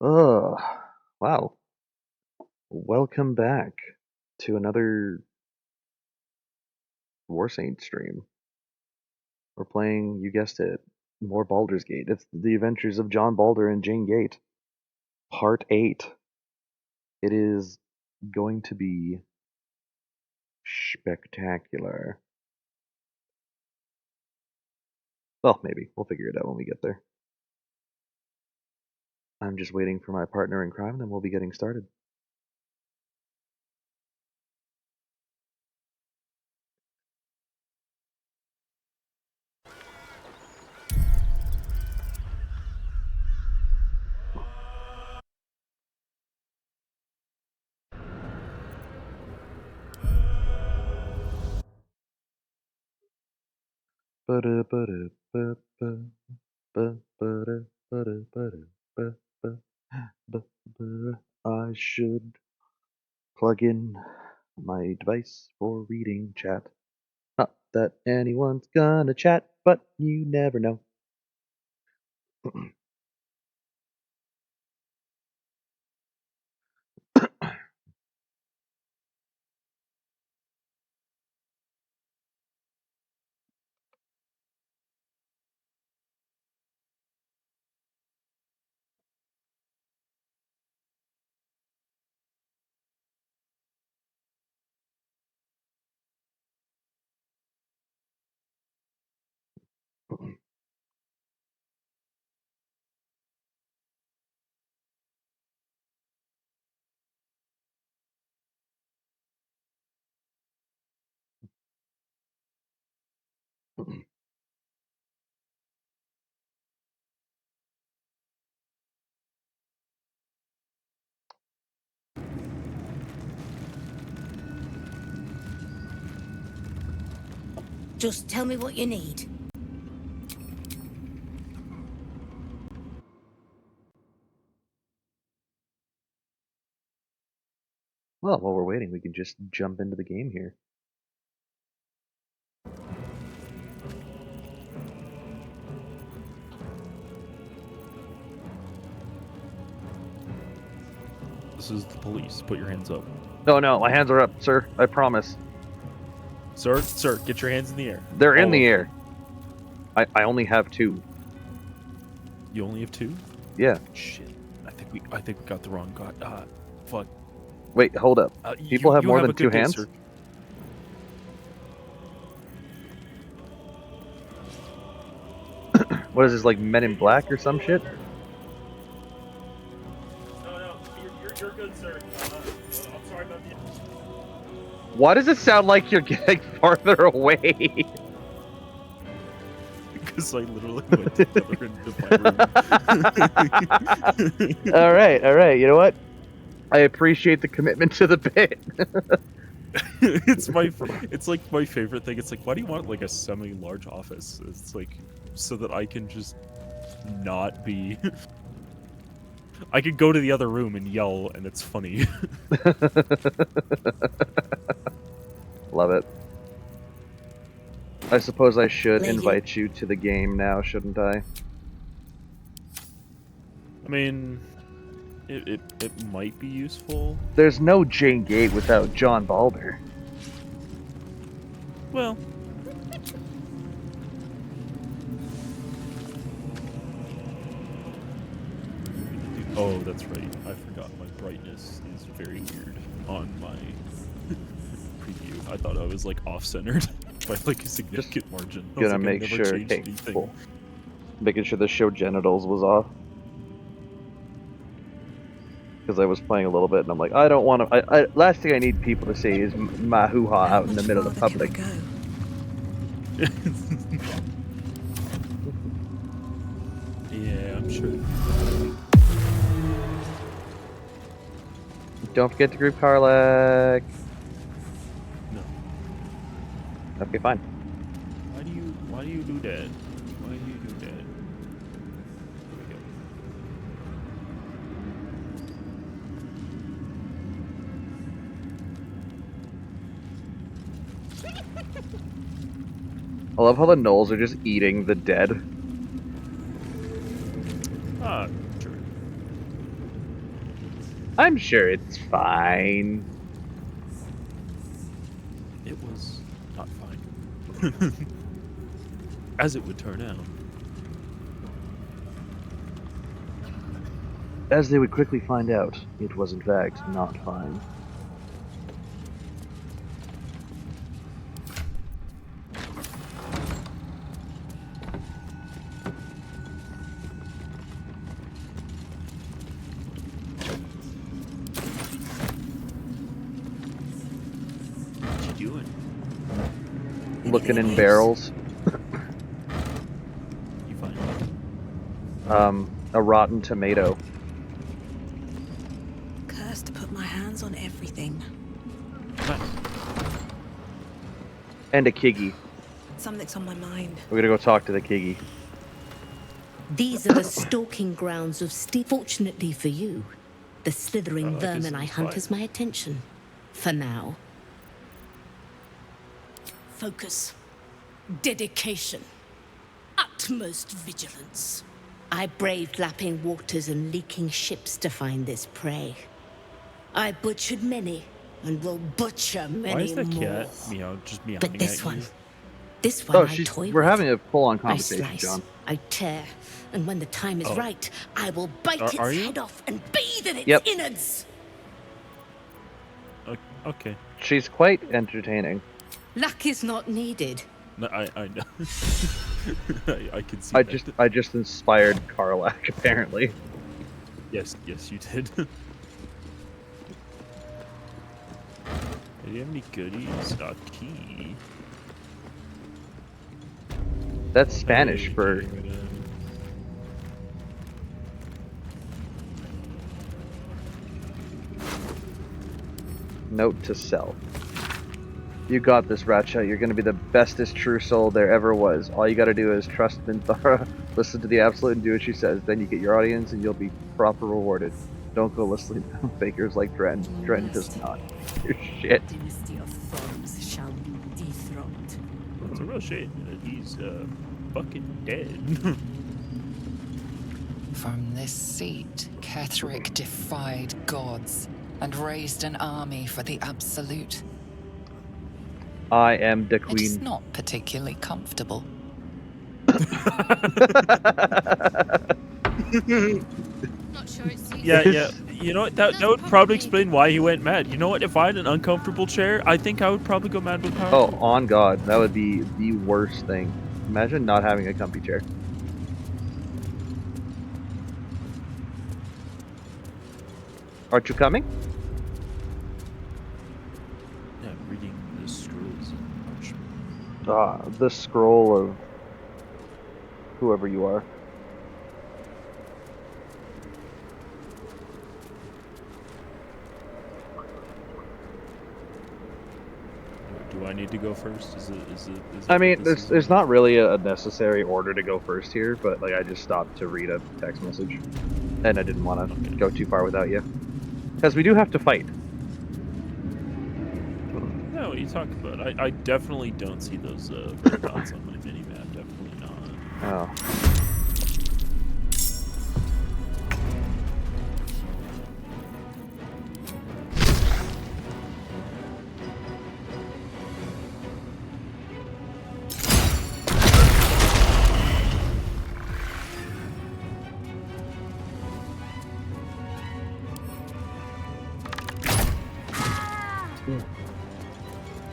Oh, wow. Welcome back to another War Saint stream. We're playing, you guessed it, more Baldur's Gate. It's the adventures of John Baldur and Jane Gate, Part 8. It is going to be spectacular. Well, maybe. We'll figure it out when we get there. I'm just waiting for my partner in crime, then we'll be getting started. I should plug in my device for reading chat. Not that anyone's gonna chat, but you never know. Just tell me what you need. Well, while we're waiting, we can just jump into the game here. This is the police. Put your hands up. No, my hands are up, sir. I promise. Sir, get your hands in the air. They're in All the of air. I only have 2. them. You only have 2? Yeah. Shit. I think we got the wrong guy. Fuck. Wait, hold up. People have more a than 2 good day, hands? sir. What is this, like Men in Black or some shit? No, you're good, sir. I'm sorry about the... Why does it sound like you're getting farther away? Because I literally went to the other end of my room. Alright. You know what? I appreciate the commitment to the bit. It's like my favorite thing. It's like, why do you want like a semi-large office? It's like so that I can just not be. I could go to the other room and yell, and it's funny. Love it. I suppose I should Lady. invite you to the game now, shouldn't I? I mean, it might be useful. There's no Jane Gate without John Baldur. Well. Oh, that's right. I forgot my brightness is very weird on my preview. I thought I was like off-centered by like a significant margin. I was Gonna like, I make never sure. changed Okay, anything. cool. Making sure the show genitals was off. Because I was playing a little bit, and I'm like, I don't want to. Last thing I need people to see is my hoo-ha out in the middle of the public. Yeah, I'm sure. Don't forget to group Karlak. No. Okay, fine. Why do you do that? Why do you do that? I love how the gnolls are just eating the dead. Ah, sure. I'm sure it's fine. It was not fine. As it would turn out. As they would quickly find out, it was in fact not fine. What you doing? Looking Anything in else? barrels. You find A rotten tomato. Cursed to put my hands on everything. Nice. And a kiggy. Something's on my mind. We're gonna go talk to the kiggy. These are the stalking grounds of Steve. Fortunately for you, the slithering vermin I hunt has my attention. For now. Focus. Dedication. Utmost vigilance. I braved lapping waters and leaking ships to find this prey. I butchered many, and will butcher many Why is that more. cat just meowing But this at one, you? this one Oh, I toy we're with. having a full-on I conversation, slice, John. I tear, and when the time is Oh. right, I will bite its Are you? head off and bathe in its Yep. innards. Okay. She's quite entertaining. Luck is not needed. No, I know. I can see that. I just inspired Karlak, apparently. Yes, you did. Do you have any goodies? Key. That's Spanish for Okay. note to self. You got this, Ratchet. You're gonna be the bestest true soul there ever was. All you gotta do is trust Minthara, listen to the Absolute, and do what she says. Then you get your audience, and you'll be proper rewarded. Don't go listening to fakers like Dren. Dren does not do shit. Dynasty of Thorns shall be dethroned. It's a real shame that he's fucking dead. From this seat, Ketherick defied gods and raised an army for the Absolute. I am the It is queen. not particularly comfortable. Not sure it's Yeah. You know what? That would probably explain why he went mad. You know what? If I had an uncomfortable chair, I think I would probably go mad with power. Oh, on God, that would be the worst thing. Imagine not having a comfy chair. Aren't you coming? Yeah, reading the scrolls. Ouch. The scroll of whoever you are. Do I need to go first? Is it I mean, this is- there's not really a necessary order to go first here, but like I just stopped to read a text message, and I didn't want to go too far without you, because we do have to fight. No, what are you talking about? I definitely don't see those red dots on my mini map. Definitely not. Oh.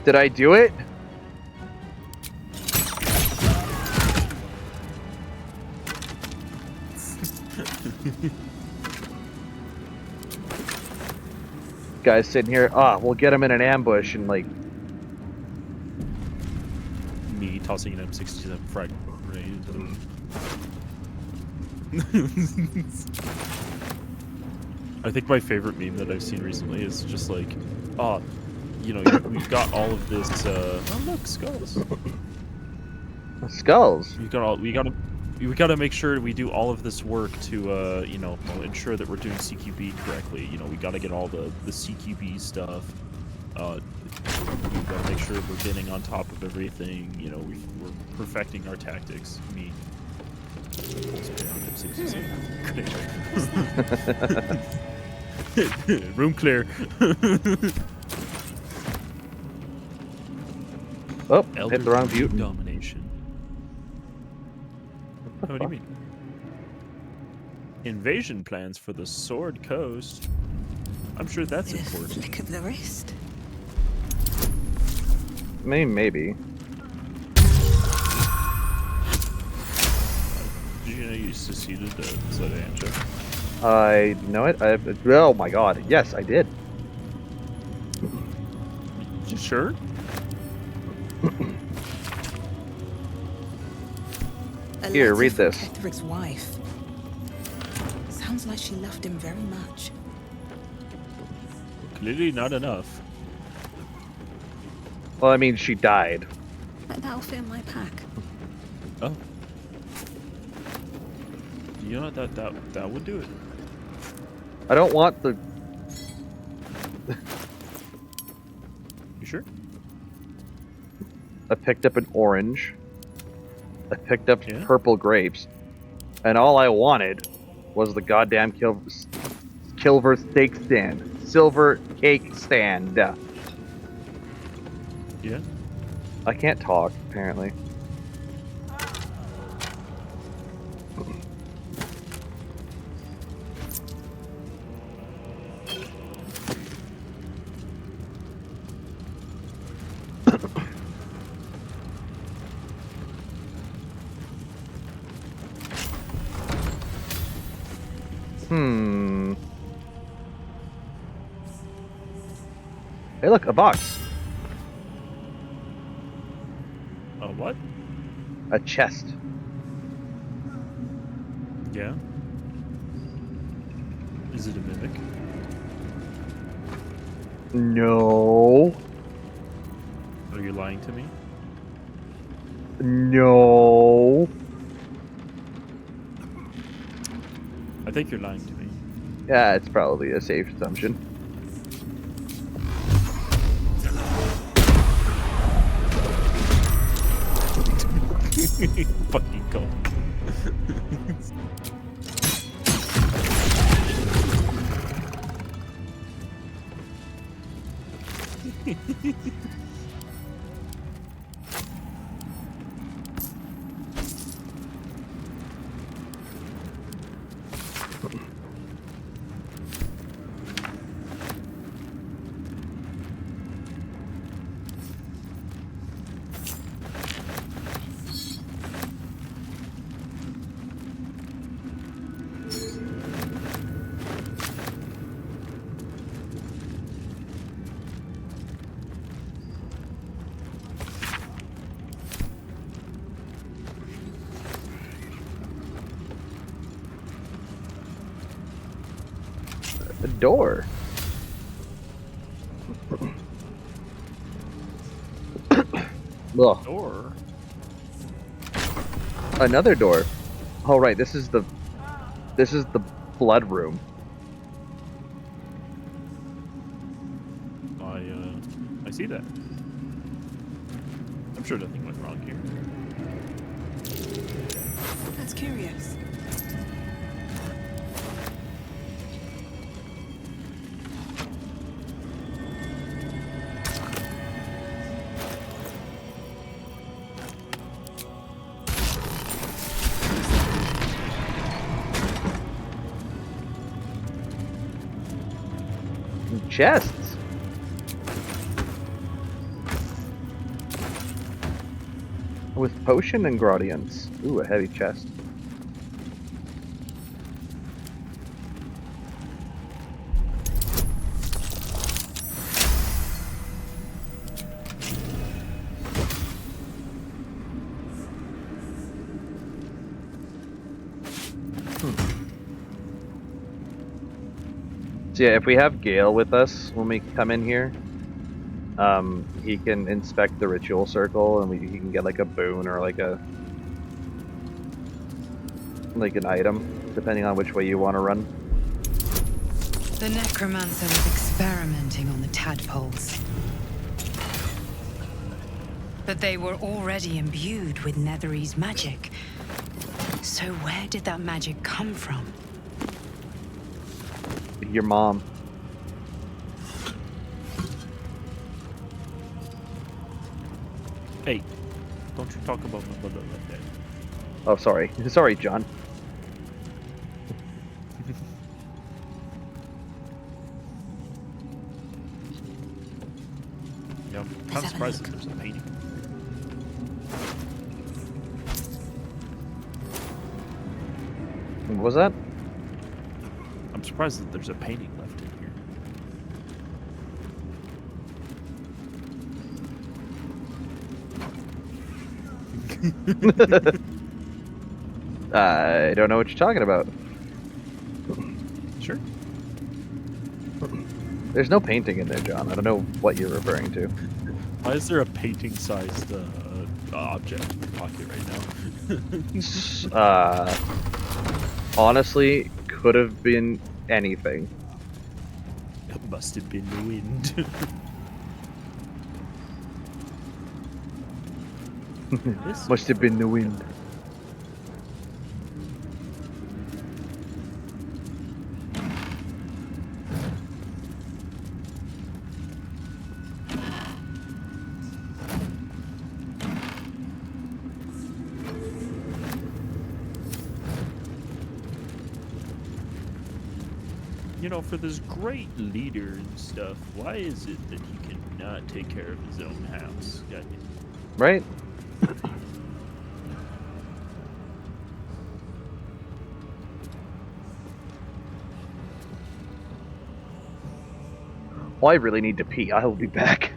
Did I do it? Guys sitting here, we'll get him in an ambush and like. Me tossing an M67 frag grenade into the room. I think my favorite meme that I've seen recently is just like, we've got all of this. Oh look, skulls. Skulls. We gotta make sure we do all of this work to ensure that we're doing CQB correctly. We gotta get all the CQB stuff. We gotta make sure we're getting on top of everything. We're perfecting our tactics. Me. Room clear. Oh, Elder hit the wrong Druid button. domination. What the What do you fuck? mean? Invasion plans for the Sword Coast. I'm sure that's With a important. flick of the wrist. Maybe. Did you know you succeeded to Zodanja? I know it. Oh my god. Yes, I did. You sure? A Here, letter read from this. Ketheric's wife. Sounds like she loved him very much. Clearly not enough. Well, I mean, she died. But that'll fit in my pack. Oh. You know that would do it. I don't want the. You sure? I picked up an orange. I picked up Yeah. purple grapes, and all I wanted was the goddamn Silver steak stand, silver cake stand. Yeah. I can't talk apparently. Hmm. Hey, look, a box. What? A chest. Yeah. Is it a mimic? No. Are you lying to me? No. I think you're lying to me. Yeah, it's probably a safe assumption. Fucking go. A door. Ugh. Or Another door. Oh right, this is the blood room. I see that. I'm sure nothing went wrong here. That's curious. Chests. With potion ingredients. Ooh, a heavy chest. So yeah, if we have Gale with us when we come in here, he can inspect the ritual circle, and he can get like a boon or like an item, depending on which way you want to run. The necromancer was experimenting on the tadpoles. But they were already imbued with Netherese magic. So where did that magic come from? Your mom. Don't you talk about my mother like that. Oh, sorry. Sorry, John. Yeah, I'm kind have of a surprised look. that there's a painting. What was that? I'm surprised that there's a painting left in here. I don't know what you're talking about. Sure. There's no painting in there, John. I don't know what you're referring to. Why is there a painting-sized object in your pocket right now? Honestly, could have been anything. It must have been the wind. This Must have been the wind. You know, for this great leader and stuff, why is it that he cannot take care of his own house? God damn. Right? Well, I really need to pee. I will be back.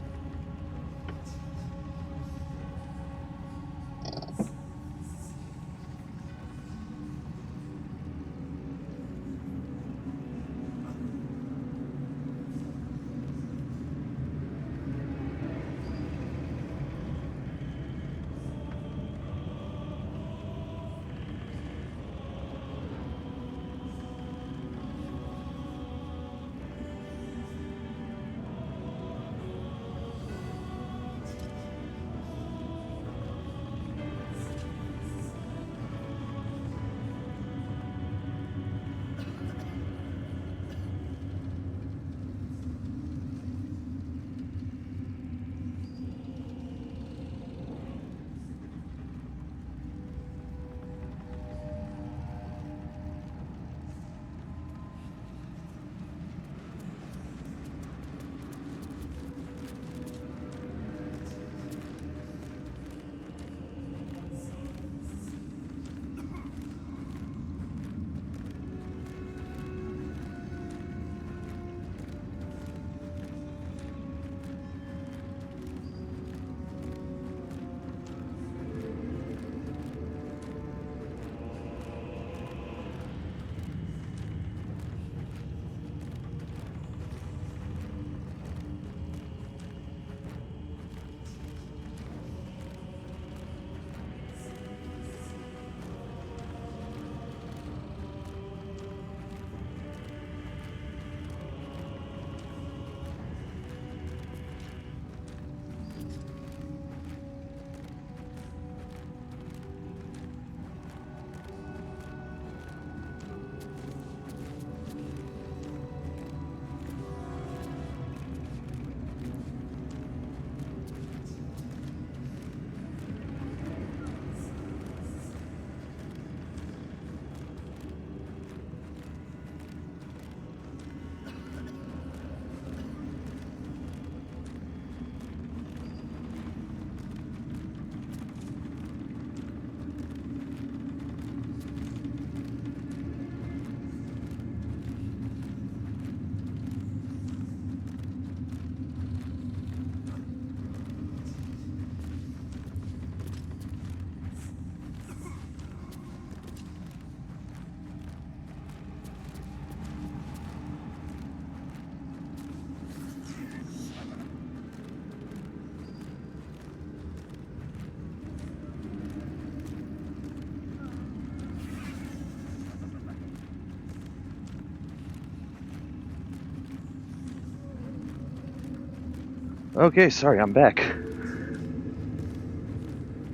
Okay, sorry, I'm back.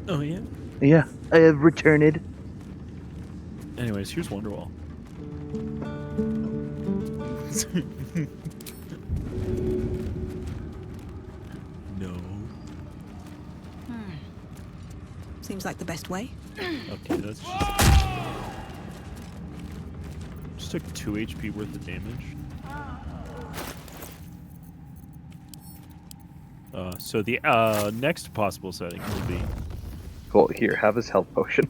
Oh, yeah? Yeah, I have returned. Anyways, here's Wonderwall. No. Seems like the best way. Okay, that's just took 2 HP worth of damage. So the next possible setting will be Cool. Here, have this health potion.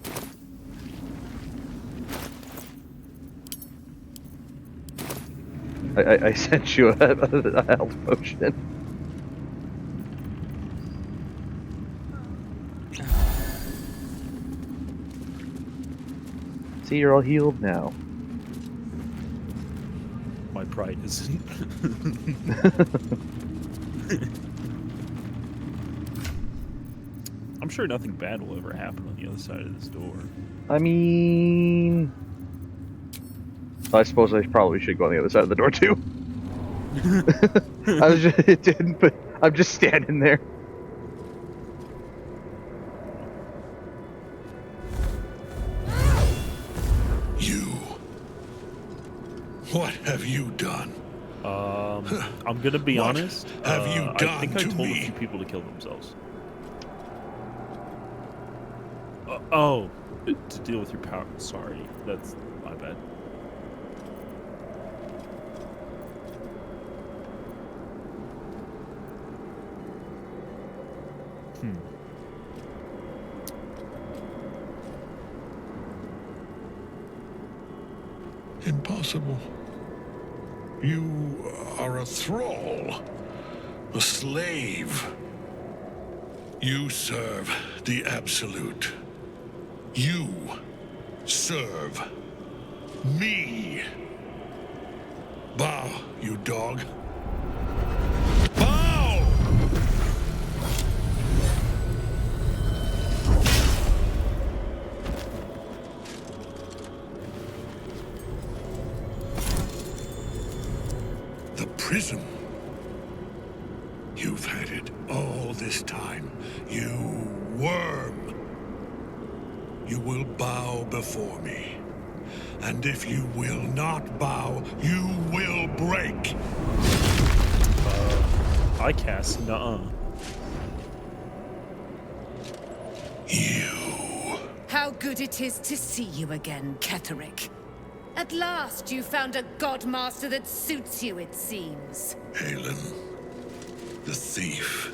I sent you a health potion. See, you're all healed now. my pride isn't. I'm sure nothing bad will ever happen on the other side of this door. I mean, I suppose I probably should go on the other side of the door too. I was just, it didn't, but I'm just standing there. You. What have you done? I'm gonna be What honest. have you I done think I to told a me? few people to kill themselves. Oh, to deal with your power. Sorry, that's my bad. Impossible. You are a thrall, a slave. You serve the Absolute. You serve me. Bow, you dog. Bow! The prism. You've had it all this time. You worm. You will bow before me. And if you will not bow, you will break. I cast nuh-uh. You. How good it is to see you again, Ketherick. At last you found a godmaster that suits you, it seems. Halen, the thief.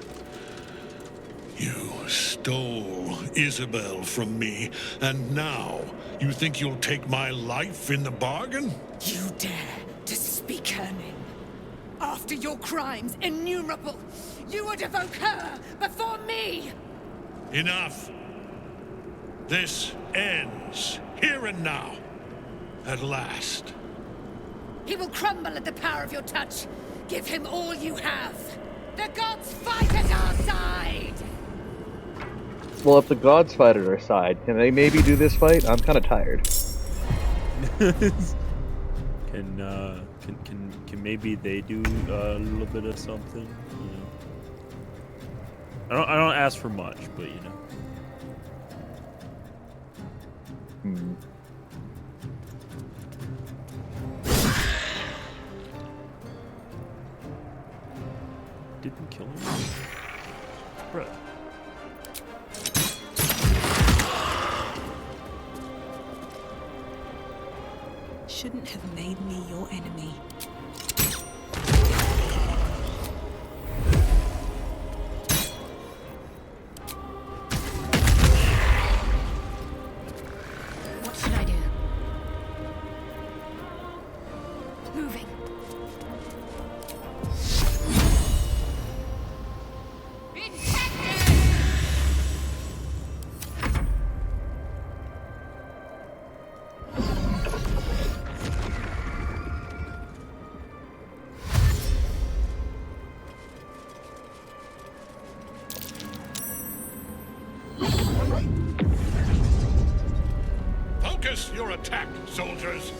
You stole Isabel from me, and now you think you'll take my life in the bargain? You dare to speak her name. After your crimes innumerable, you would evoke her before me! Enough. This ends here and now. At last. He will crumble at the power of your touch. Give him all you have. The gods fight at our side! Well, if the gods fight at our side, can they maybe do this fight? I'm kind of tired. Can maybe they do a little bit of something? You know, I don't ask for much, but you know. Didn't kill him, bro. Shouldn't have made me your enemy. What should I do? Moving. Focus your attack, soldiers!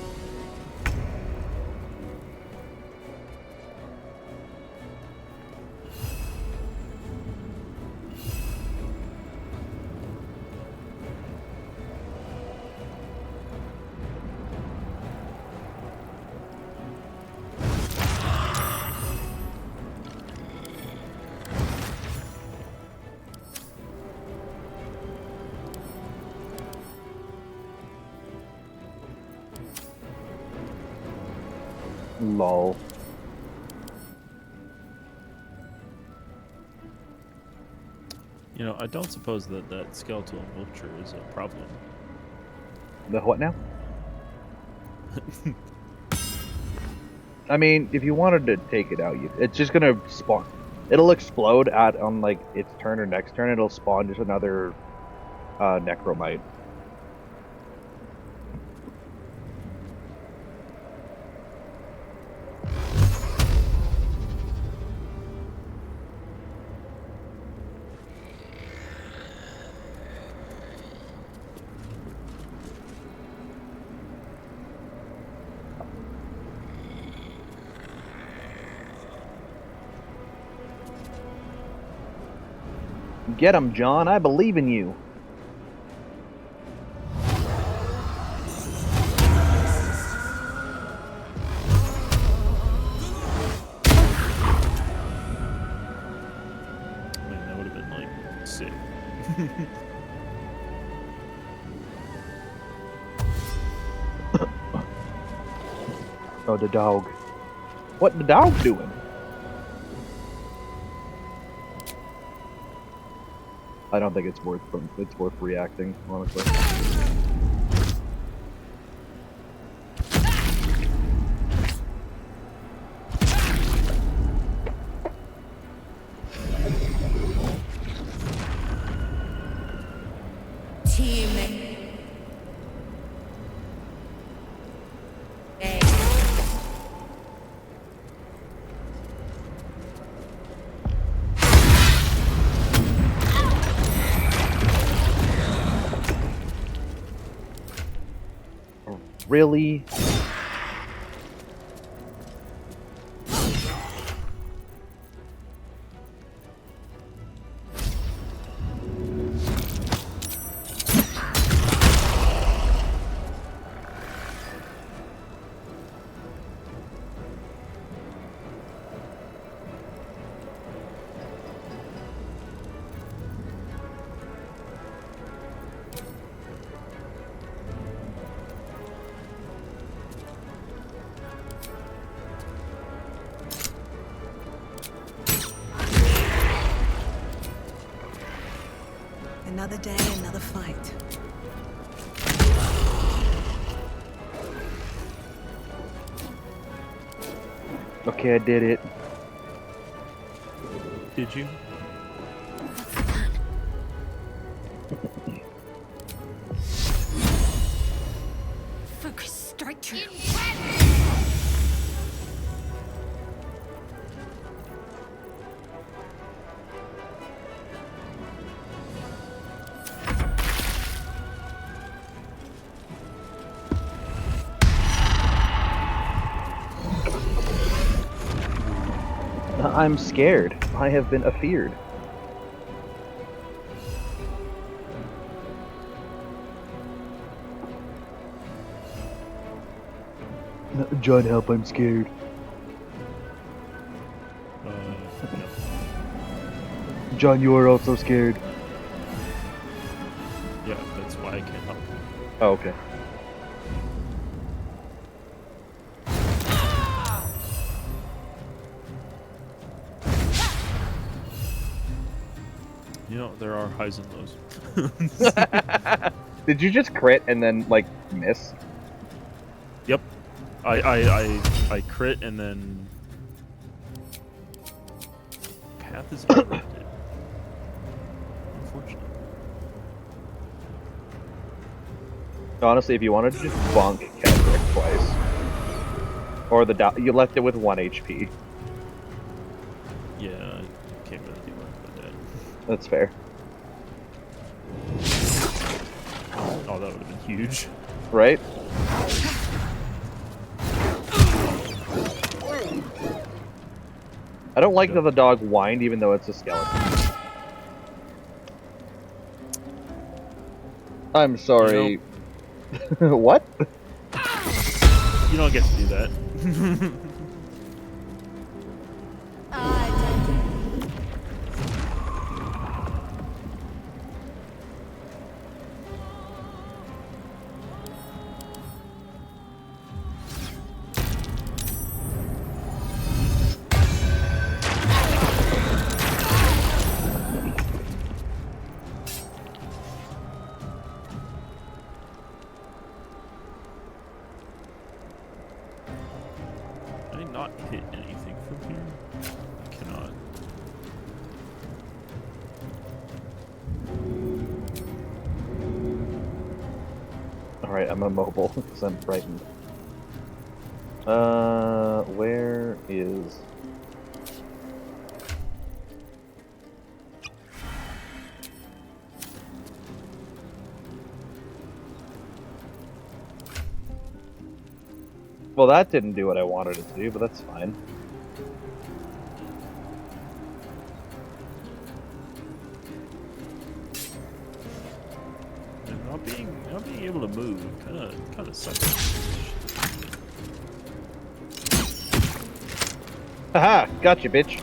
Lol. You know, I don't suppose that that skeletal vulture is a problem. The what now? I mean, if you wanted to take it out, it's just gonna spawn. It'll explode on like its turn or next turn. It'll spawn just another necromite. Get him, John. I believe in you. Man, that would have been like sick. Oh, the dog. What the dog doing? I don't think it's worth reacting, honestly. Team A. Really? Another day, another fight. Okay, I did it. Did you? Focus, strike true. I'm scared. I have been afeared. John, help, I'm scared. No. John, you are also scared. Yeah, that's why I can't help. Oh, okay. You know, there are highs and lows. Did you just crit and then, like, miss? Yep. I crit and then path is interrupted. Unfortunate. Honestly, if you wanted to just bonk Kendrick twice. Or you left it with 1 HP. Yeah, I can't really do much with that. That's fair. Oh, that would have been huge. Right? I don't like that the dog whined even though it's a skeleton. I'm sorry. What? You don't get to do that. Can I not hit anything from here? I cannot. Alright, I'm immobile because I'm frightened. Where is... Well, that didn't do what I wanted it to do, but that's fine. And not being able to move kind of sucks. Haha! Gotcha, bitch!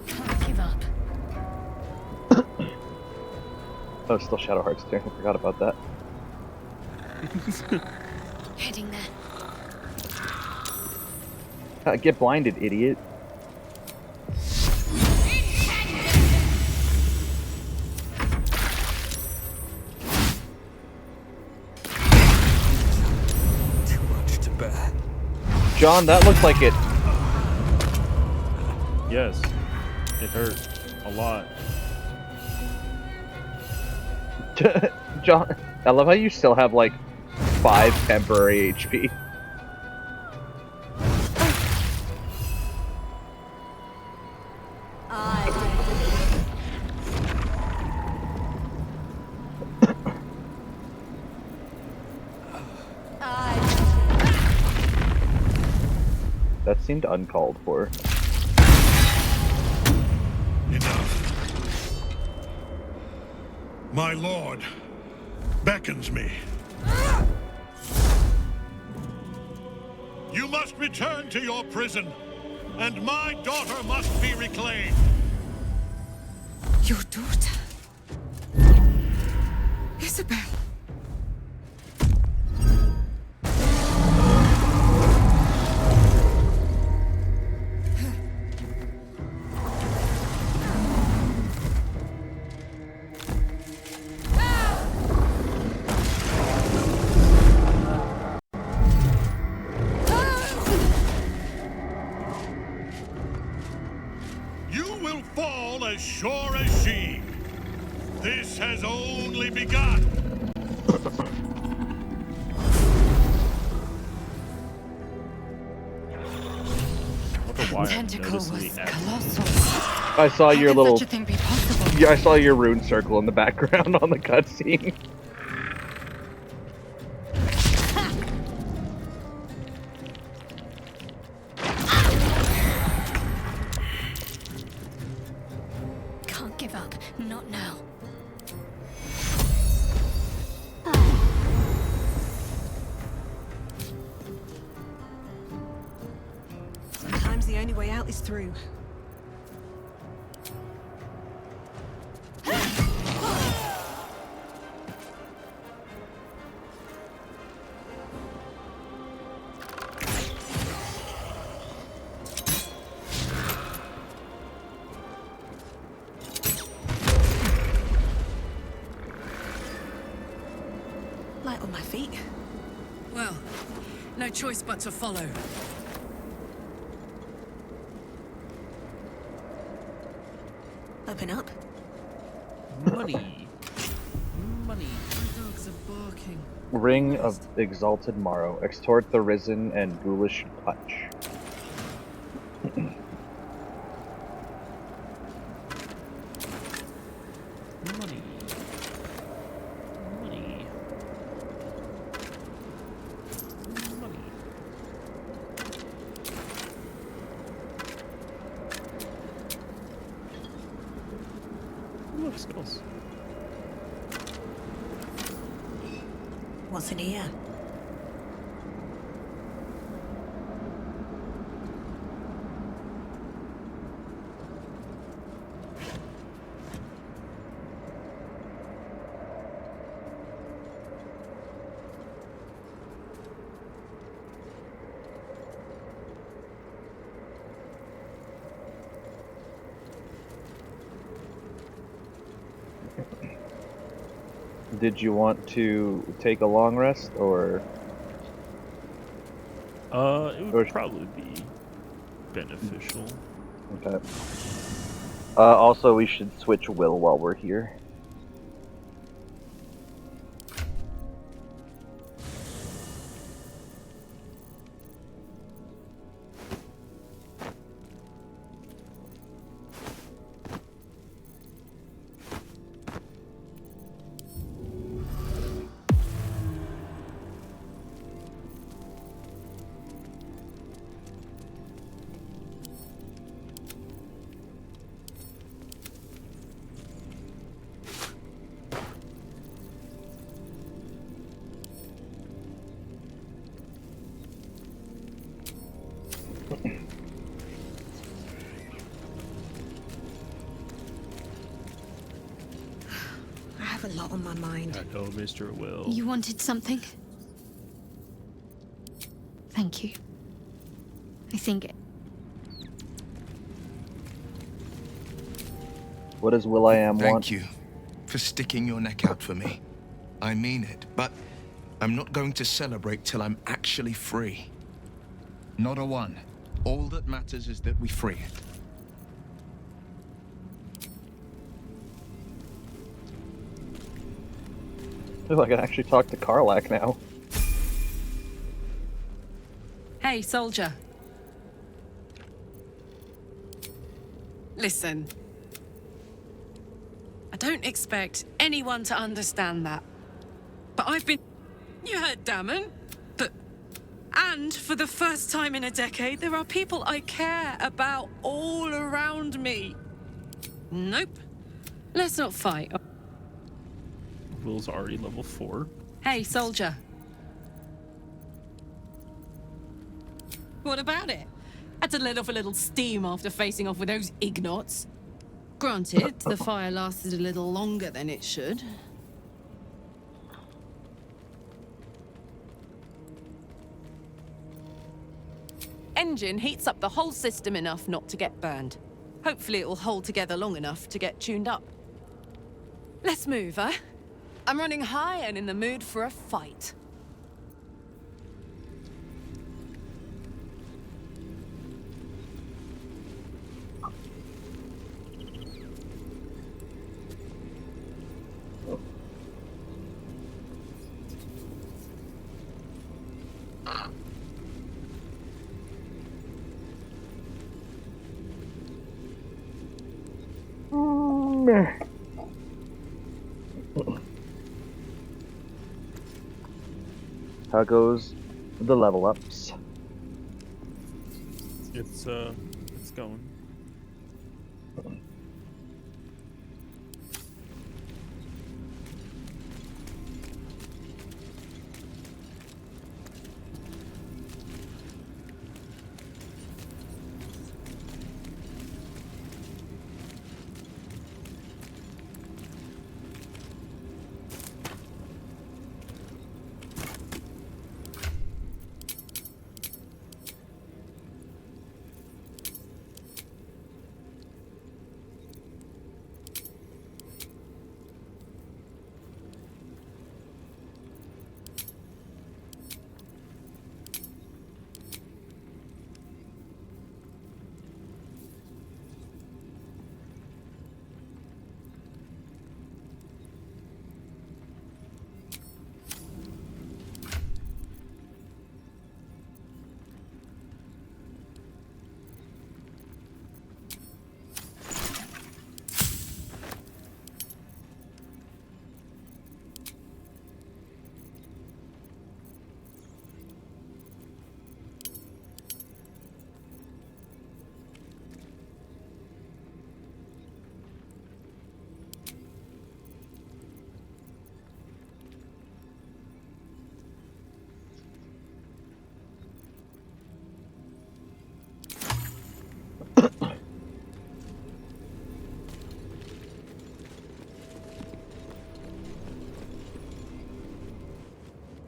Can't give up. Oh, it's still Shadowheart's turn. I forgot about that. Heading there. Get blinded, idiot. Too much to bear. John, that looks like it. Yes, it hurt a lot. John, I love how you still have like 5 temporary HP. That seemed uncalled for. Enough. My lord beckons me. You must return to your prison, and my daughter must be reclaimed. Your daughter? Isabel. You will fall as sure as she. This has only begun. I wonder why I'm Tentacle noticing was the X. colossal. I saw How your could little... such a thing be possible? Yeah, I saw your rune circle in the background on the cutscene. Can't give up. Not now. Sometimes the only way out is through. Light on my feet. Well, no choice but to follow. Open up. Money. Money. My dogs are barking. Ring of Exalted Morrow. Extort the Risen and Ghoulish Touch. Money. Money. Money. Look, skulls. What's in here? Did you want to take a long rest, or It Or- would probably be beneficial. okay? Also, we should switch will while we're here. I have a lot on my mind. Hello, Mr. Will. You wanted something? Thank you. I think What does Will.i.am want? Thank you for sticking your neck out for me. I mean it, but I'm not going to celebrate till I'm actually free. Not a one. All that matters is that we free it. Oh, I can actually talk to Karlak now. Hey, soldier. Listen. I don't expect anyone to understand that. But I've been... You heard Damon. But... And for the first time in a decade, there are people I care about all around me. Nope. Let's not fight. Will's already level 4. Hey, soldier. What about it? Had to let off a little steam after facing off with those ignots. Granted, the fire lasted a little longer than it should. Engine heats up the whole system enough not to get burned. Hopefully it will hold together long enough to get tuned up. Let's move, huh? I'm running high and in the mood for a fight. How goes the level ups? It's going.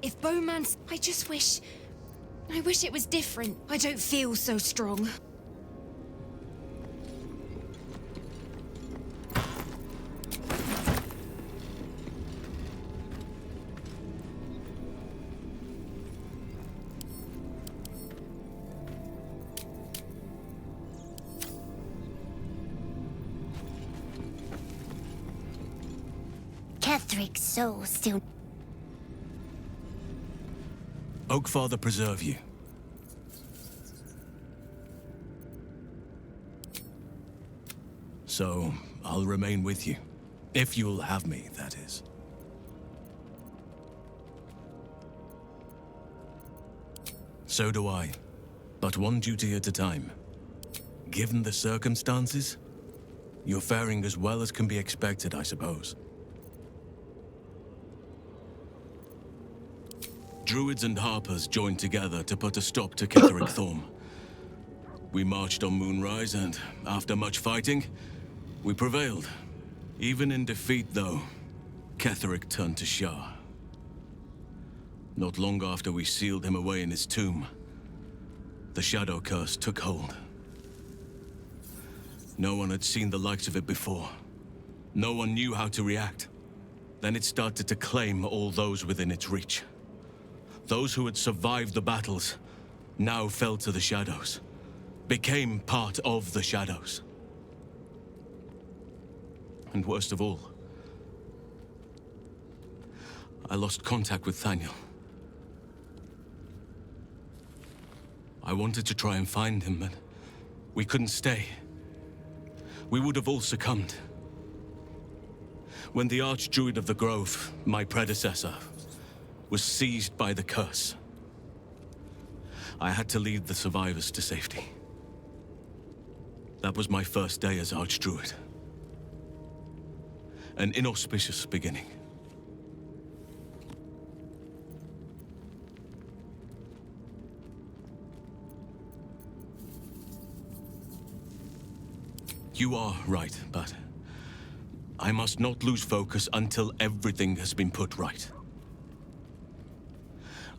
If Bowman's... I wish it was different. I don't feel so strong. Ketheric's soul still... Oakfather preserve you. So, I'll remain with you. If you'll have me, that is. So do I. But one duty at a time. Given the circumstances, you're faring as well as can be expected, I suppose. Druids and Harpers joined together to put a stop to Ketheric Thorm. We marched on Moonrise, and after much fighting, we prevailed. Even in defeat, though, Ketheric turned to Shah. Not long after we sealed him away in his tomb, the Shadow Curse took hold. No one had seen the likes of it before. No one knew how to react. Then it started to claim all those within its reach. Those who had survived the battles now fell to the Shadows, became part of the Shadows. And worst of all, I lost contact with Thaniel. I wanted to try and find him, but we couldn't stay. We would have all succumbed. When the Archdruid of the Grove, my predecessor, was seized by the curse, I had to lead the survivors to safety. That was my first day as Archdruid. An inauspicious beginning. You are right, but I must not lose focus until everything has been put right.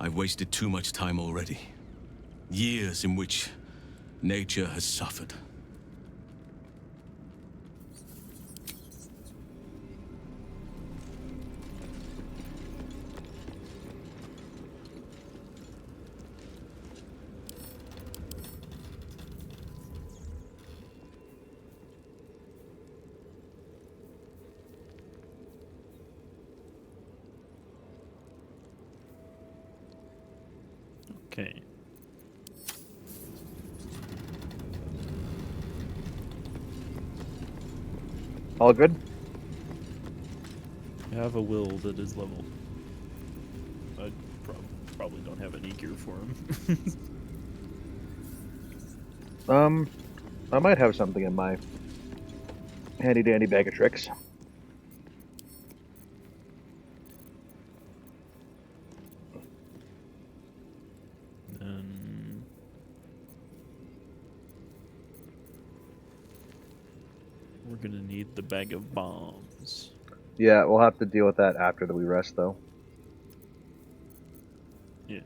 I've wasted too much time already. Years in which nature has suffered. Okay. All good? I have a will that is leveled. I probably don't have any gear for him. I might have something in my handy dandy bag of tricks. Then we're gonna need the bag of bombs. Yeah, we'll have to deal with that after we rest, though. Yeah.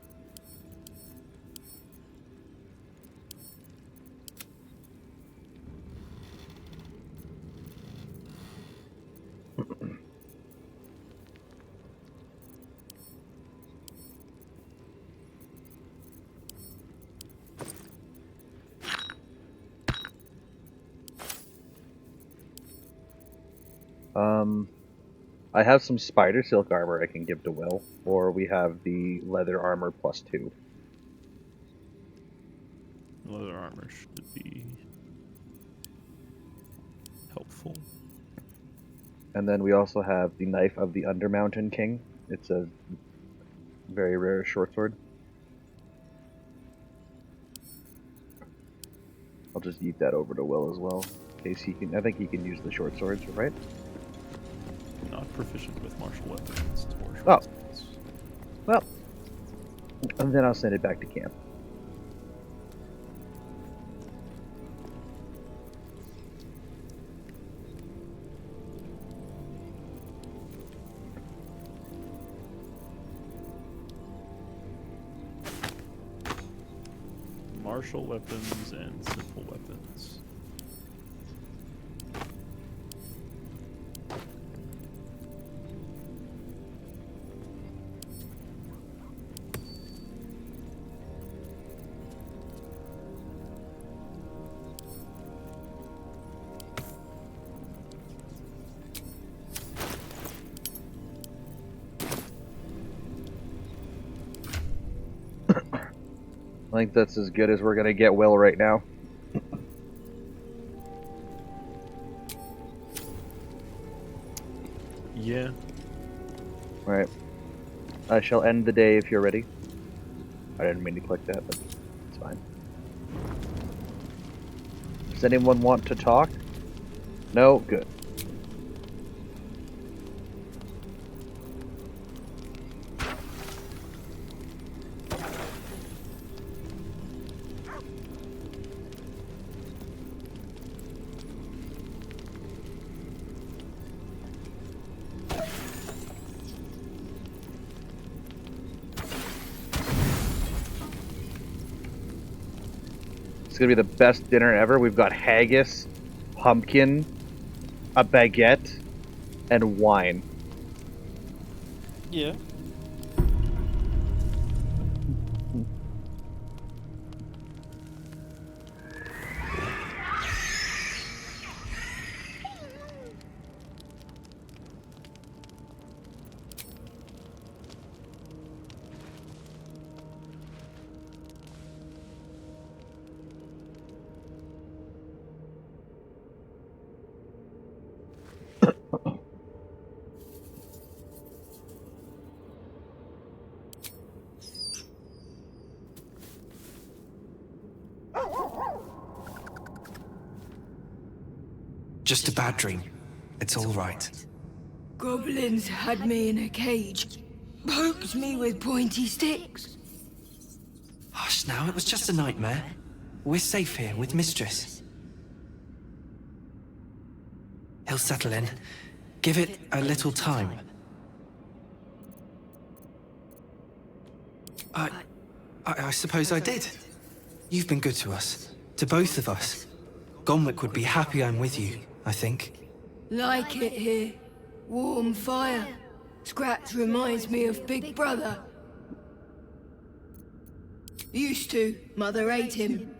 I have some spider silk armor I can give to Will, or we have the leather armor +2. Leather armor should be helpful. And then we also have the knife of the Undermountain King. It's a very rare short sword. I'll just yeet that over to Will as well, in case he can. I think he can use the short swords, right? Not proficient with martial weapons or short Oh. swords. Well, and then I'll send it back to camp. Martial weapons and simple weapons. I think that's as good as we're gonna get Will right now. Yeah. Alright. I shall end the day if you're ready. I didn't mean to click that, but it's fine. Does anyone want to talk? No? Good. It's gonna be the best dinner ever. We've got haggis, pumpkin, a baguette, and wine. Yeah. Just a bad dream. It's all right. Goblins had me in a cage, poked me with pointy sticks. Hush now, it was just a nightmare. We're safe here with Mistress. He'll settle in. Give it a little time. I suppose I did. You've been good to us. To both of us. Gonwick would be happy I'm with you, I think. Like it here. Warm fire. Scratch reminds me of Big Brother. Used to. Mother ate him.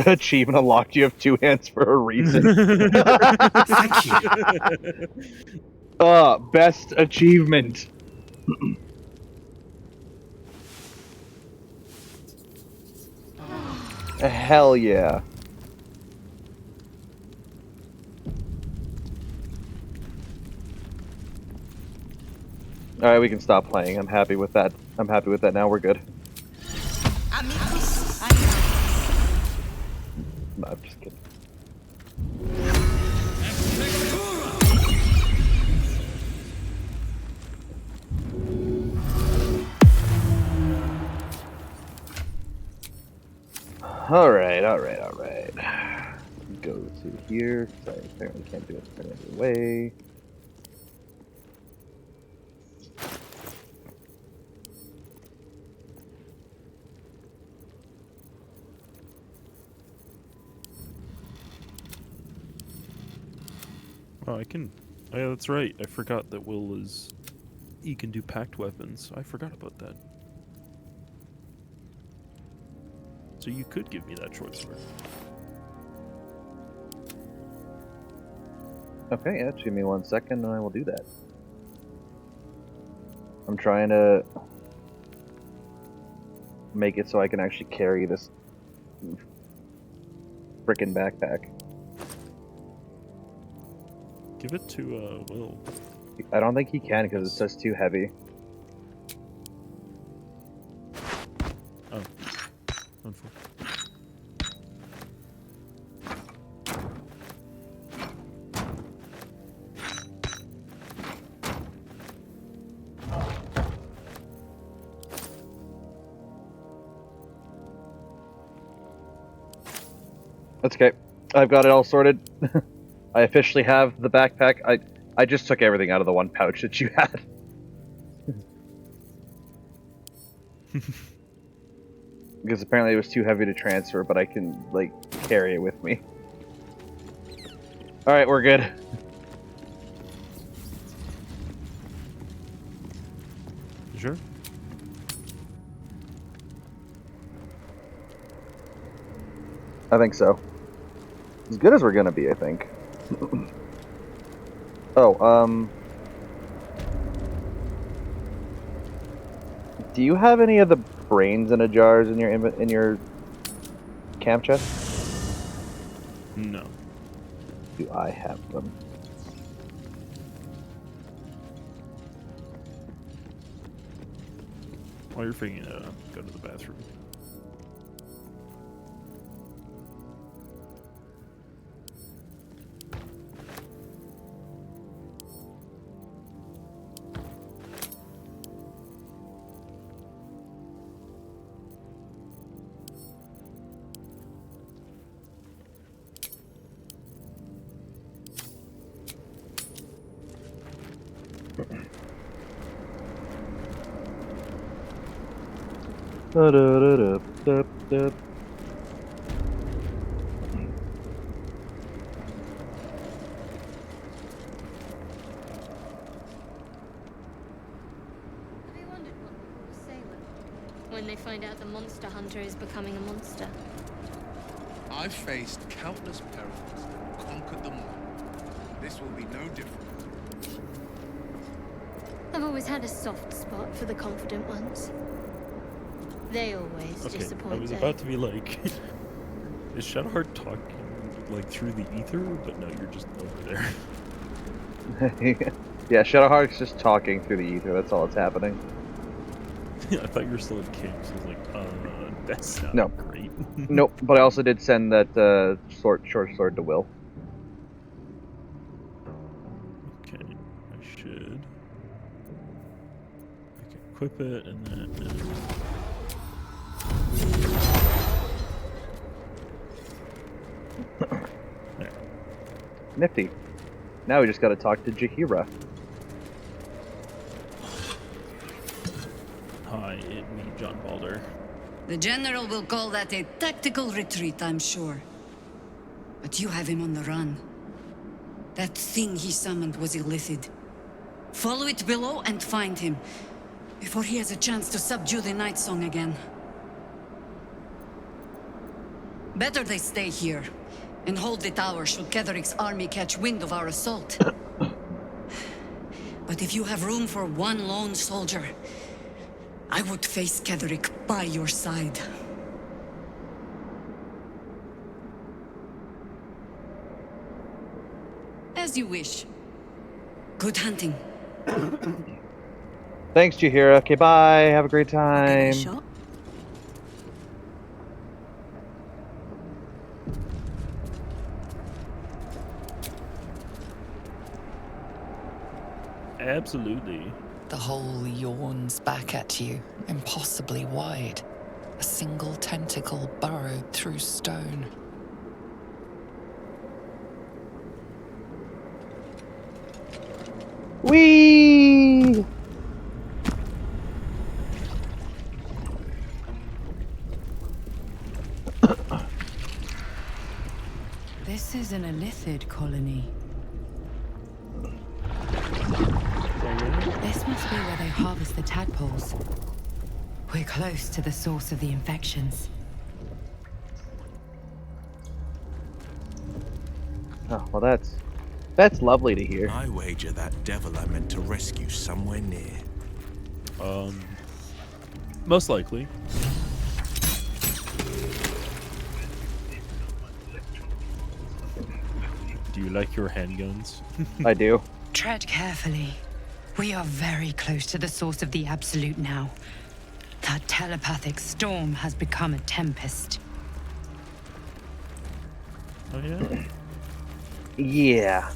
Achievement unlocked. You have two hands for a reason. Thank you. Best achievement. Hell yeah. Alright, we can stop playing. I'm happy with that. I'm happy with that now. We're good. No, I'm just kidding. Alright. Go to here, because I apparently can't do it any other way. Oh, I can... Oh, yeah, that's right. I forgot that Will is... He can do packed weapons. I forgot about that. So you could give me that short sword. Okay, yeah, give me 1 second and I will do that. I'm trying to make it so I can actually carry this frickin' backpack. Give it to, Will. I don't think he can because it's just too heavy. Oh. Unfortunately. That's okay. I've got it all sorted. I officially have the backpack. I just took everything out of the one pouch that you had. Because apparently it was too heavy to transfer, but I can, like, carry it with me. Alright, we're good. You sure? I think so. as good as we're gonna be, I think. Oh, do you have any of the brains in a jars in your camp chest? No. Do I have them? While you're figuring it out, go to the bathroom. Da-da-da-da-da-da. When they find out the monster hunter is becoming a monster. I've faced countless perils, conquered them all. This will be no different. I've always had a soft spot for the confident ones. They always Okay, disappoint. I was about to be like, is Shadowheart talking like through the ether? But no, you're just over there. Yeah, Shadowheart's just talking through the ether. That's all that's happening. I thought you were still in camp, so I was like, that's not No. great. Nope. But I also did send that short sword to Will. Okay, I should. I can equip it and then. There. Nifty. Now we just got to talk to Jaheira. Hi, it's me, John Baldur. The general will call that a tactical retreat, I'm sure. But you have him on the run. That thing he summoned was illithid. Follow it below and find him, before he has a chance to subdue the Night Song again. Better they stay here, and hold the tower should Ketheric's army catch wind of our assault. But if you have room for one lone soldier, I would face Ketheric by your side. As you wish. Good hunting. Thanks, Jaheira. Okay, bye. Have a great time. Shot. Absolutely. The hole yawns back at you, impossibly wide. A single tentacle burrowed through stone. Whee! This is an illithid colony. This must be where they harvest the tadpoles. We're close to the source of the infections. Oh, well, that's lovely to hear. I wager that devil I meant to rescue somewhere near. Most likely. Do you like your handguns? I do. Tread carefully. We are very close to the source of the Absolute now. That telepathic storm has become a tempest. Oh yeah? Yeah.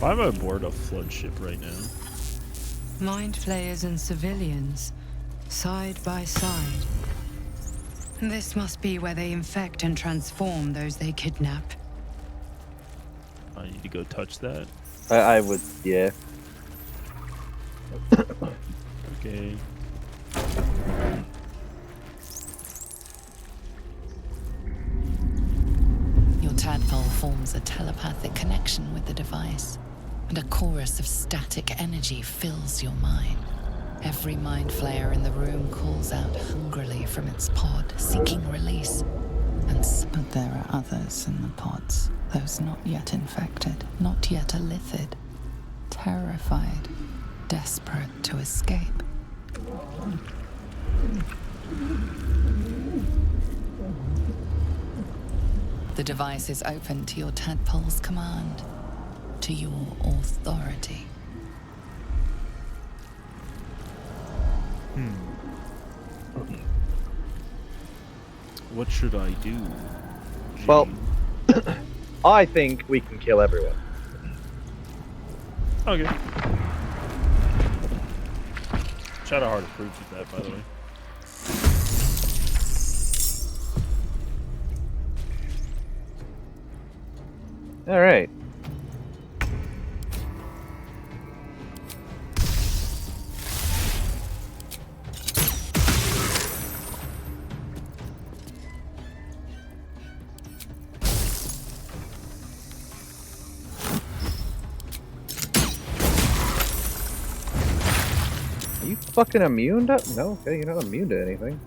I'm aboard a flood ship right now. Mind flayers and civilians, side by side. This must be where they infect and transform those they kidnap. I need to go touch that. I would, yeah. Okay. Your tadpole forms a telepathic connection with the device, and a chorus of static energy fills your mind. Every mind flayer in the room calls out hungrily from its pod, seeking release. But there are others in the pods, those not yet infected, not yet elithid, terrified, desperate to escape. The device is open to your tadpole's command, to your authority. What should I do? Well, I think we can kill everyone. Okay. Shadowheart approves of that, by the way. All right. Are you fucking immune to? No, okay, you're not immune to anything.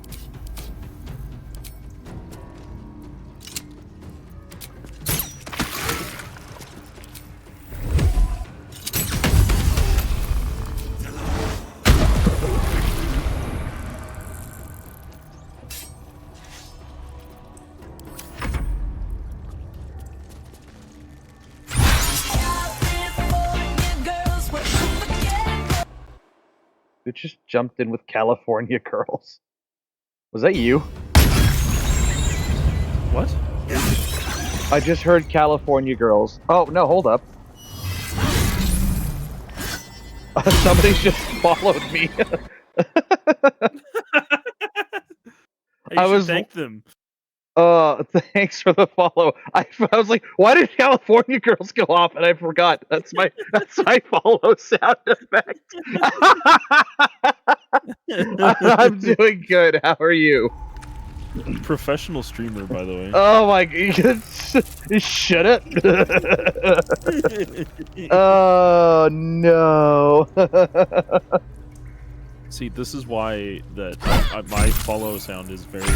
Who just jumped in with California Girls? Was that you? What? I just heard California Girls. Oh, no, hold up. Somebody just followed me. I should thank them. Thanks for the follow. I was like, why did California Girls go off? And I forgot. That's my follow sound effect. I'm doing good. How are you? Professional streamer, by the way. Oh my god. Shut it. Oh no. See, this is why that my follow sound is very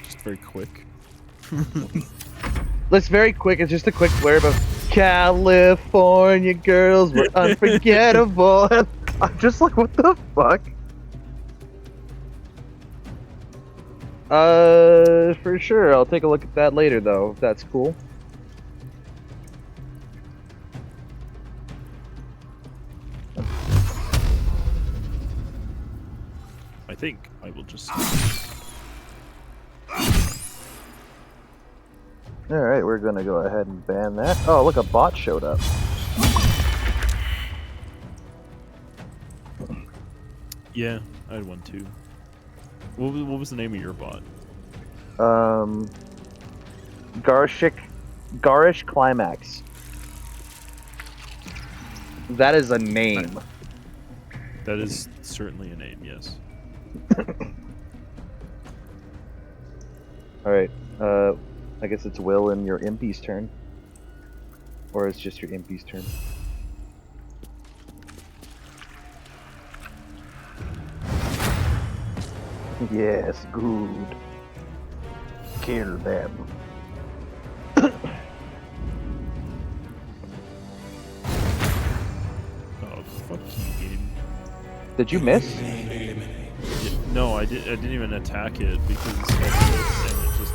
just very quick. It's very quick. It's just a quick blurb of California girls were unforgettable. And I'm just like, what the fuck? For sure. I'll take a look at that later, though, if that's cool. I think I will just... Alright, we're gonna go ahead and ban that. Oh, look, a bot showed up. Yeah, I had one too. What was the name of your bot? Garish Climax. That is a name. That is certainly a name, yes. Alright, I guess it's Will and your Impy's turn. Or it's just your Impy's turn. Yes, good. Kill them. Oh, fuck you, game. Did you miss? Yeah, no, I didn't even attack it because and it just...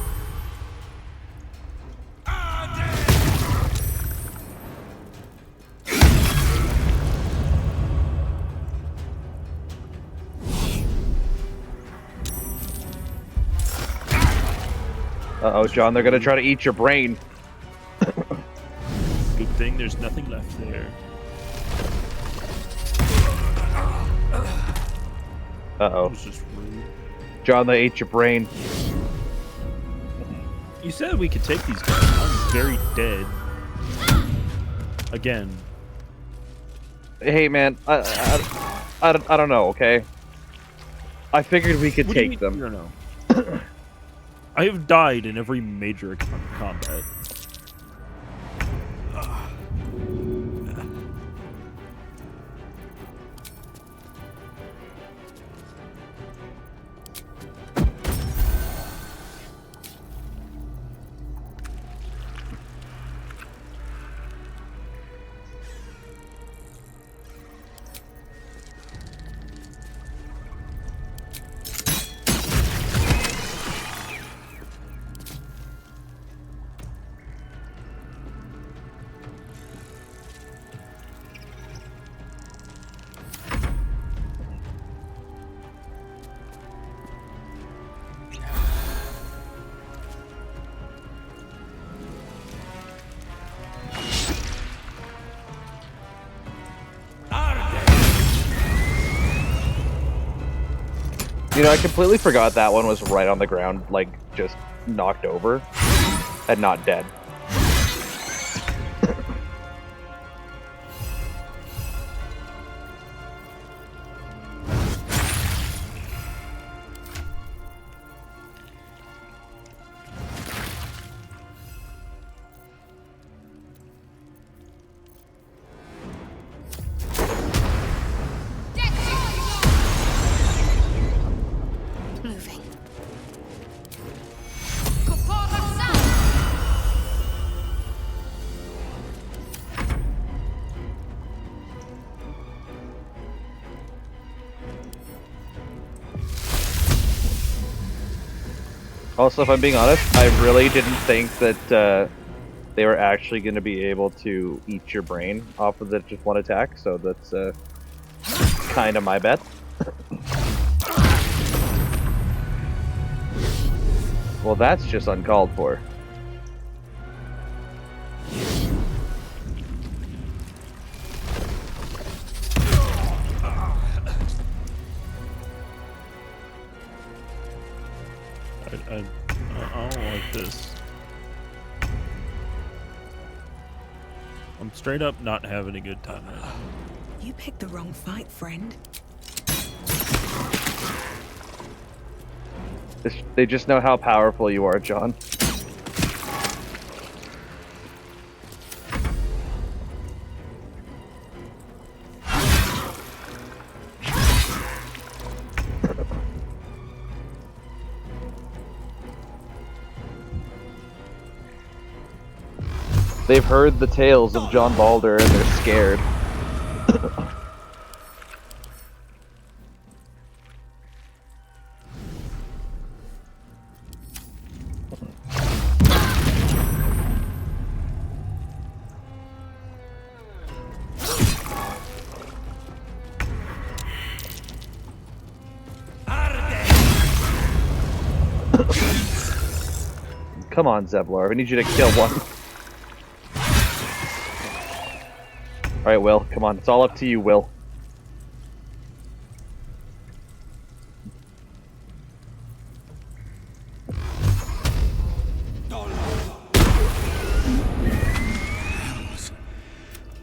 Uh-oh, John, they're gonna try to eat your brain. Good thing there's nothing left there. Uh-oh. That was just rude. John, they ate your brain. You said we could take these guys. I'm very dead. Again. Hey, man, I don't know, okay? I figured we could take them. I don't know. I have died in every major combat. You know, I completely forgot that one was right on the ground, like, just knocked over and not dead. Moving. Also, if I'm being honest, I really didn't think that they were actually going to be able to eat your brain off of just one attack, so that's kind of my bet. Well, that's just uncalled for. I don't like this. I'm straight up not having a good time right now. You picked the wrong fight, friend. They just know how powerful you are, John. They've heard the tales of John Baldur and they're scared. Come on, Zevlor, I need you to kill one. Alright, Will, come on, it's all up to you, Will.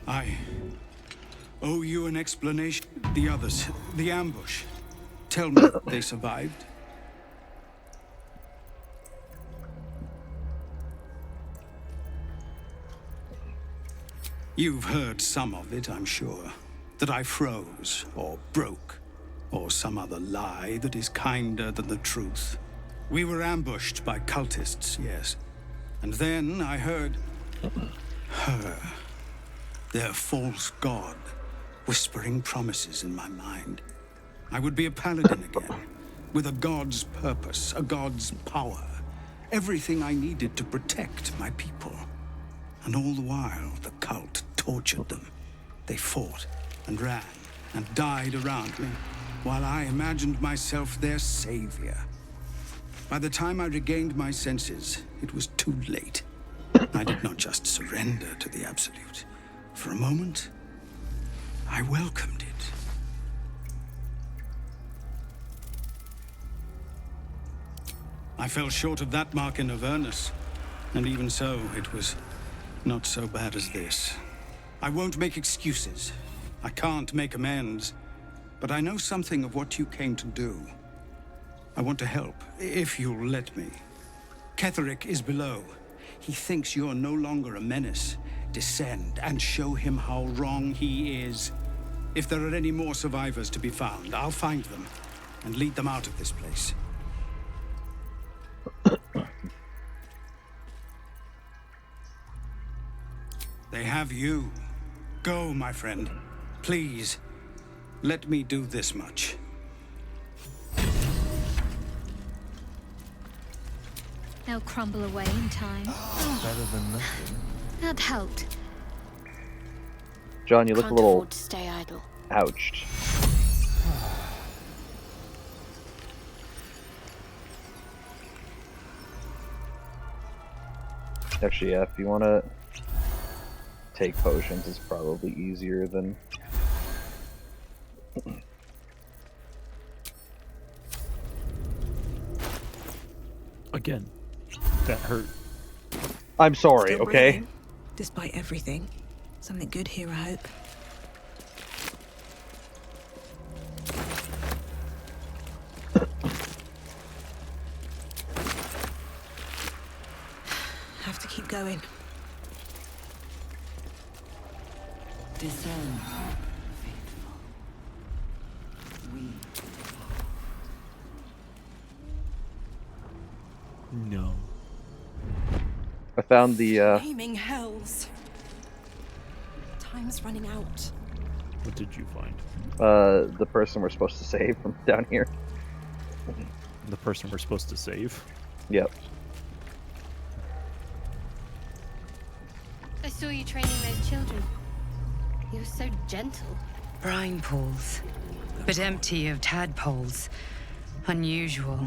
I owe you an explanation. The others, the ambush. Tell me they survived. You've heard some of it, I'm sure. That I froze, or broke, or some other lie that is kinder than the truth. We were ambushed by cultists, yes. And then I heard her, their false god, whispering promises in my mind. I would be a paladin again, with a god's purpose, a god's power. Everything I needed to protect my people. And all the while, the cult tortured them. They fought and ran and died around me, while I imagined myself their savior. By the time I regained my senses, it was too late. I did not just surrender to the Absolute. For a moment, I welcomed it. I fell short of that mark in Avernus, and even so, it was not so bad as this. I won't make excuses. I can't make amends. But I know something of what you came to do. I want to help, if you'll let me. Ketherick is below. He thinks you're no longer a menace. Descend and show him how wrong he is. If there are any more survivors to be found, I'll find them and lead them out of this place. They have you. Go, my friend. Please, let me do this much. They'll crumble away in time. Better than nothing. That helped. John, you look a little to stay idle. ouched. Actually, yeah, if you want to take potions, it's probably easier than... Again, that hurt. I'm sorry, Still okay? breathing, despite everything. Something good here, I hope. Have to keep going. Discern. No. I found the, Flaming hells. Time's running out. What did you find? the person we're supposed to save from down here. The person we're supposed to save? Yep. I saw you training those children. You were so gentle. Brine pools, but empty of tadpoles. Unusual.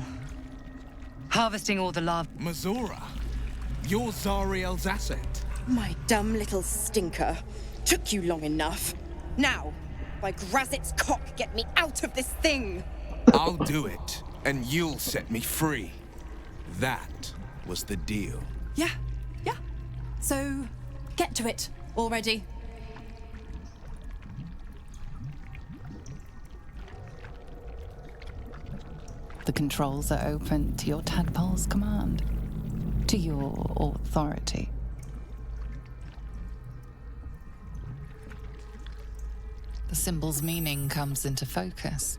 Harvesting all the lava. Mazora, you're Zariel's asset. My dumb little stinker. Took you long enough. Now, by Grazit's cock, get me out of this thing! I'll do it, and you'll set me free. That was the deal. Yeah. So, get to it already. The controls are open to your tadpole's command, to your authority. The symbol's meaning comes into focus.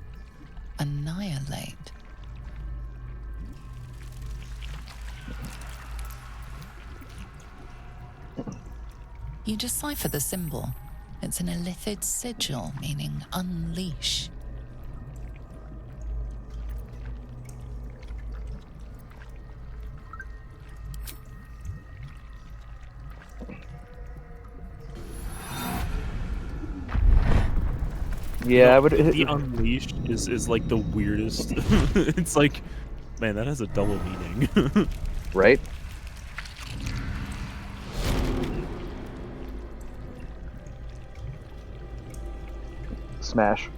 Annihilate. You decipher the symbol. It's an illithid sigil, meaning unleash. Yeah, I would. The unleashed is like the weirdest. It's like, man, that has a double meaning. Right? Smash.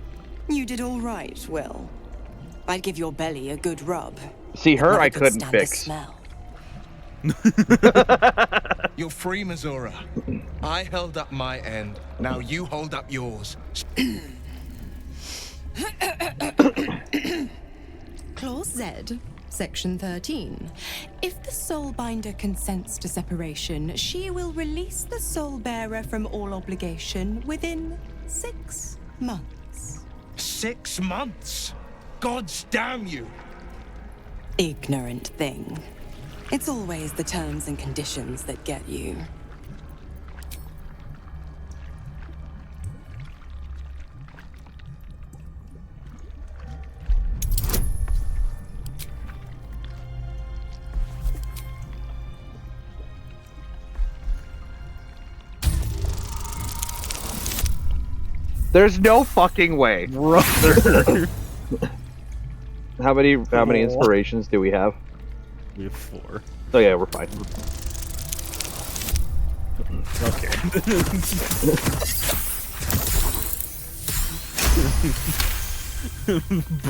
You did all right, Will. I'd give your belly a good rub. See, her Never I could couldn't stand the fix. smell. You're free, Mazora. I held up my end. Now you hold up yours. Clause Z, Section 13. If the Soulbinder consents to separation, she will release the Soulbearer from all obligation within 6 months. 6 months? Gods damn you! Ignorant thing. It's always the terms and conditions that get you. There's no fucking way. Brother. How many inspirations do we have? We have 4. Oh yeah, we're fine. Okay.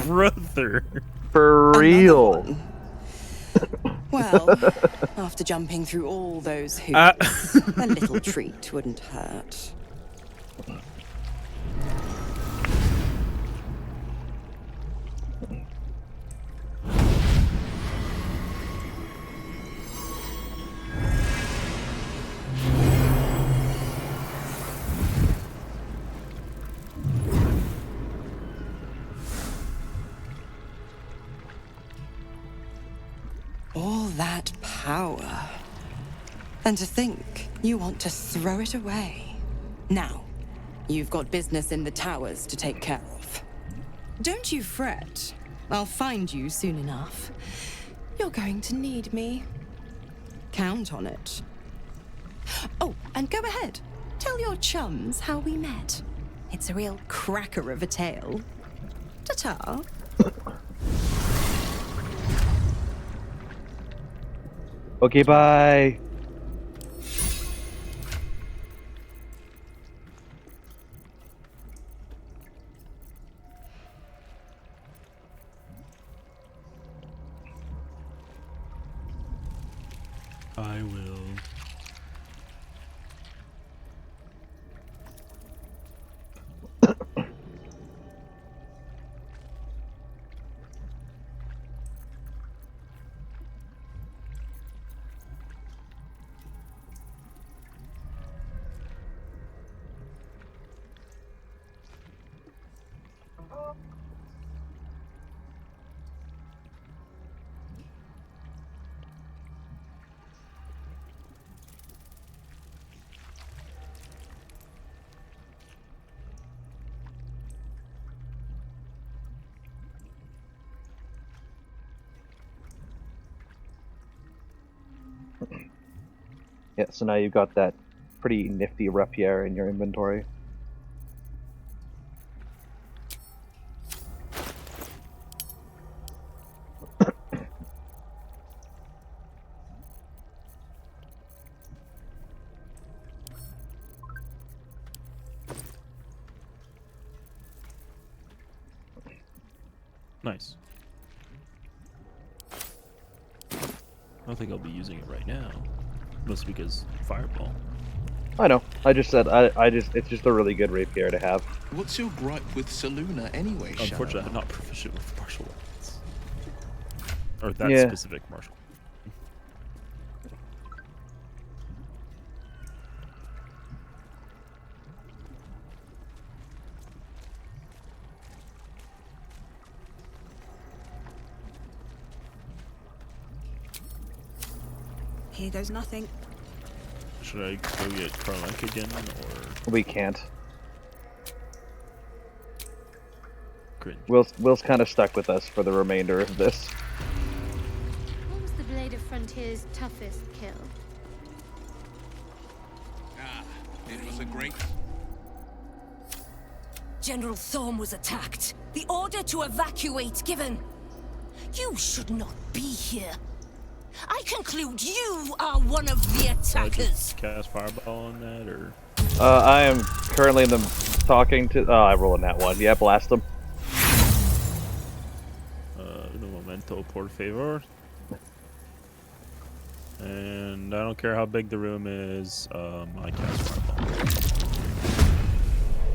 Brother. For real. Well, after jumping through all those hoops, a little treat wouldn't hurt. All that power. And to think you want to throw it away. Now, you've got business in the towers to take care of. Don't you fret. I'll find you soon enough. You're going to need me. Count on it. Oh, and go ahead. Tell your chums how we met. It's a real cracker of a tale. Ta-ta. Okay, bye. Yeah, so now you've got that pretty nifty rapier in your inventory. Nice. I don't think I'll be using it right now. Mostly because fireball. I know. I just said it's just a really good rapier to have. What's your gripe with Saluna anyway, Unfortunately, Shadow? I'm not proficient with martial weapons. Or that Yeah. specific martial. Here goes nothing. Should I go get Karlek again, or We can't. cringe? Will's kind of stuck with us for the remainder of this. What was the Blade of Frontier's toughest kill? Ah, it was a great... General Thorm was attacked. The order to evacuate given. You should not be here. I conclude you are one of the attackers. Cast fireball on that, or I am currently in the talking to. Oh, I roll in that one. Yeah, blast him. uno momento, por favor. And I don't care how big the room is. I cast fireball.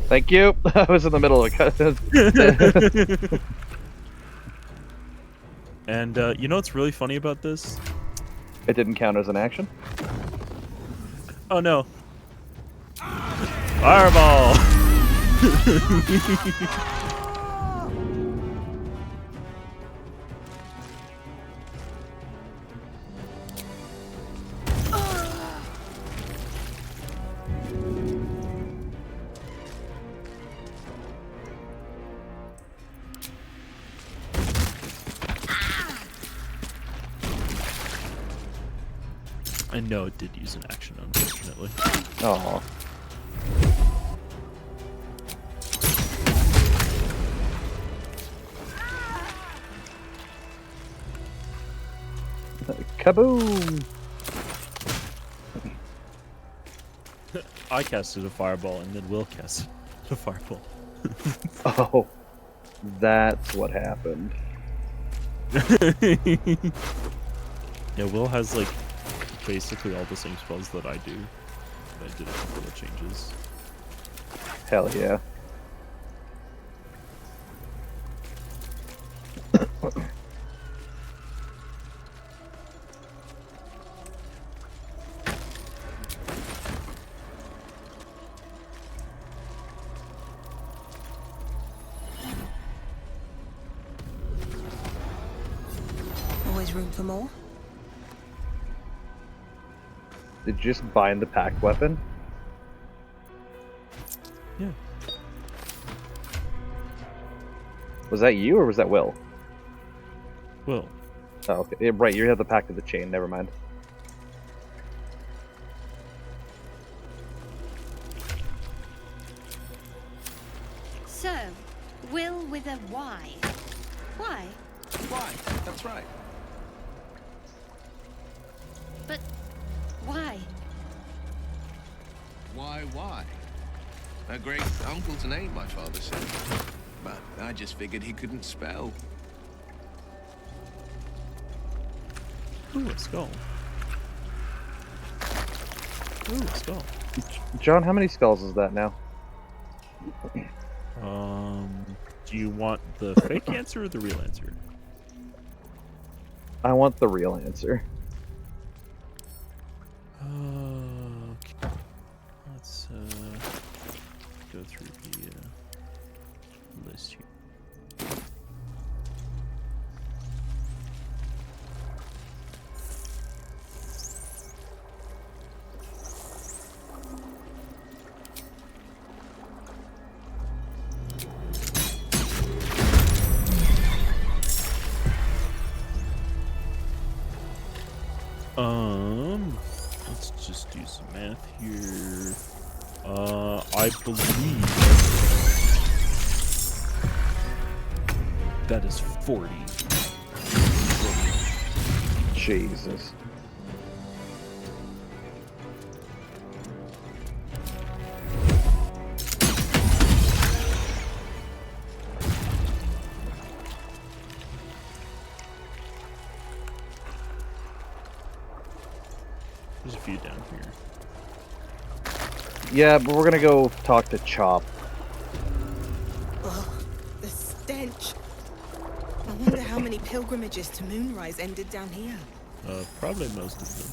Thank you. I was in the middle of it. And you know what's really funny about this? It didn't count as an action. Oh no! Fireball! I know it did use an action, unfortunately. Oh. Kaboom! I casted a fireball, and then Will casted a fireball. Oh, that's what happened. Yeah, Will has like basically all the same spells that I do. I did a couple of changes. Hell yeah. Always room for more. Did you just bind the packed weapon? Yeah. Was that you or was that Will? Will. Oh, okay. Yeah, right, you have the pack of the chain. Never mind. So, Will with a Y. Why? Why? That's right. But why? Why? A great uncle's name, my father said. But I just figured he couldn't spell. Ooh, a skull. Ooh, a skull. John, how many skulls is that now? Do you want the fake answer or the real answer? I want the real answer. Okay. Let's go through the list here. Let's just do some math here. I believe that is 40. Jesus. There's a few down here. Yeah, but we're gonna go talk to Chop. Ugh, the stench. I wonder how many pilgrimages to Moonrise ended down here. Probably most of them,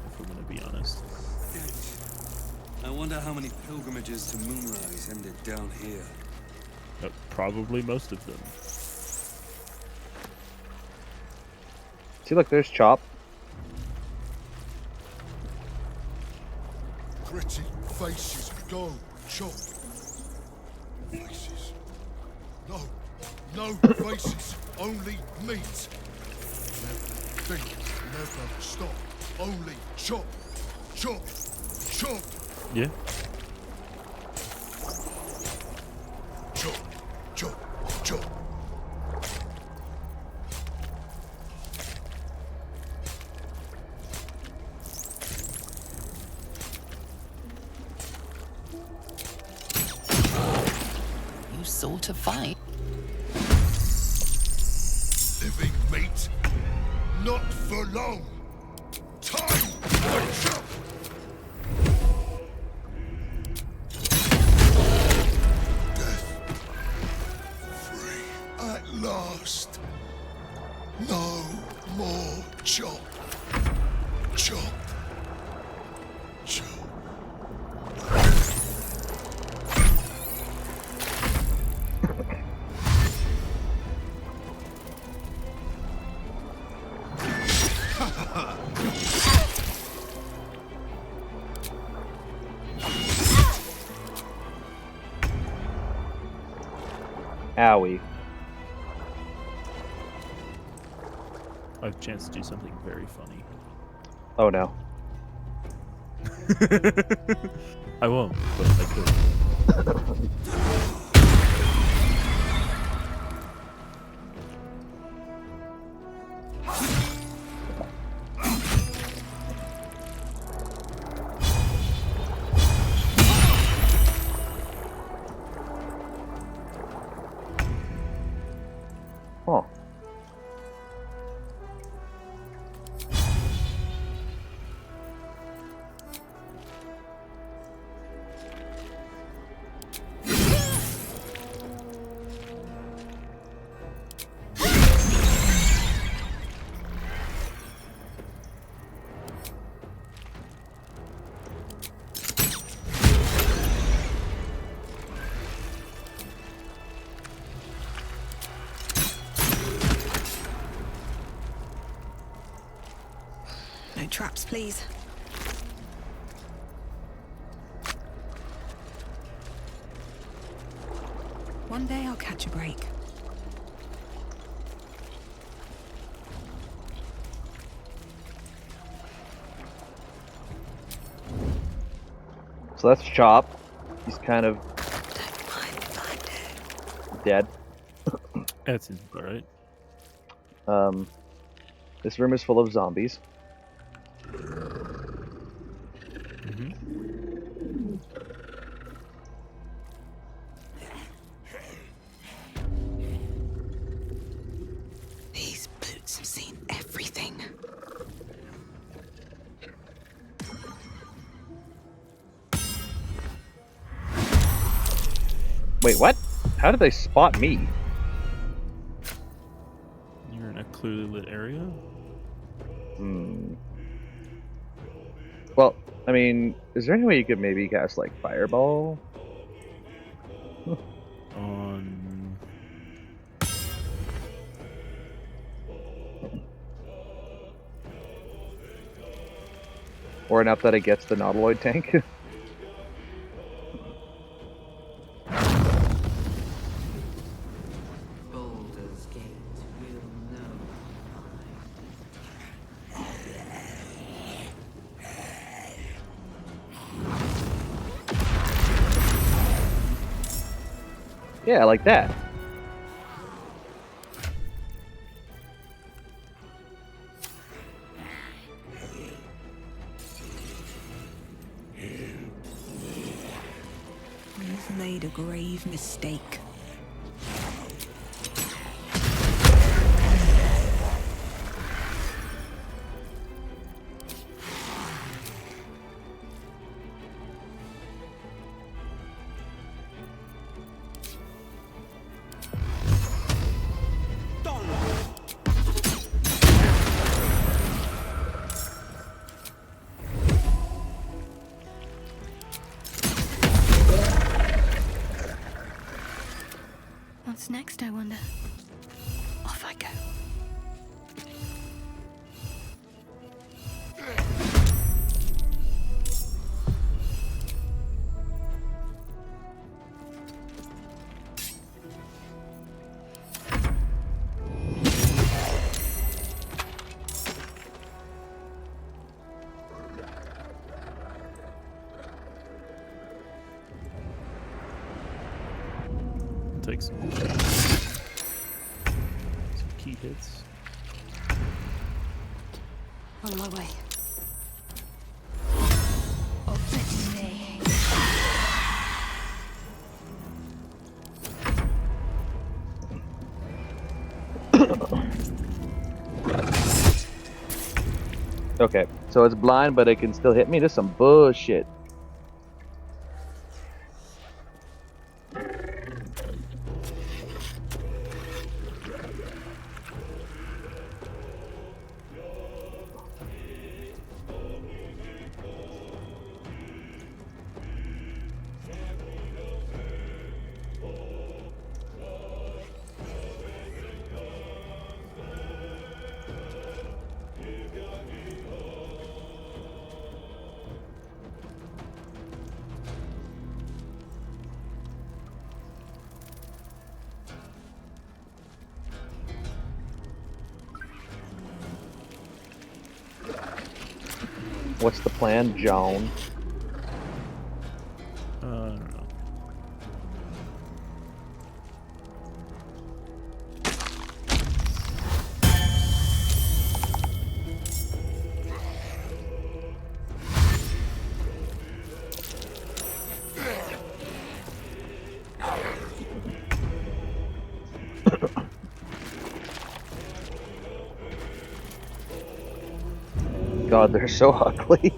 if we're gonna be honest. I wonder how many pilgrimages to Moonrise ended down here. Probably most of them. See, look, there's Chop. Pretty faces go, Chop. Faces. No faces, only meat. Never think, never stop. Only chop, chop, chop. Yeah. Chop, chop, chop. You sort of fight. Living meat, not for long. Time for chop. Death, free at last. No more chop, chop, chop. Owie. I have a chance to do something very funny. Oh no. I won't, but I could. Huh. No traps, please. One day I'll catch a break. So that's Chop. He's kind of dead. That seems alright. This room is full of zombies. These boots have seen everything. Wait, what? How did they spot me? You're in a clearly lit area? Well, I mean, is there any way you could maybe cast, like, Fireball? On... Or enough that it gets the Nautiloid tank? Baldur's Gate will know. Yeah, like that. You've made a grave mistake. What's next, I wonder? Off I go. Take some key hits. On my way. Okay, so it's blind, but it can still hit me. This is some bullshit. What's the plan, Joan? I don't know. God, they're so ugly.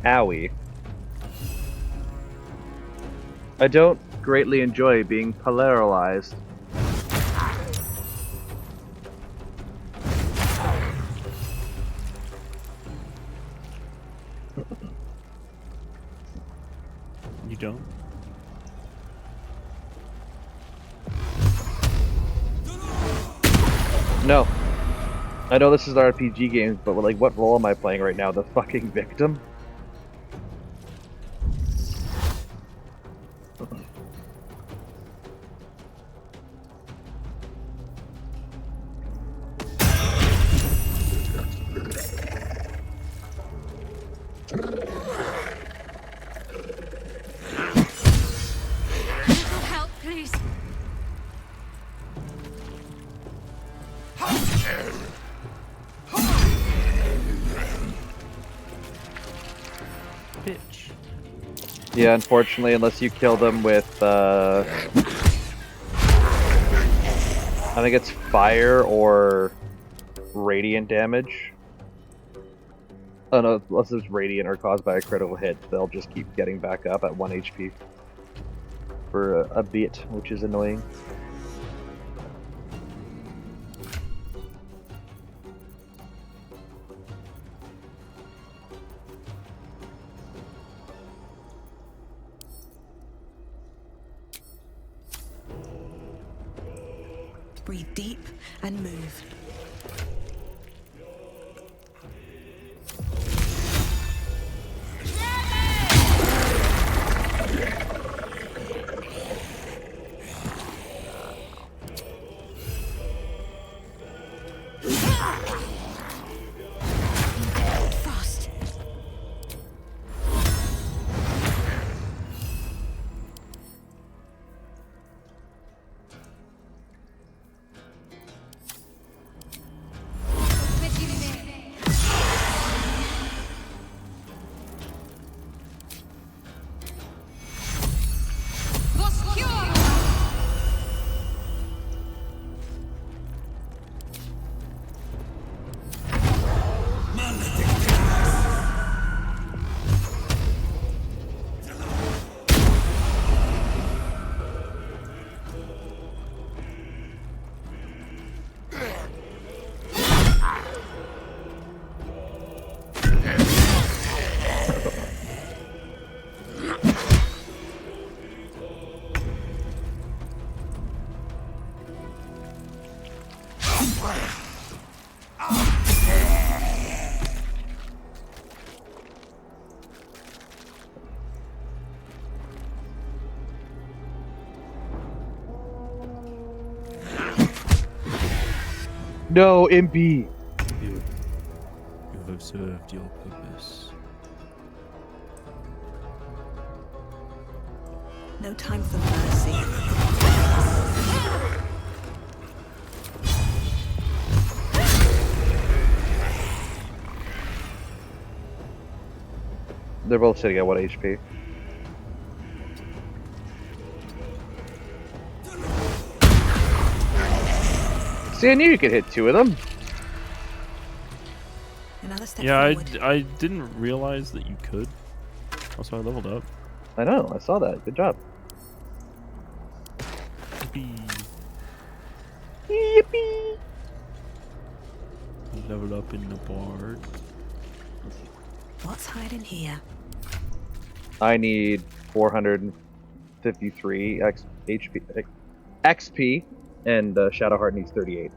Owie. I don't greatly enjoy being polarized. You don't? No. I know this is an RPG game, but like, what role am I playing right now? The fucking victim? Little help bitch. Yeah, unfortunately, unless you kill them with, I think it's fire or radiant damage. Oh no, unless it's radiant or caused by a critical hit, they'll just keep getting back up at 1 HP for a bit, which is annoying. Breathe deep and move. Fast. No, MP! You have served your purpose. No time for mercy. They're both sitting at 1 HP. See, I knew you could hit 2 of them. Another step Yeah, forward. I didn't realize that you could. Also, I leveled up. I know, I saw that. Good job. Yippee. Yippee! Leveled up in the bard. What's hiding here? I need 453 XP, and Shadowheart needs 38.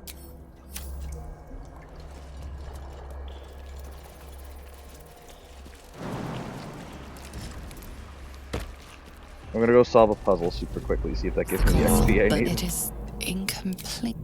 I'm gonna go solve a puzzle super quickly, see if that gives me the XP I But need. it is incomplete.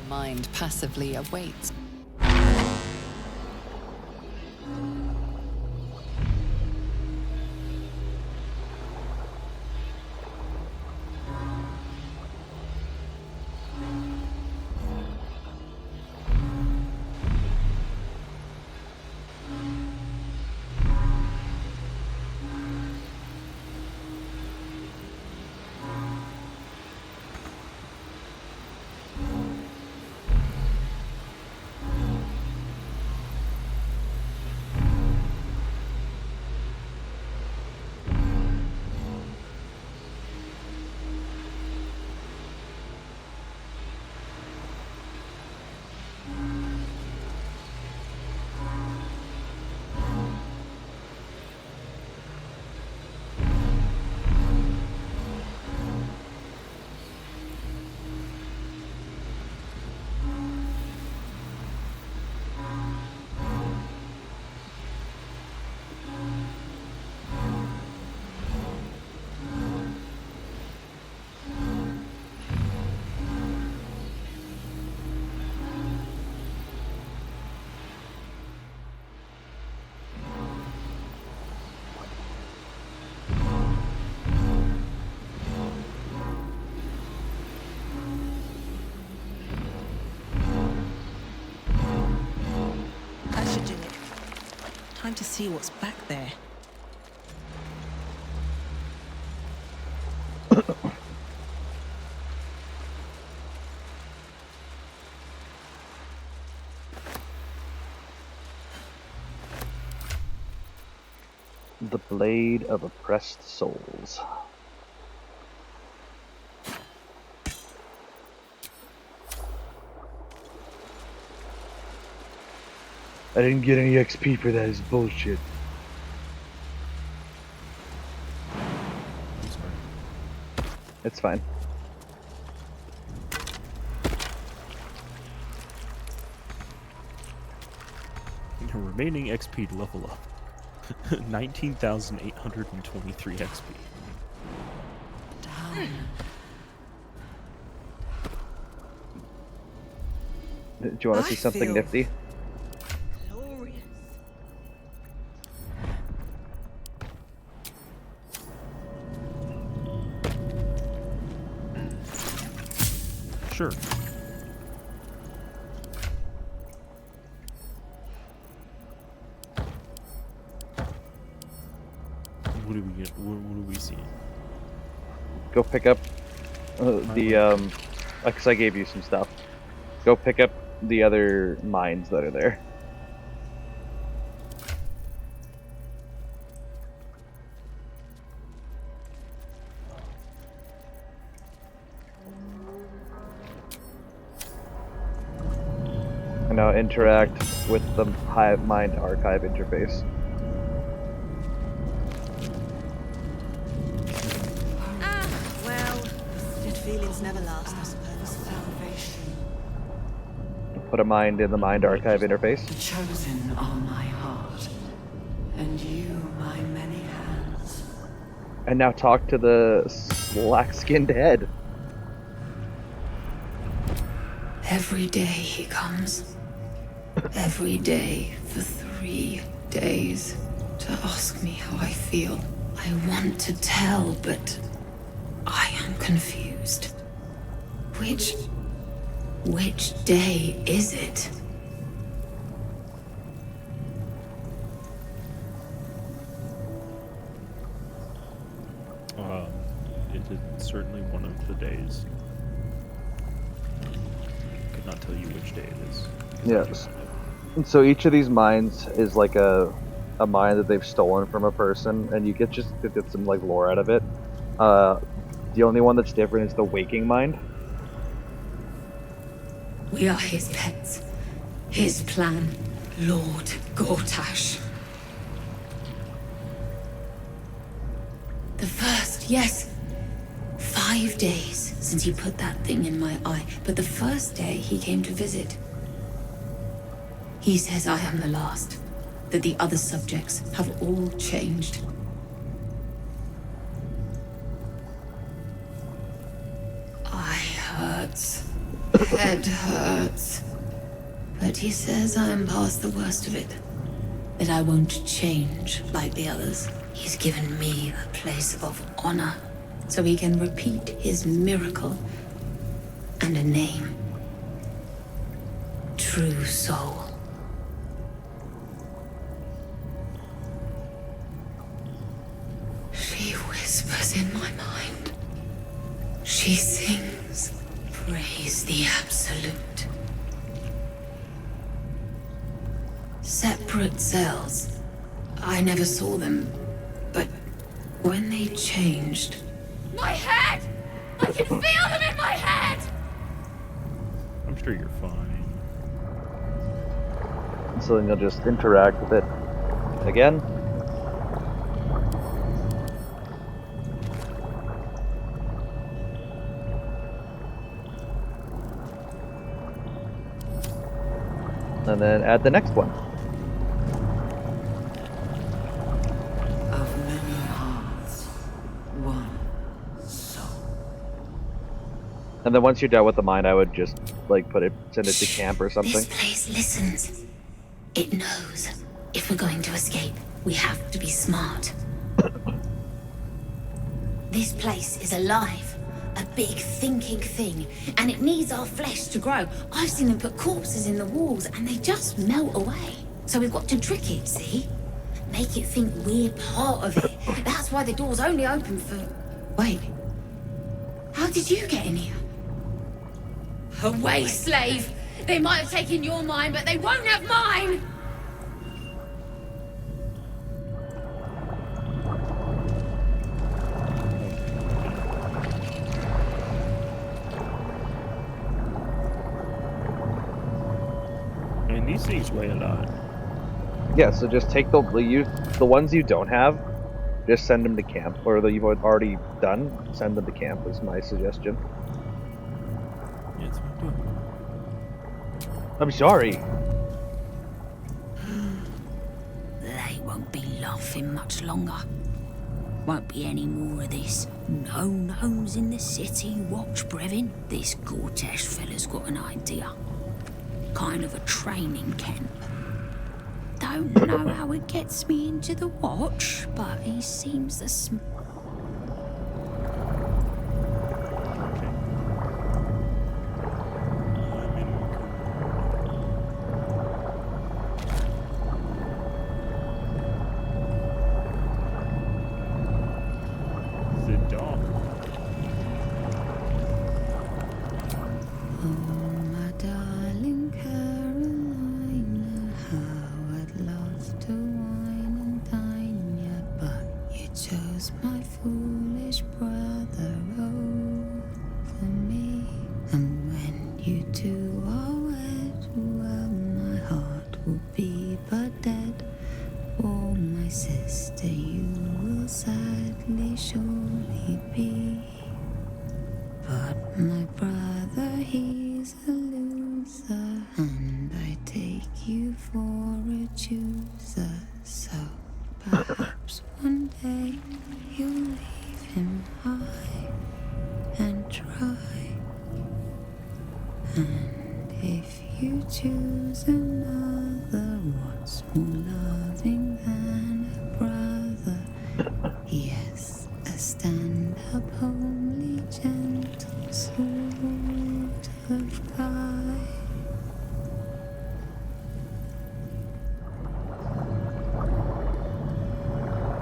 Mind passively awaits. Time to see what's back there. The Blade of Oppressed Souls. I didn't get any XP for that, it's bullshit. I'm sorry. It's fine. Your remaining XP to level up. 19,823 XP. Do you want to see something nifty? Glorious. Sure. What do we get? What do we see? Go pick up because I gave you some stuff. Go pick up the other mines that are there. And now interact with the Hive Mind Archive interface. Well, good feelings never last, I suppose. Put a mind in the Mind Archive interface. Chosen are my heart, and you my many hands. And now talk to the black-skinned head. Every day he comes. Every day for 3 days to ask me how I feel. I want to tell, but I am confused. Which day is it? It is certainly one of the days. Could not tell you which day it is. Yes. And so each of these mines is like a mine that they've stolen from a person, and you get some like lore out of it. The only one that's different is the Waking Mind. We are his pets. His plan, Lord Gortash. The first, yes. 5 days since he put that thing in my eye, but the first day he came to visit. He says I am the last, that the other subjects have all changed. Eye hurts. Head hurts. But he says I am past the worst of it. That I won't change like the others. He's given me a place of honor, so he can repeat his miracle and a name. True Soul. She whispers in my mind. She sings. Praise the Absolute. Separate cells. I never saw them, but when they changed... My head! I can feel them in my head! I'm sure you're fine. So then you'll just interact with it again. And then add the next one. Of many hearts, one soul. And then once you're done with the mine, I would just like send it to camp or something. This place listens. It knows. If we're going to escape, we have to be smart. This place is alive. A big thinking thing, and it needs our flesh to grow. I've seen them put corpses in the walls, and they just melt away. So we've got to trick it, see? Make it think we're part of it. That's why the door's only open for... Wait. How did you get in here? Away, slave! They might have taken your mind, but they won't have mine! I mean, these things weigh a lot. Yeah, so just take the ones you don't have, just send them to camp, or that you've already done, send them to camp is my suggestion. Yeah, that's what I'm doing. I'm sorry. They won't be laughing much longer. Won't be any more of this. No gnomes in the city, watch, Brevin. This Gortash fella's got an idea. Kind of a training camp. Don't know how it gets me into the watch, but he seems the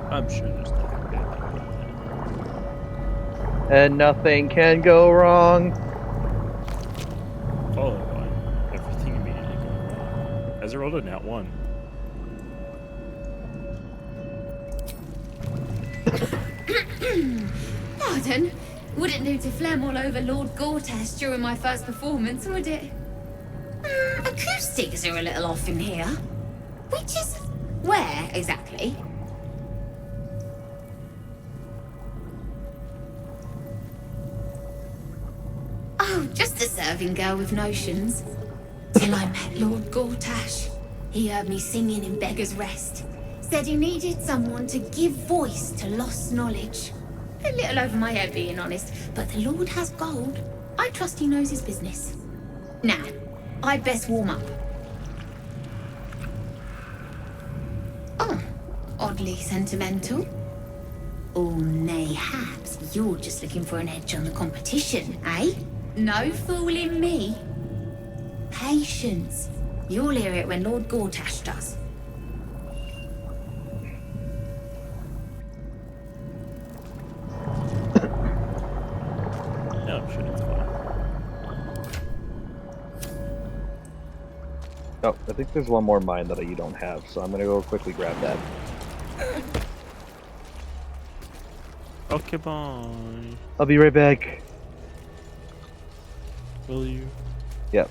I'm sure there's nothing bad. And nothing can go wrong. Followed by everything immediately going wrong. As I rolled a nat 1. Pardon? Wouldn't do to phlegm all over Lord Gortash during my first performance, would it? Acoustics are a little off in here. Which is... where, exactly? Oh, just a serving girl with notions. Till I met Lord Gortash. He heard me singing in Beggar's Rest. Said he needed someone to give voice to lost knowledge. A little over my head, being honest, but the Lord has gold. I trust he knows his business. Now, I'd best warm up. Oh, oddly sentimental. Or mayhaps you're just looking for an edge on the competition, eh? No fooling me. Patience. You'll hear it when Lord Gortash does. No, I'm sure it's fine. Oh, I think there's one more mine that you don't have, so I'm gonna go quickly grab that. Okay, bye. I'll be right back. Will you? Yep.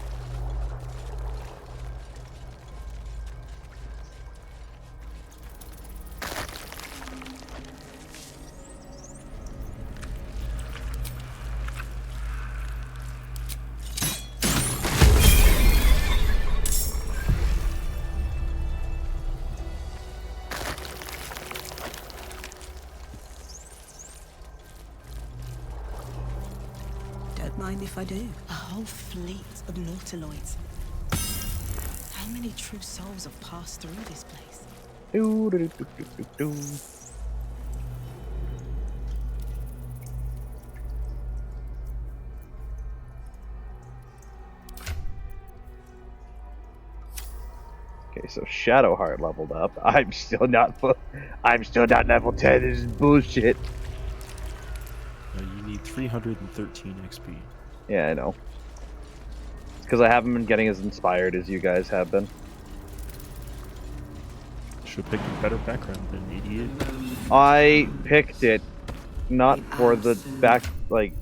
Don't mind if I do. A whole fleet of nautiloids. How many true souls have passed through this place? Okay, so Shadowheart leveled up. I'm still not level 10. This is bullshit. You need 313 XP. Yeah, I know. It's because I haven't been getting as inspired as you guys have been. Should pick a better background than idiot. I picked it not for the back, like,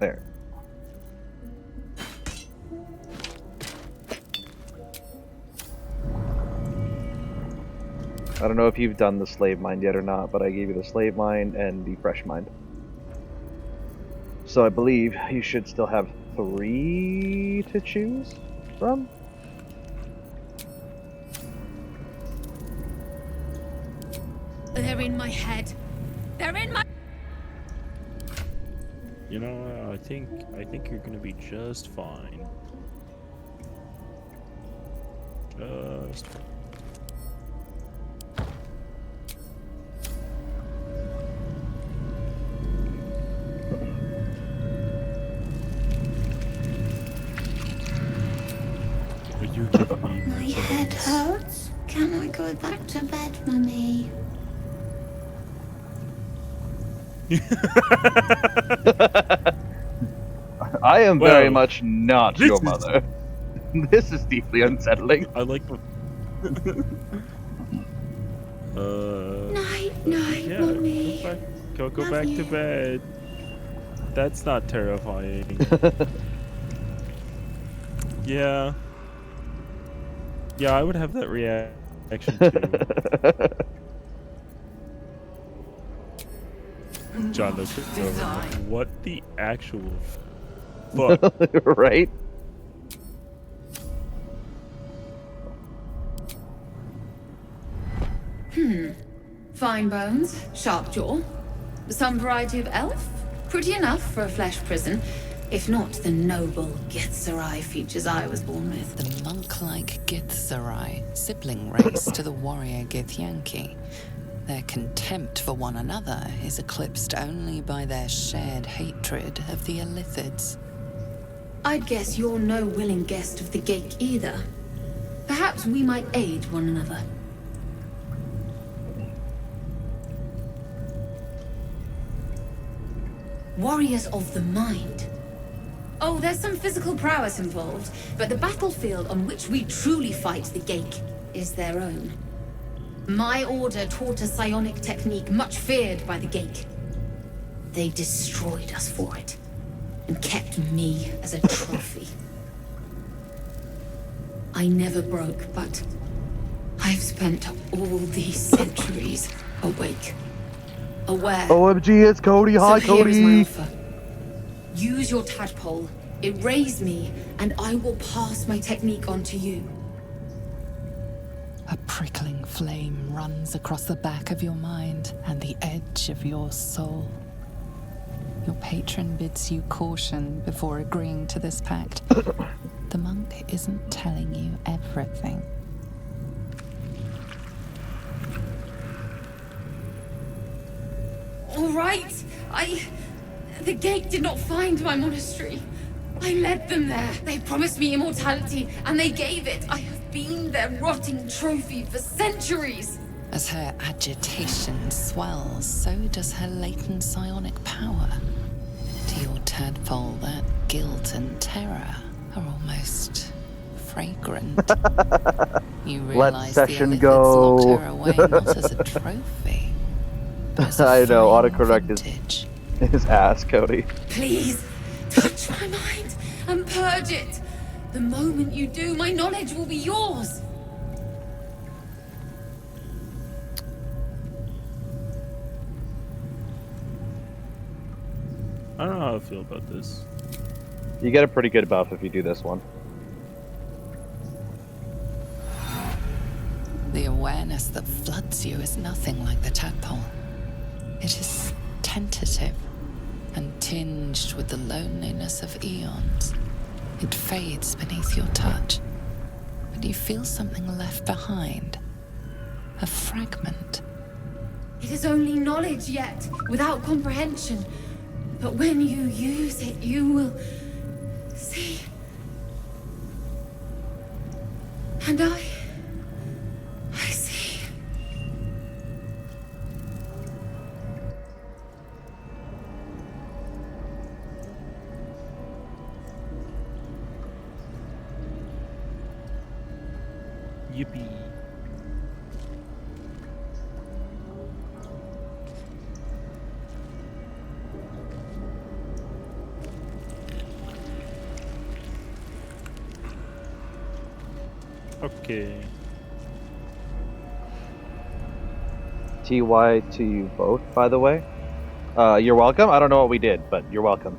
there. I don't know if you've done the slave mind yet or not, but I gave you the slave mind and the fresh mind. So I believe you should still have 3 to choose from. They're in my head. They're in my... You know, I think you're gonna be just fine. Just fine. My head hurts. Can I go back to bed, Mummy? I am very much not your mother. This is deeply unsettling. I like the... Night, yeah, Mummy. Go back to bed. That's not terrifying. Yeah. Yeah, I would have that reaction too. John looks over. What the actual fuck? Right? Fine bones, sharp jaw. Some variety of elf? Pretty enough for a flesh prison. If not the noble Githzerai features I was born with. The monk-like Githzerai, sibling race to the warrior Githyanki. Their contempt for one another is eclipsed only by their shared hatred of the Illithids. I'd guess you're no willing guest of the Gake either. Perhaps we might aid one another. Warriors of the mind. Oh, there's some physical prowess involved, but the battlefield on which we truly fight the Gake is their own. My order taught a psionic technique much feared by the Gake. They destroyed us for it, and kept me as a trophy. I never broke, but I've spent all these centuries awake, aware. OMG, it's Cody. Hi, So here is my Cody. offer. Use your tadpole, erase me, and I will pass my technique on to you. A prickling flame runs across the back of your mind and the edge of your soul. Your patron bids you caution before agreeing to this pact. The monk isn't telling you everything. All right, The Gate did not find my monastery. I led them there. They promised me immortality, and they gave it. I have been their rotting trophy for centuries. As her agitation swells, so does her latent psionic power. To your tadpole, that guilt and terror are almost fragrant. You realize the Illithids locked her away not as a trophy, but as a I know, fine autocorrect vintage. his ass, Cody. Please, touch my mind and purge it. The moment you do, my knowledge will be yours. I don't know how I feel about this. You get a pretty good buff if you do this one. The awareness that floods you is nothing like the tadpole. It is tentative and tinged with the loneliness of eons. It fades beneath your touch, but you feel something left behind. A fragment. It is only knowledge yet, without comprehension. But when you use it, you will see. And I see. Yippee. Okay. TY to you both, by the way. You're welcome. I don't know what we did, but you're welcome.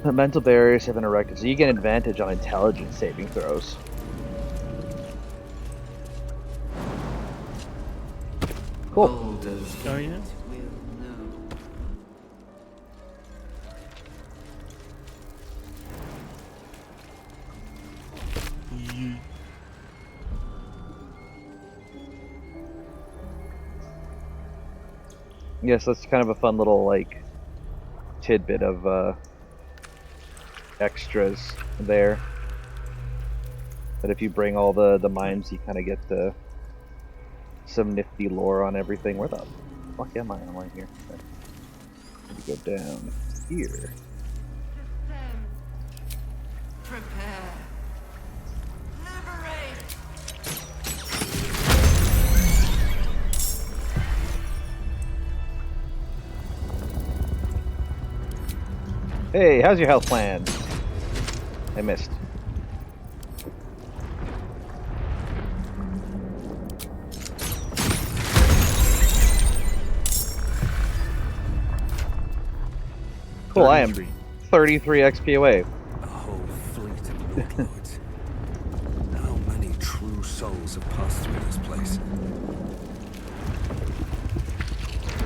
The mental barriers have been erected, so you get an advantage on intelligence saving throws. Cool. Oh yeah. Yes, that's kind of a fun little like tidbit of extras there. But if you bring all the mimes, you kind of get some nifty lore on everything. Where the fuck am I online here? Okay. Let me go down here. Prepare. Liberate. Hey, how's your health plan? I missed. Cool, I am 33 XP away. A whole fleet of Lords. How many true souls have passed through this place?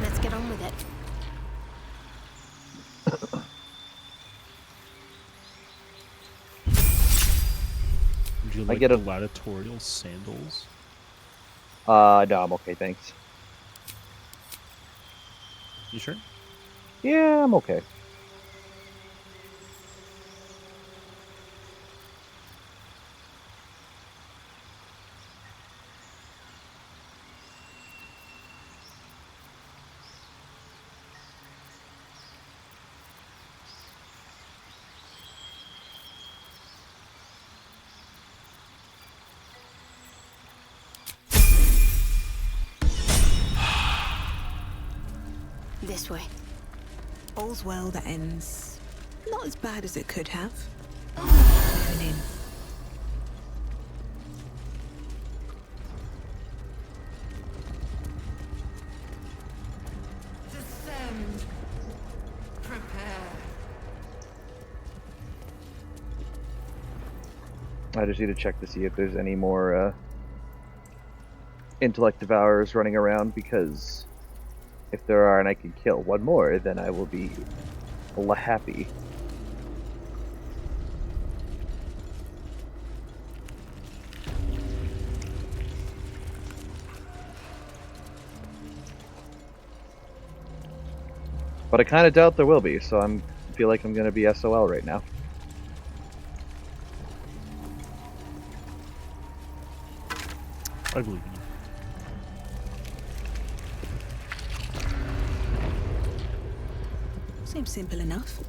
Let's get on with it. Would you I like get the a- gladiatorial sandals? No, I'm okay, thanks. You sure? Yeah, I'm okay. This way. All's well that ends not as bad as it could have. Going in. Descend. Prepare. I just need to check to see if there's any more intellect devourers running around, because if there are and I can kill one more, then I will be happy. But I kind of doubt there will be, so I feel like I'm going to be SOL right now. I believe in you. Seems simple enough.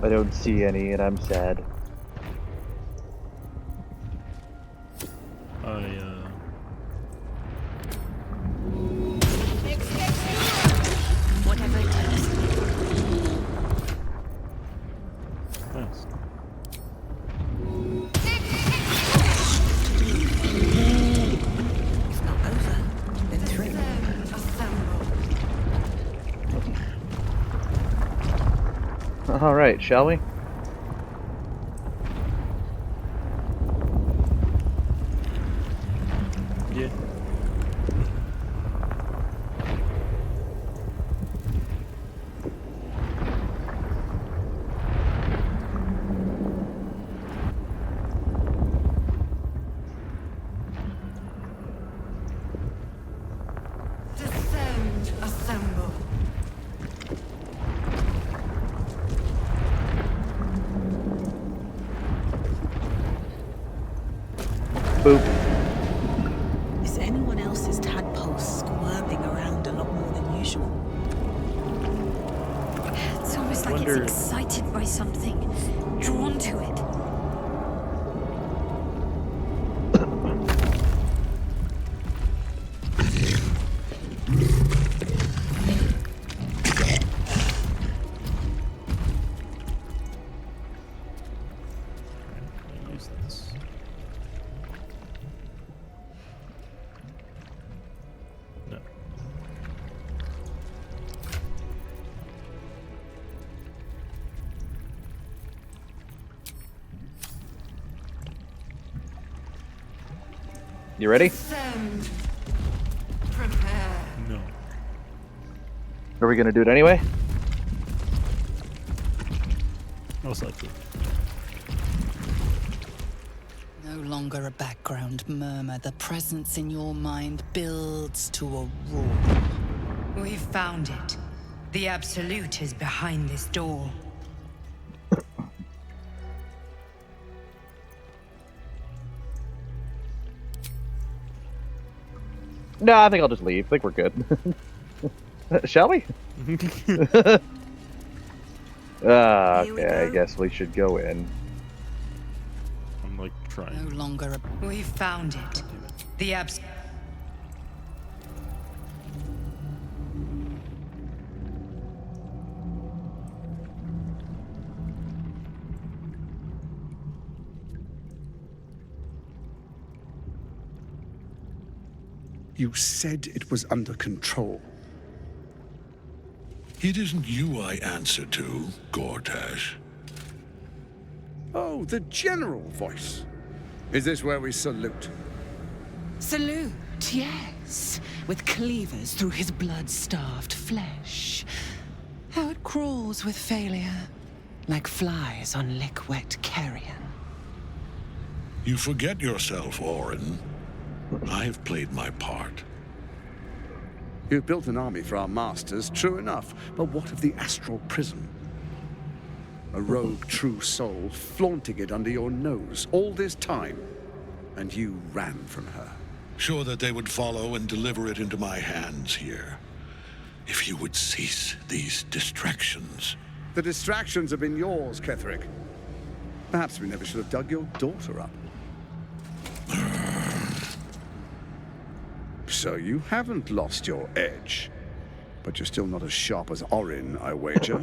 I don't see any, and I'm sad. Whatever it takes. Nice. If not over, then through. Assemble. All right, shall we? Yeah. Descend, assemble. Boop. Is anyone else's tadpole squirming around a lot more than usual? It's almost like Wonder- it's excited by something, drawn to it. Use this. No. You ready? Descend. Prepare. No. Are we gonna do it anyway? Most likely. No longer a background murmur. The presence in your mind builds to a roar. We've found it. The Absolute is behind this door. No, I think I'll just leave. I think we're good. Shall we? Okay, I guess we should go in. I'm like trying. No longer a... We've found it. The Absolute. You said it was under control. It isn't you I answer to, Gortash. Oh, the general voice. Is this where we salute? Salute, yes, with cleavers through his blood-starved flesh. How it crawls with failure, like flies on lick-wet carrion. You forget yourself, Orin. I have played my part. You've built an army for our masters, true enough. But what of the astral prism? A rogue true soul flaunting it under your nose all this time, and you ran from her. Sure that they would follow and deliver it into my hands here. If you would cease these distractions. The distractions have been yours, Ketherick. Perhaps we never should have dug your daughter up. So you haven't lost your edge, but you're still not as sharp as Orin, I wager.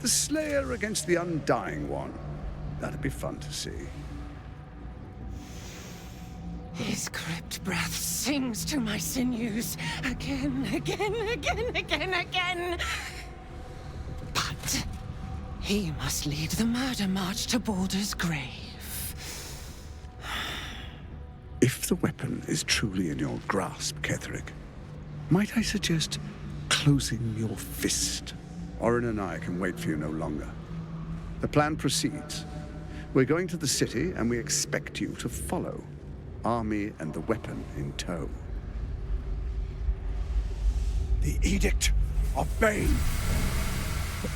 The Slayer against the Undying One. That'd be fun to see. His crypt breath sings to my sinews again, again. But he must lead the murder march to Baldur's grave. If the weapon is truly in your grasp, Ketherick, might I suggest closing your fist? Orin and I can wait for you no longer. The plan proceeds. We're going to the city, and we expect you to follow. Army and the weapon in tow. The Edict of Bane.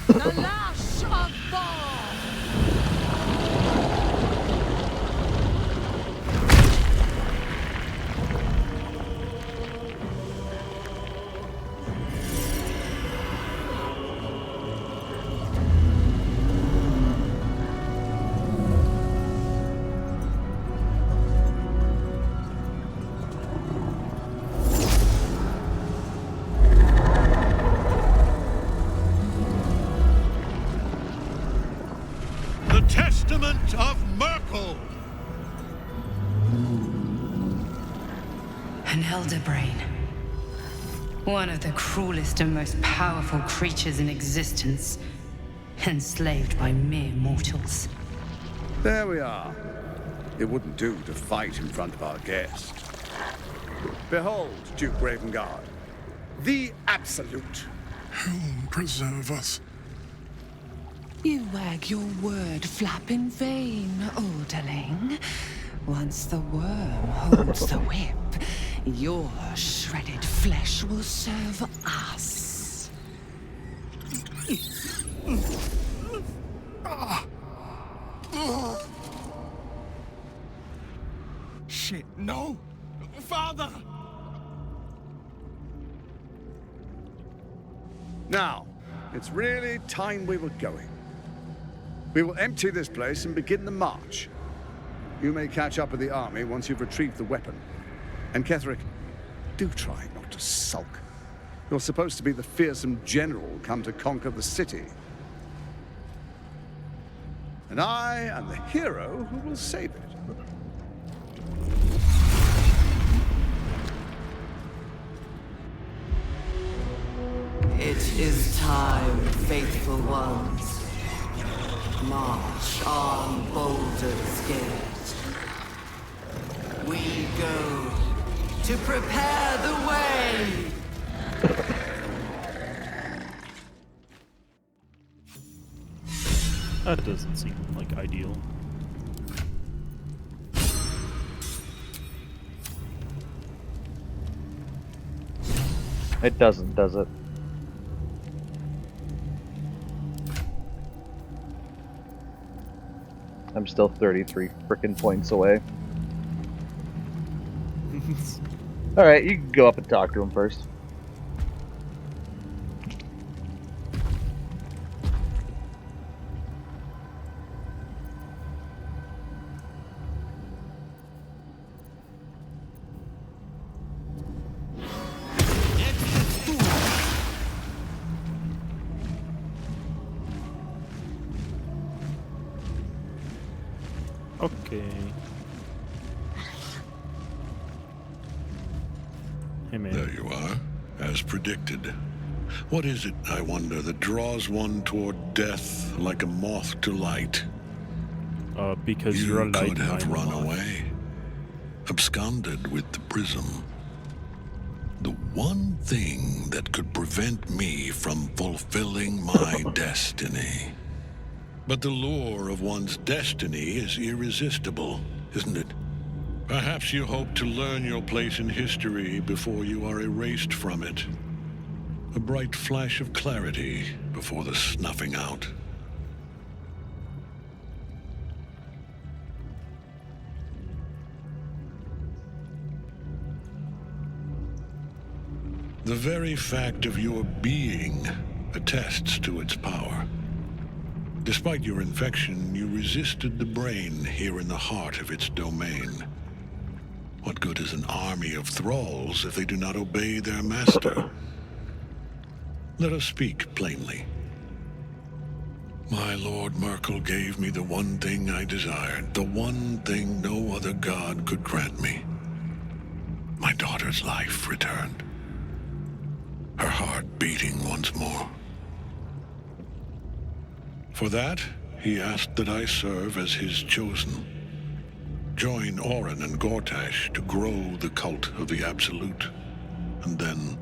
The lash of Thor! The Testament of Merkel. An elder brain. One of the cruelest and most powerful creatures in existence, enslaved by mere mortals. There we are. It wouldn't do to fight in front of our guest. Behold, Duke Ravengard, the Absolute. Helm preserve us. You wag your word flap in vain, Alderling. Once the worm holds the whip, your shredded flesh will serve us. Shit, no! Father! Now, it's really time we were going. We will empty this place and begin the march. You may catch up with the army once you've retrieved the weapon. And Ketheric, do try not to sulk. You're supposed to be the fearsome general come to conquer the city. And I am the hero who will save it. It is time, faithful ones. March on Baldur's Gate. We go to prepare the way. That doesn't seem like ideal. It doesn't, does it? I'm still 33 frickin' points away. Alright, you can go up and talk to him first. Okay. Hey, man. There you are, as predicted. What is it, I wonder, that draws one toward death like a moth to light? Because you're a light. You could have run away, absconded with the prism. The one thing that could prevent me from fulfilling my destiny. But the lure of one's destiny is irresistible, isn't it? Perhaps you hope to learn your place in history before you are erased from it. A bright flash of clarity before the snuffing out. The very fact of your being attests to its power. Despite your infection, you resisted the brain here in the heart of its domain. What good is an army of thralls if they do not obey their master? Let us speak plainly. My Lord Merkel gave me the one thing I desired, the one thing no other god could grant me. My daughter's life returned. Her heart beating once more. For that, he asked that I serve as his chosen. Join Orin and Gortash to grow the cult of the Absolute, and then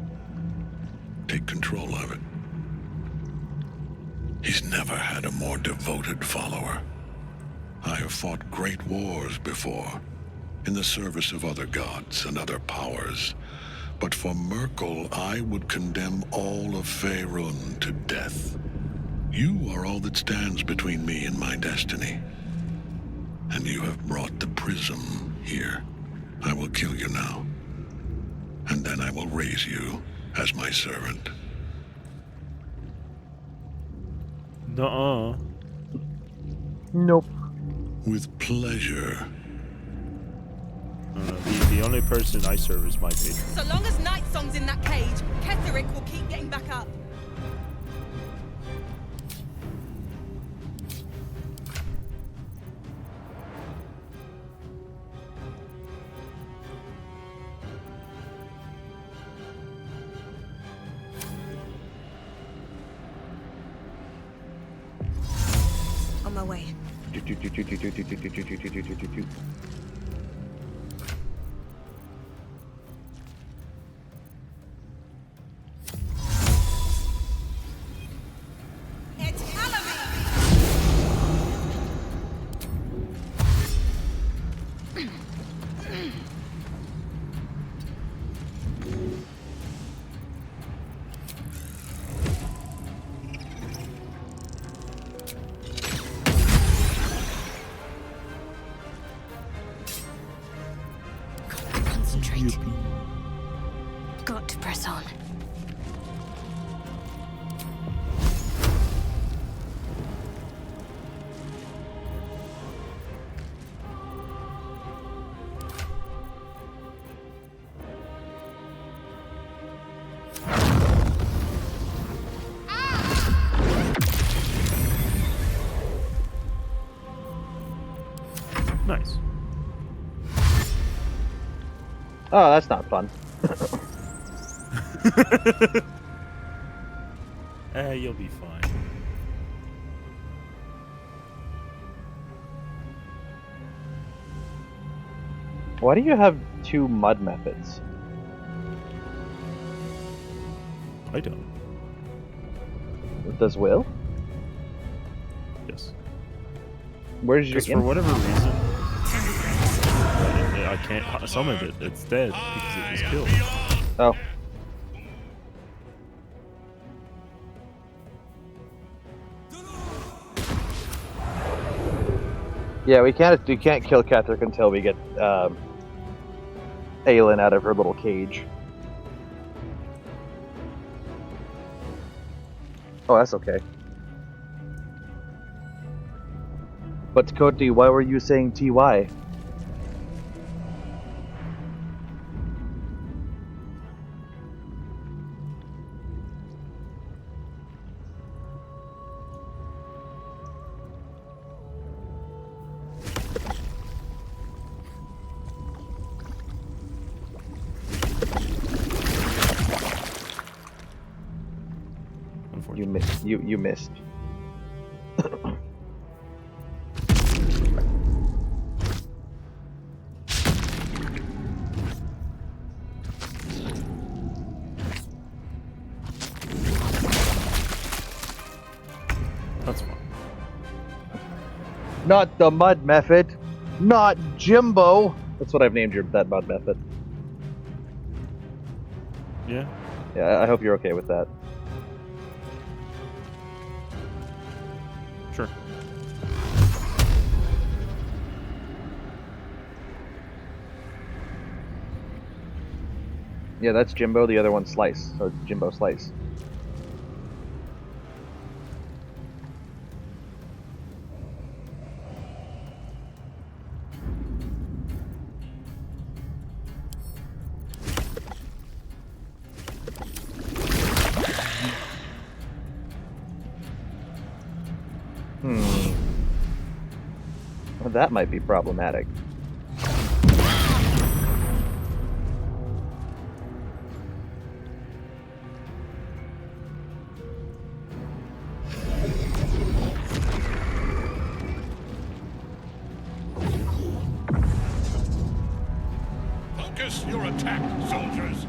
take control of it. He's never had a more devoted follower. I have fought great wars before, in the service of other gods and other powers, but for Merkel, I would condemn all of Faerun to death. You are all that stands between me and my destiny. And you have brought the prism here. I will kill you now. And then I will raise you as my servant. Nuh-uh. Nope. With pleasure. The only person I serve is my patron. So long as Night Song's in that cage, Ketheric will keep getting back up. our way. Concentrate. Got to press on. Nice. Oh, that's not fun. You'll be fine. Why do you have 2 mud methods? I don't. Does Will? Yes. Where's your Because for whatever reason, I can't summon it. It's dead because it was killed. Oh. Yeah, we can't kill Ketherick until we get Aelin out of her little cage. Oh, that's okay. But Cody, why were you saying TY? You missed. That's fine. Not the mud method. Not Jimbo. That's what I've named that mud method. Yeah. Yeah, I hope you're okay with that. Sure. Yeah, that's Jimbo. The other one's Slice. So it's Jimbo Slice. Well, that might be problematic. Focus your attack, soldiers!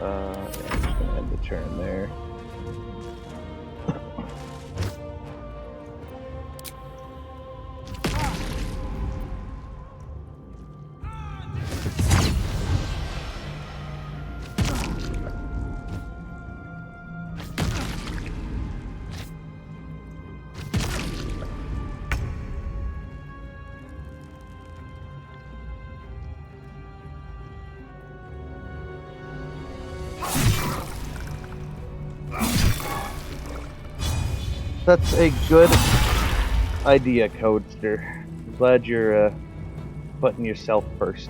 Yeah, I'm just gonna end the turn there. That's a good idea, Codester. I'm glad you're putting yourself first.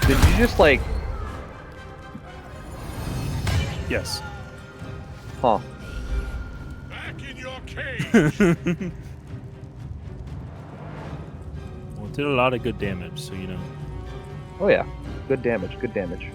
Did you just like... Yes. Huh. Back in your cage. Well, it did a lot of good damage, so you know. Oh yeah. Good damage, good damage.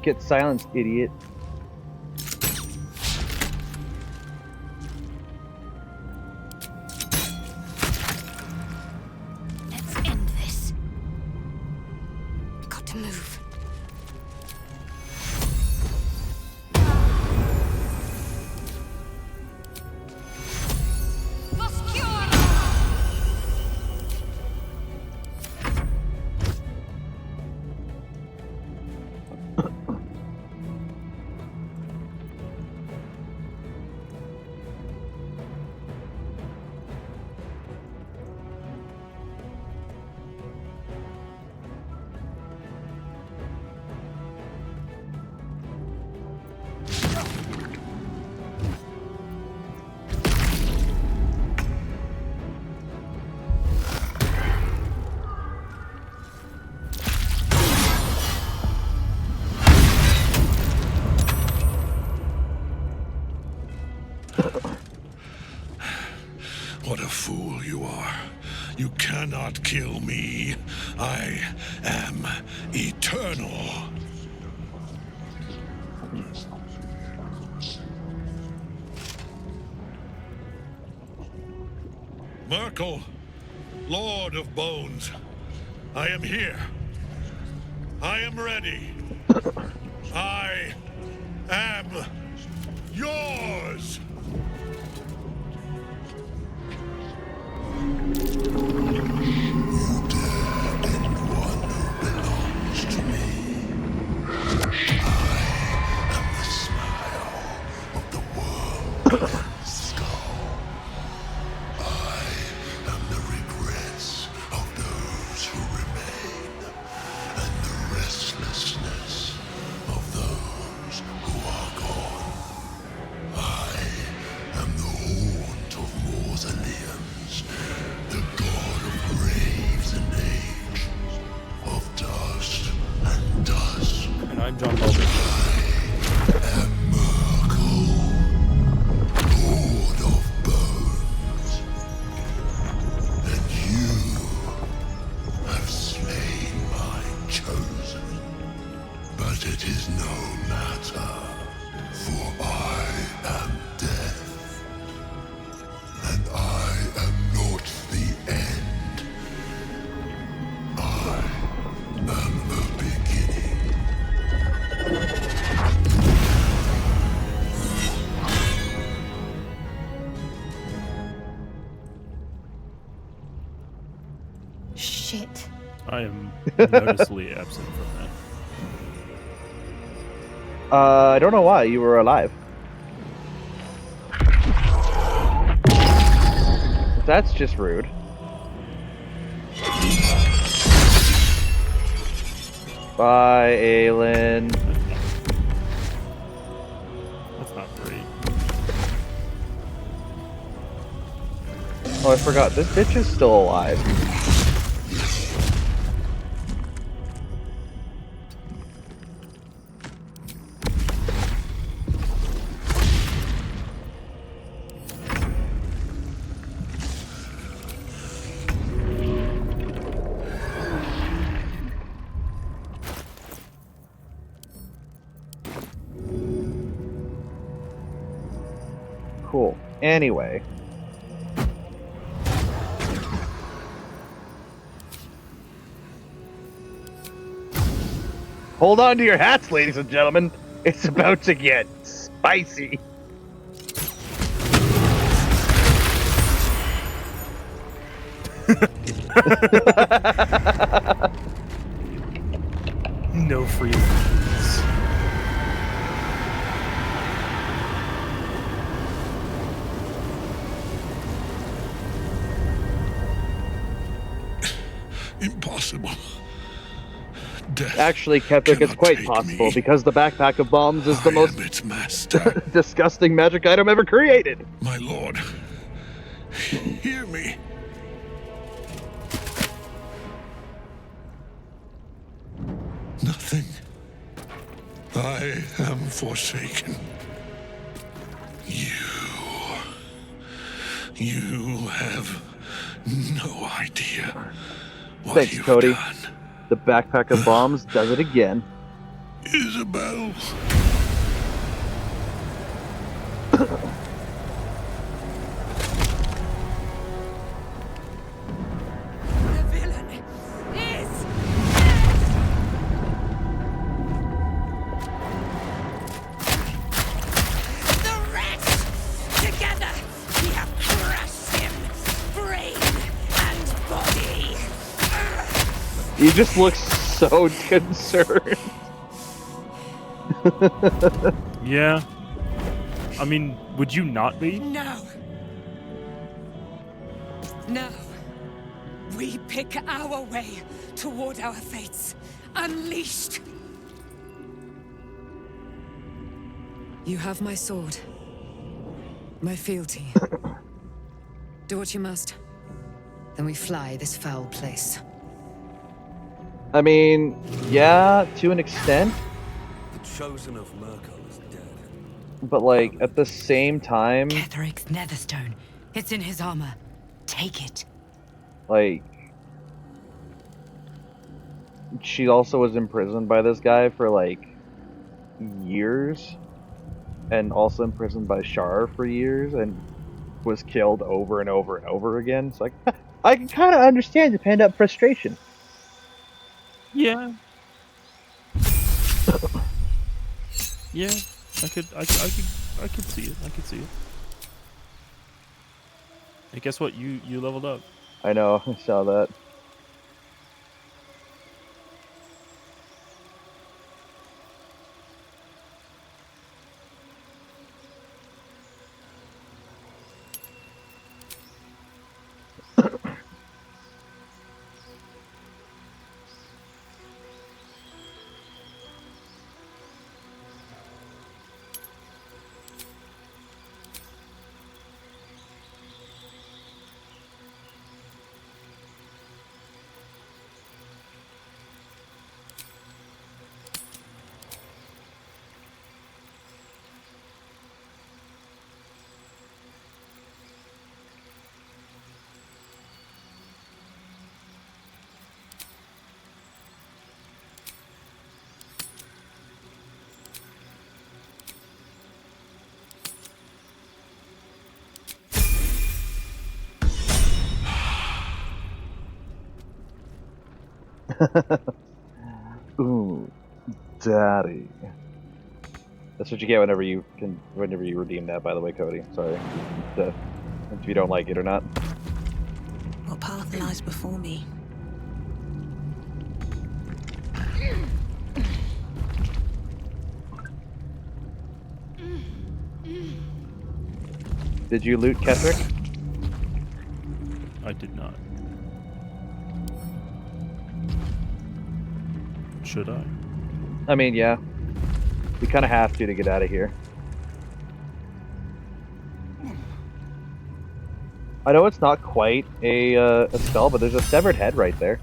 Get silenced, idiot. Let's end this. Got to move. What a fool you are. You cannot kill me. I am eternal. Merkel, Lord of Bones, I am here. I am ready. I am yours. And I'm John Baldur. It is no matter, for I am death, and I am not the end. I am the beginning. Shit. I am noticeably absent from that. I don't know why you were alive. That's just rude. Bye, Aelin. That's not great. Oh, I forgot. This bitch is still alive. Cool. Anyway. Hold on to your hats, ladies and gentlemen. It's about to get spicy. No free lunches. Impossible. Death Actually, Ketherick, it's quite possible because the backpack of bombs is the most its master. disgusting magic item ever created. My lord, hear me. Nothing. I am forsaken. You have no idea what Thanks, you've Cody. done. The backpack of bombs does it again. Isabel. The villain is the rest. Together, we have crushed him, brain and body. You just look so concerned. Yeah. I mean, would you not be? No. No. We pick our way toward our fates. Unleashed. You have my sword. My fealty. Do what you must. Then we fly this foul place. I mean, yeah, to an extent. The chosen of Myrkul is dead. But, like, at the same time... Ketherick's netherstone. It's in his armor. Take it. Like... She also was imprisoned by this guy for, like, years. And also imprisoned by Shar for years. And was killed over and over and over again. It's like, I can kind of understand the pent-up frustration. Yeah. Yeah, I could see it. I could see it. Hey, guess what? You leveled up. I know, I saw that. Ooh, daddy. That's what you get whenever you redeem that, by the way, Cody. Sorry. If you don't like it or not. What path lies before me? Did you loot Ketherick? I did not. Should I? I mean, yeah. You kind of have to get out of here. I know it's not quite a spell, but there's a severed head right there.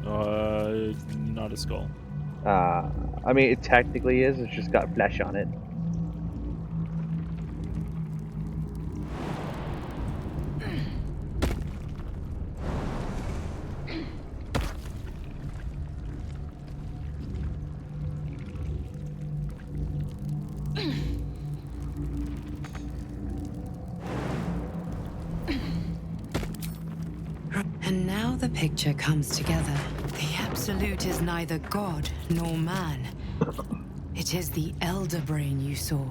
Not a skull. I mean, it technically is. It's just got flesh on it. And now the picture comes together. The Absolute is neither god nor man. It is the Elder Brain you saw,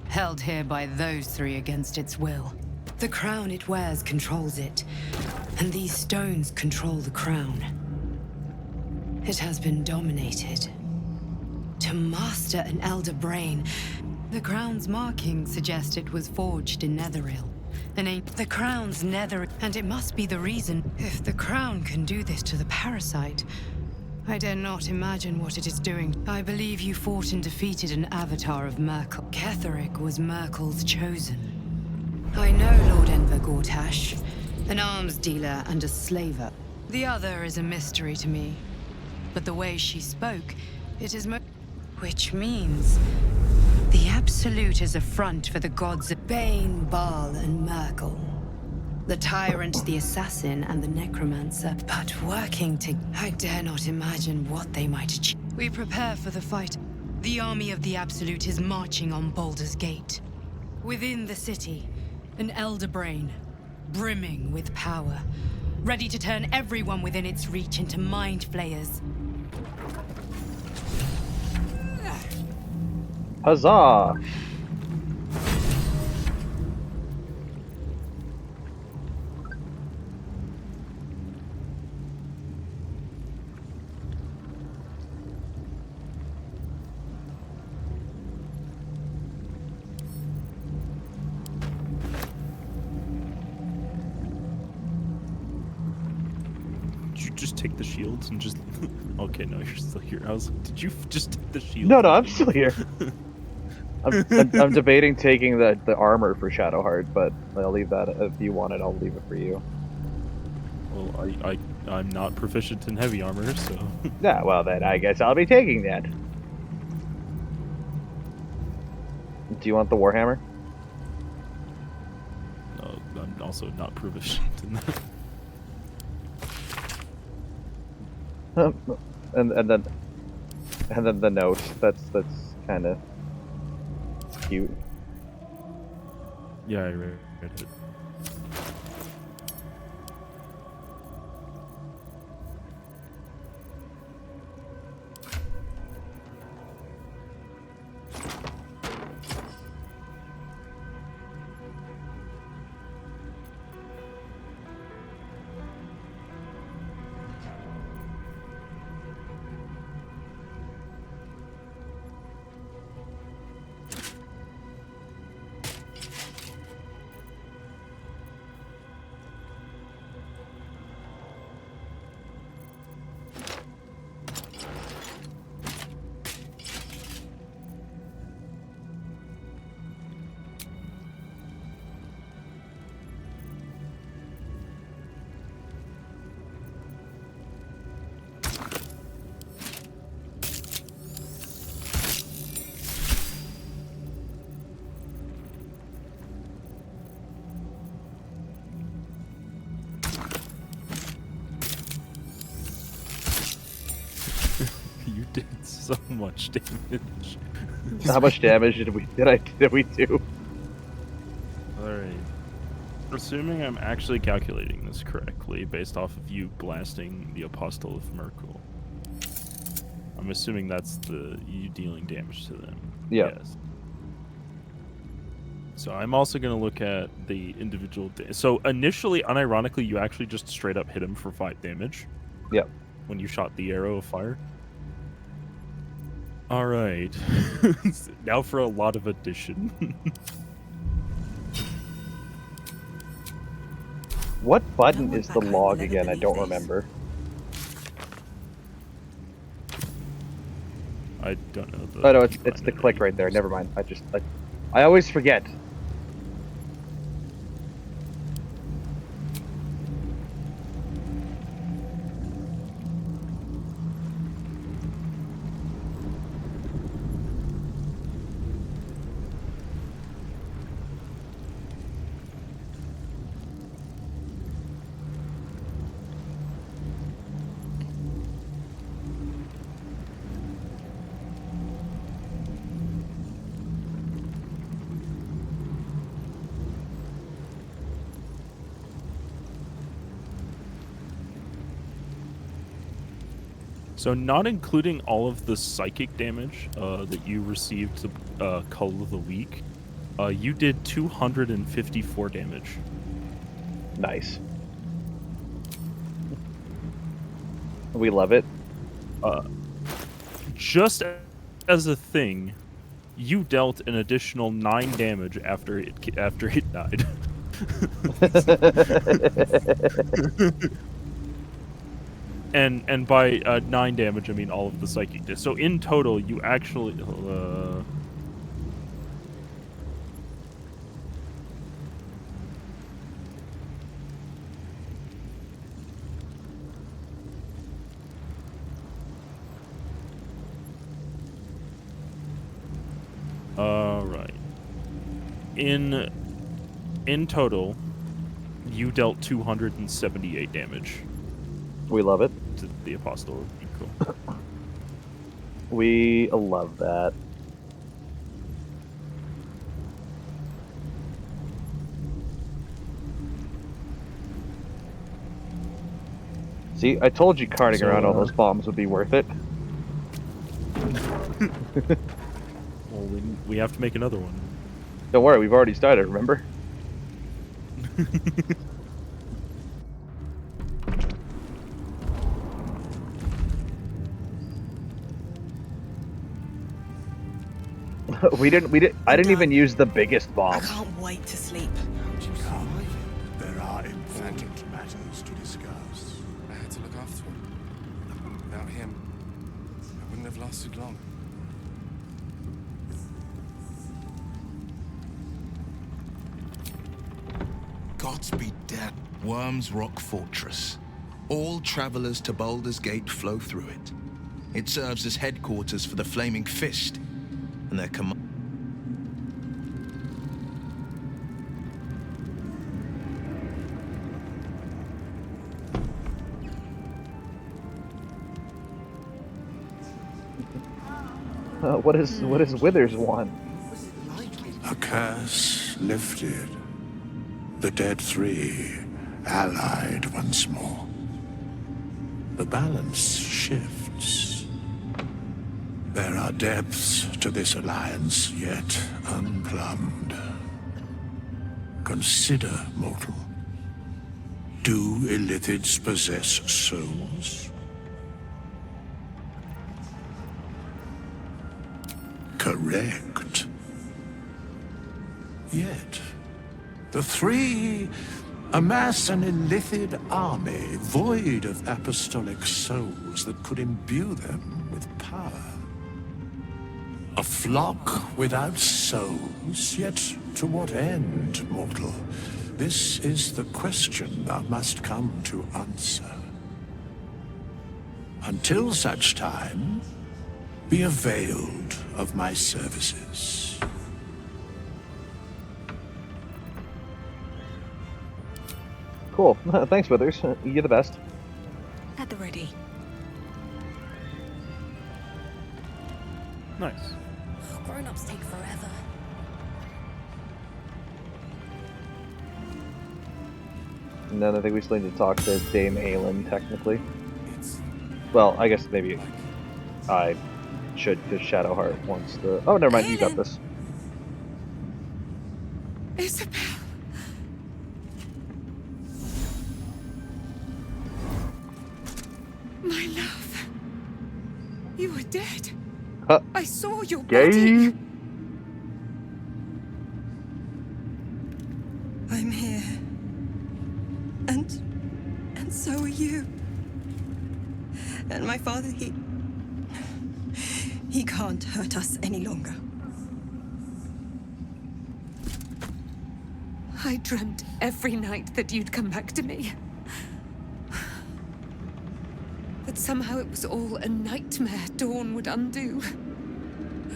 held here by those three against its will. The crown it wears controls it, and these stones control the crown. It has been dominated. To master an Elder Brain, the crown's markings suggest it was forged in Netheril. The crown's nether, and it must be the reason. If the crown can do this to the parasite, I dare not imagine what it is doing. I believe you fought and defeated an avatar of Merkel. Ketherick was Merkel's chosen. I know Lord Enver Gortash, an arms dealer and a slaver. The other is a mystery to me. But the way she spoke, it is which means the Absolute is a front for the gods of Bane, Baal, and Merkel. The tyrant, the assassin, and the necromancer. But working together, I dare not imagine what they might achieve. We prepare for the fight. The army of the Absolute is marching on Baldur's Gate. Within the city, an Elder Brain, brimming with power, ready to turn everyone within its reach into mind flayers. Huzzah! Did you just take the shields and just... Okay, no, you're still here. I was like, did you just take the shield? No, I'm still here. I'm debating taking the armor for Shadowheart, but I'll leave that. If you want it, I'll leave it for you. Well, I'm not proficient in heavy armor, so... Yeah, well then, I guess I'll be taking that. Do you want the Warhammer? No, I'm also not proficient in that. and then the note. That's kind of cute. Yeah, I read it. You did so much damage. How much damage did we do? Alright. Assuming I'm actually calculating this correctly, based off of you blasting the Apostle of Merkel. I'm assuming that's you dealing damage to them. Yeah. Yes. So I'm also going to look at the individual... So initially, unironically, you actually just straight up hit him for 5 damage. Yep. When you shot the arrow of fire. Alright. Now for a lot of addition. What button is the log again? I don't remember. I don't know. Oh no, it's the click right there. Never mind. I always forget. So not including all of the psychic damage that you received to Cull of the Week, you did 254 damage. Nice. We love it. Just as a thing, you dealt an additional 9 damage after it died. And by 9 damage, I mean all of the psychic damage. So in total, you actually... Alright. In total, you dealt 278 damage. We love it. To the Apostle. Cool. We love that. See, I told you carting around all those bombs would be worth it. Well, we have to make another one. Don't worry, we've already started, remember? I didn't even use the biggest bomb. I can't wait to sleep. There are important matters to discuss. I had to look after him. Without him, I wouldn't have lasted long. Gods be damned. Worm's Rock Fortress. All travelers to Baldur's Gate flow through it. It serves as headquarters for the Flaming Fist and their command. What does Withers want? A curse lifted. The dead three allied once more. The balance shifts. There are depths to this alliance yet unplumbed. Consider, mortal. Do Illithids possess souls? Correct. Yet, the three amass an Illithid army void of apostolic souls that could imbue them with power. A flock without souls, yet to what end, mortal? This is the question thou must come to answer. Until such time, be availed of my services. Cool. Thanks, Withers. You're the best. At the ready. Nice. Grown-ups take forever. And then I think we still need to talk to Dame Aelin, technically. Well, I guess maybe I should, because Shadowheart wants to... Oh, never mind, you got this. Isabel. My love. You were dead. Huh. I saw your Gay. body. I'm here. And you. And my father, he can't hurt us any longer. I dreamt every night that you'd come back to me. That somehow it was all a nightmare Dawn would undo.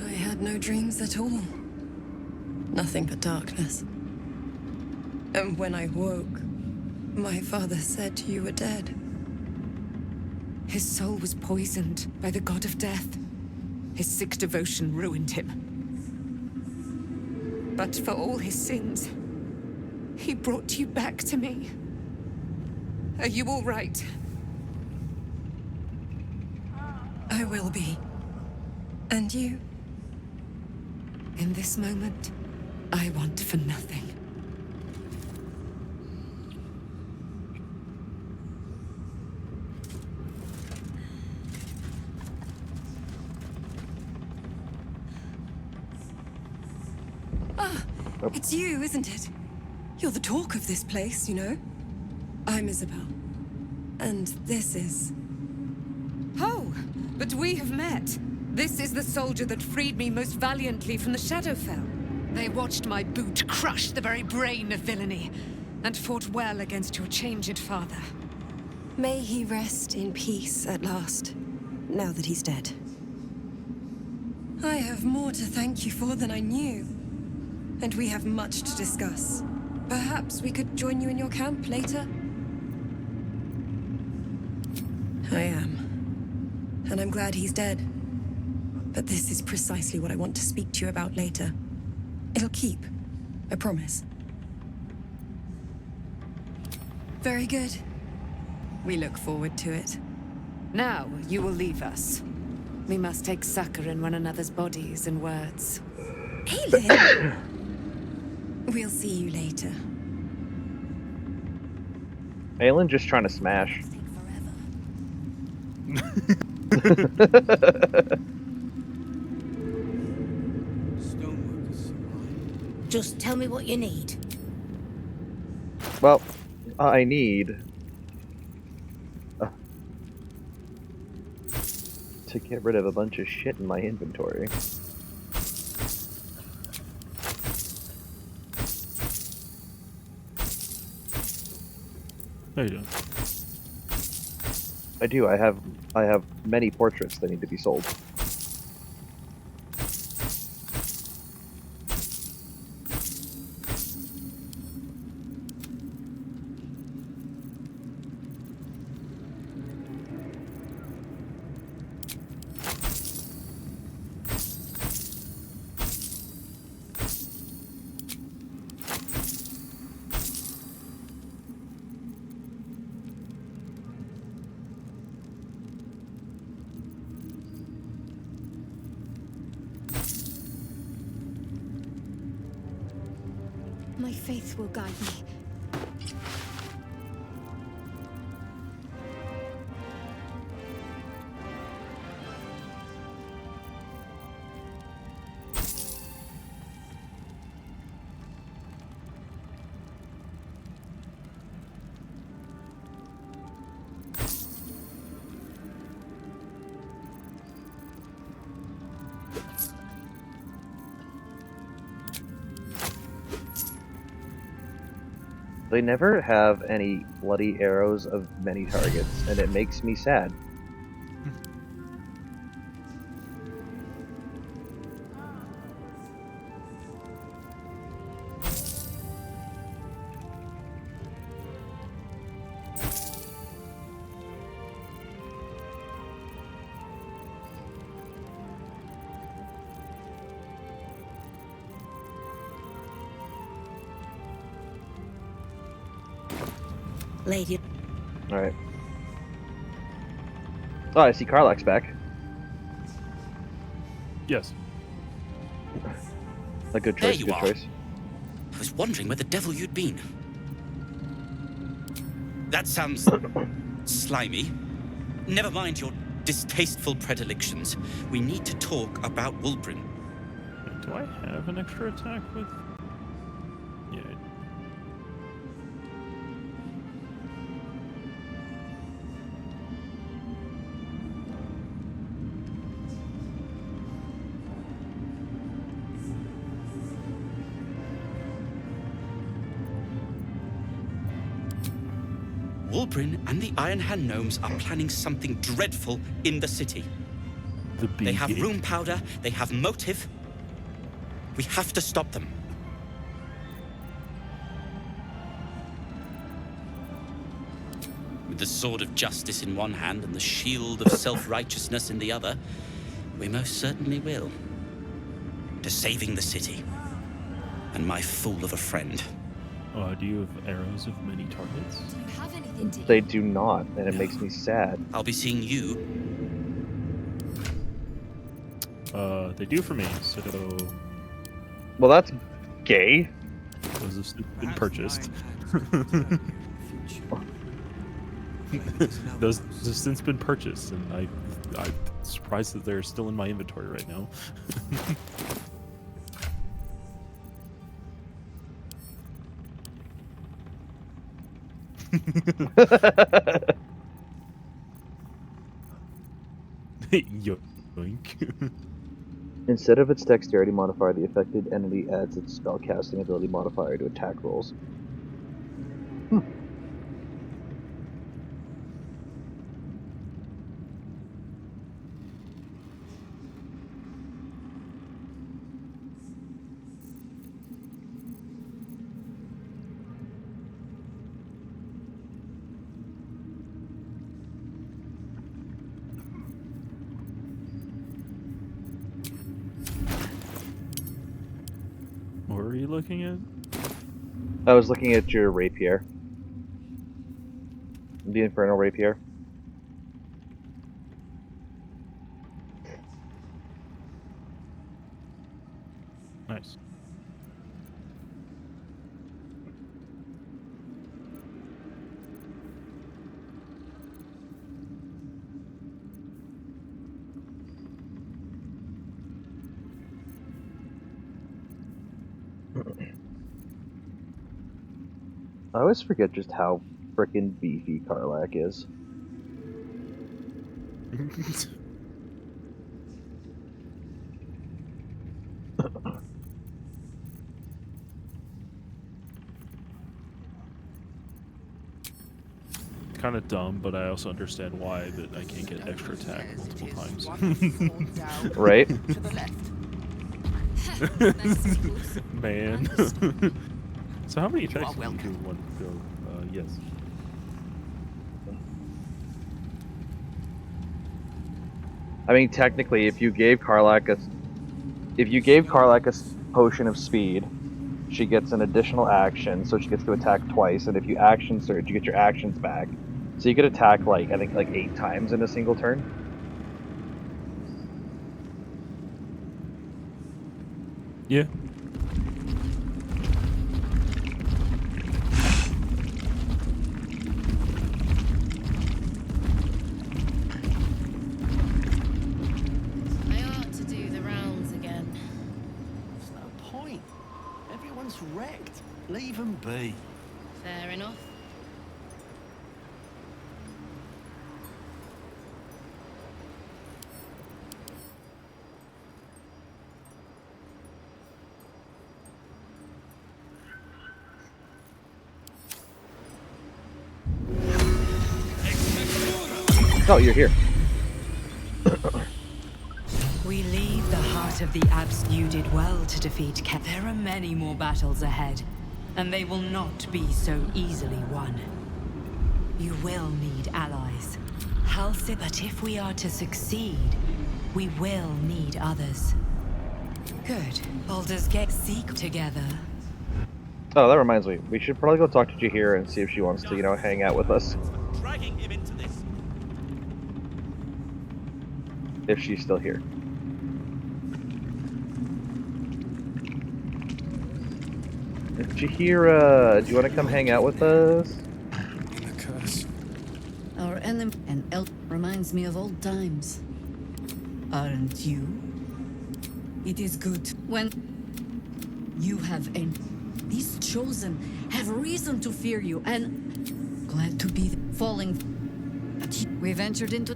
I had no dreams at all. Nothing but darkness. And when I woke, my father said you were dead. His soul was poisoned by the god of death. His sick devotion ruined him. But for all his sins, he brought you back to me. Are you all right? I will be. And you? In this moment, I want for nothing. It's you, isn't it? You're the talk of this place, you know? I'm Isabel. And this is... Oh, but we have met. This is the soldier that freed me most valiantly from the Shadowfell. They watched my boot crush the very brain of villainy, and fought well against your changed father. May he rest in peace at last, now that he's dead. I have more to thank you for than I knew. And we have much to discuss. Perhaps we could join you in your camp later? I am. And I'm glad he's dead. But this is precisely what I want to speak to you about later. It'll keep. I promise. Very good. We look forward to it. Now, you will leave us. We must take succor in one another's bodies and words. Aelin! We'll see you later. Aelin just trying to smash. Just tell me what you need. Well, I need to get rid of a bunch of shit in my inventory. How you doing? I do. I have many portraits that need to be sold. My faith will guide me. They never have any bloody arrows of many targets, and it makes me sad. Lady. Alright. Oh, I see Karlach's back. Yes. A good There choice, you good are. choice. I was wondering where the devil you'd been. That sounds slimy. Never mind your distasteful predilections. We need to talk about Wulbren. Do I have an extra attack with? Yeah. Wulbrin and the Iron Hand gnomes are planning something dreadful in the city. They have rune powder, they have motive. We have to stop them. With the sword of justice in one hand and the shield of self-righteousness in the other, we most certainly will. To saving the city. And my fool of a friend. Do you have arrows of many targets? Do you have anything to They do not, and it makes me sad. I'll be seeing you. They do for me, so... Well, that's gay. Those have been purchased. Those have since been purchased, and I'm surprised that they're still in my inventory right now. Yoink. Instead of its dexterity modifier, the affected entity adds its spellcasting ability modifier to attack rolls. What were you looking at? I was looking at your rapier. The Infernal Rapier. Nice. I always forget just how frickin' beefy Karlach is. Kind of dumb, but I also understand why that I can't get extra attack multiple times. Right? Man. So how many attacks can you do in one go? Yes. I mean, technically, if you gave Karlach a potion of speed, she gets an additional action, so she gets to attack twice. And if you action surge, you get your actions back, so you could attack I think 8 times in a single turn. Yeah. Wrecked. Leave them be. Fair enough. Oh, you're here. We leave the heart of the Abs. You did well to defeat Ke. There are many more battles ahead, and they will not be so easily won. You will need allies. Halcyon, but if we are to succeed, we will need others. Good. Baldur's Gate seek together. Oh, that reminds me. We should probably go talk to Jaheira and see if she wants to, hang out with us. Dragging him into this. If she's still here. Jaheira, do you want to come hang out with us? The curse. Our enemy and elf reminds me of old times. Aren't you? It is good when you have these chosen have reason to fear you and glad to be falling. We ventured into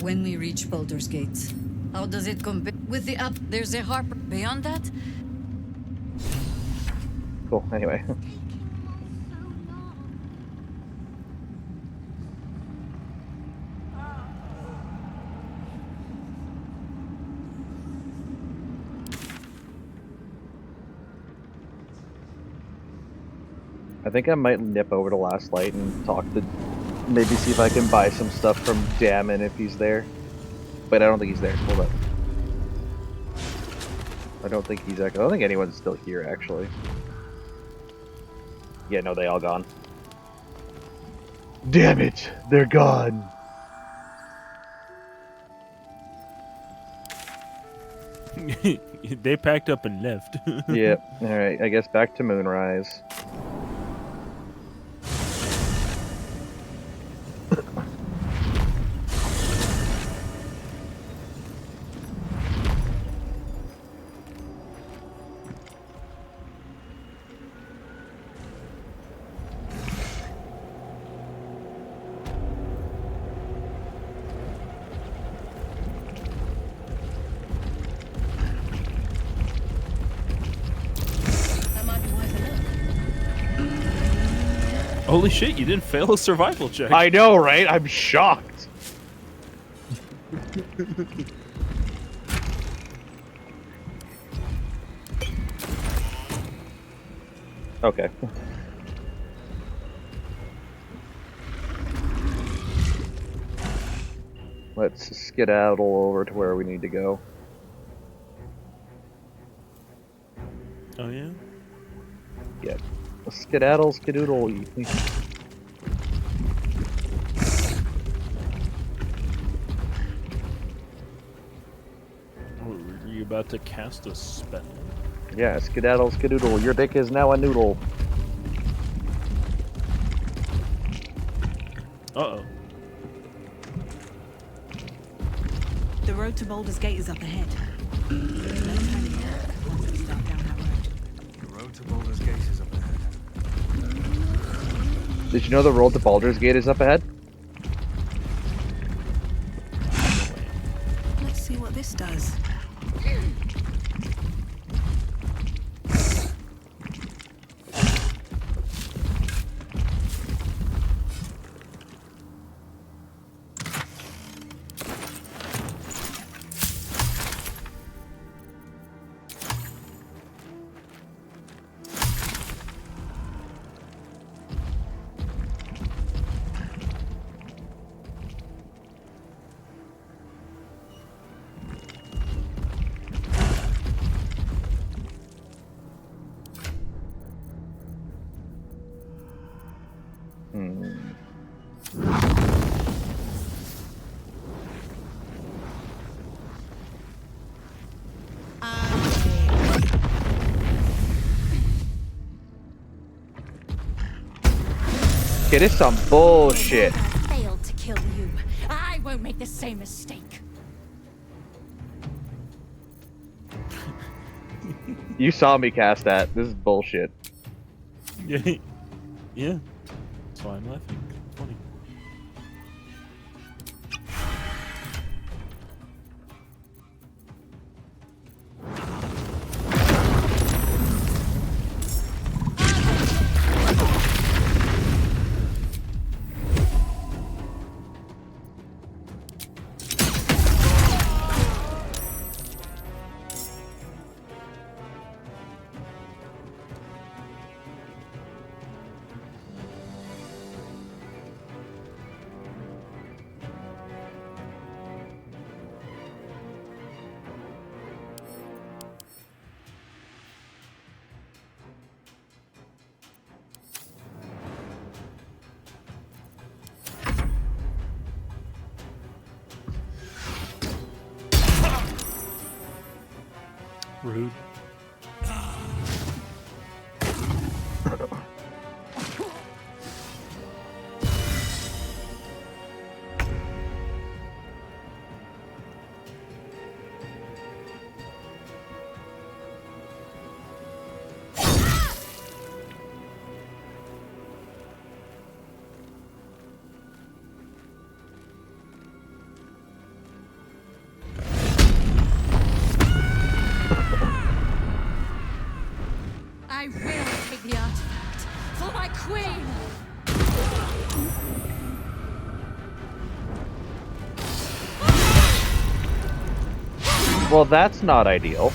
when we reach Baldur's Gate. How does it compare with the up? There's a harp beyond that. Cool, anyway. I think I might nip over to Last Light and talk to, maybe see if I can buy some stuff from Damon if he's there. But I don't think he's there. Hold up. I don't think anyone's still here, actually. Yeah, no, they all gone. Damn it! They're gone! They packed up and left. Yep. Alright, I guess back to Moonrise. Holy shit, you didn't fail a survival check. I know, right? I'm shocked. Okay. Let's skedaddle over to where we need to go. Oh, yeah? Yeah. Skedaddle, skedoodle. Were you about to cast a spell? Yeah, skedaddle, skedoodle. Your dick is now a noodle. Uh-oh. The road to Baldur's Gate is up ahead. Let's head here once we start down that road. The road to Baldur's Gate is up ahead. Did you know the road to Baldur's Gate is up ahead? Let's see what this does. Okay, this is some bullshit. Failed to kill you. I won't make the same mistake. You saw me cast that. This is bullshit. Yeah. Yeah. That's why I'm laughing. Funny. Rude. I will take the artifact for my queen. Well, that's not ideal.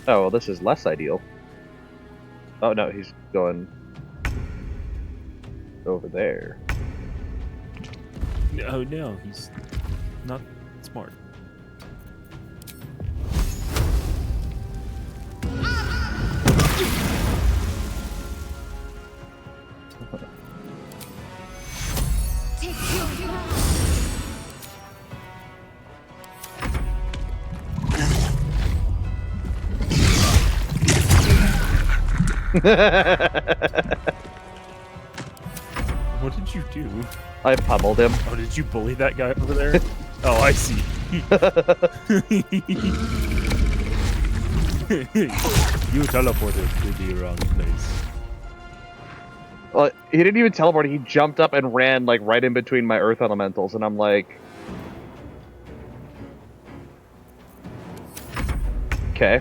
Oh, well, this is less ideal. Oh no, he's going over there. Oh no, he's not smart. What did you do? I pummeled him. Oh, did you bully that guy over there? Oh, I see. You teleported to the wrong place. Well, he didn't even teleport. He jumped up and ran like right in between my earth elementals, and I'm like, okay.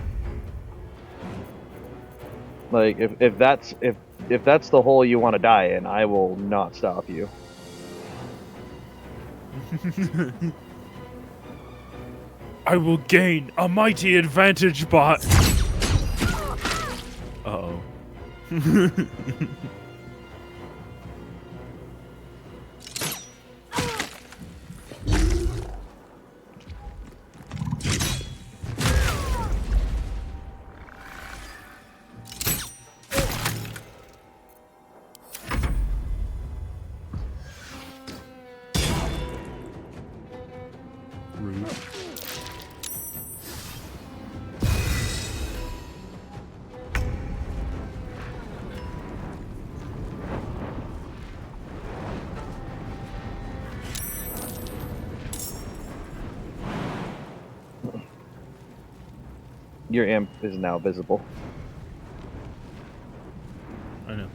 Like if that's the hole you want to die in, I will not stop you. I will gain a mighty advantage, bot. Uh-oh. Rude. Your imp is now visible. I know.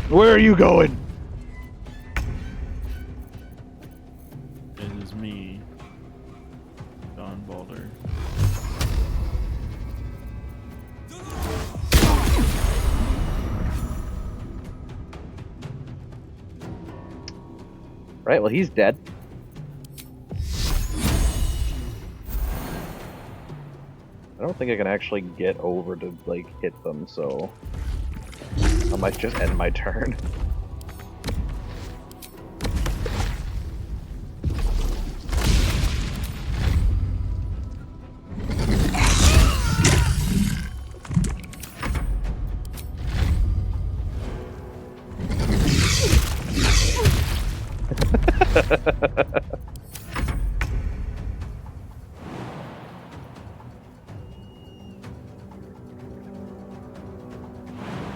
Where are you going? It is me, Don Baldur. Right, well he's dead. I don't think I can actually get over to like hit them, so I might just end my turn.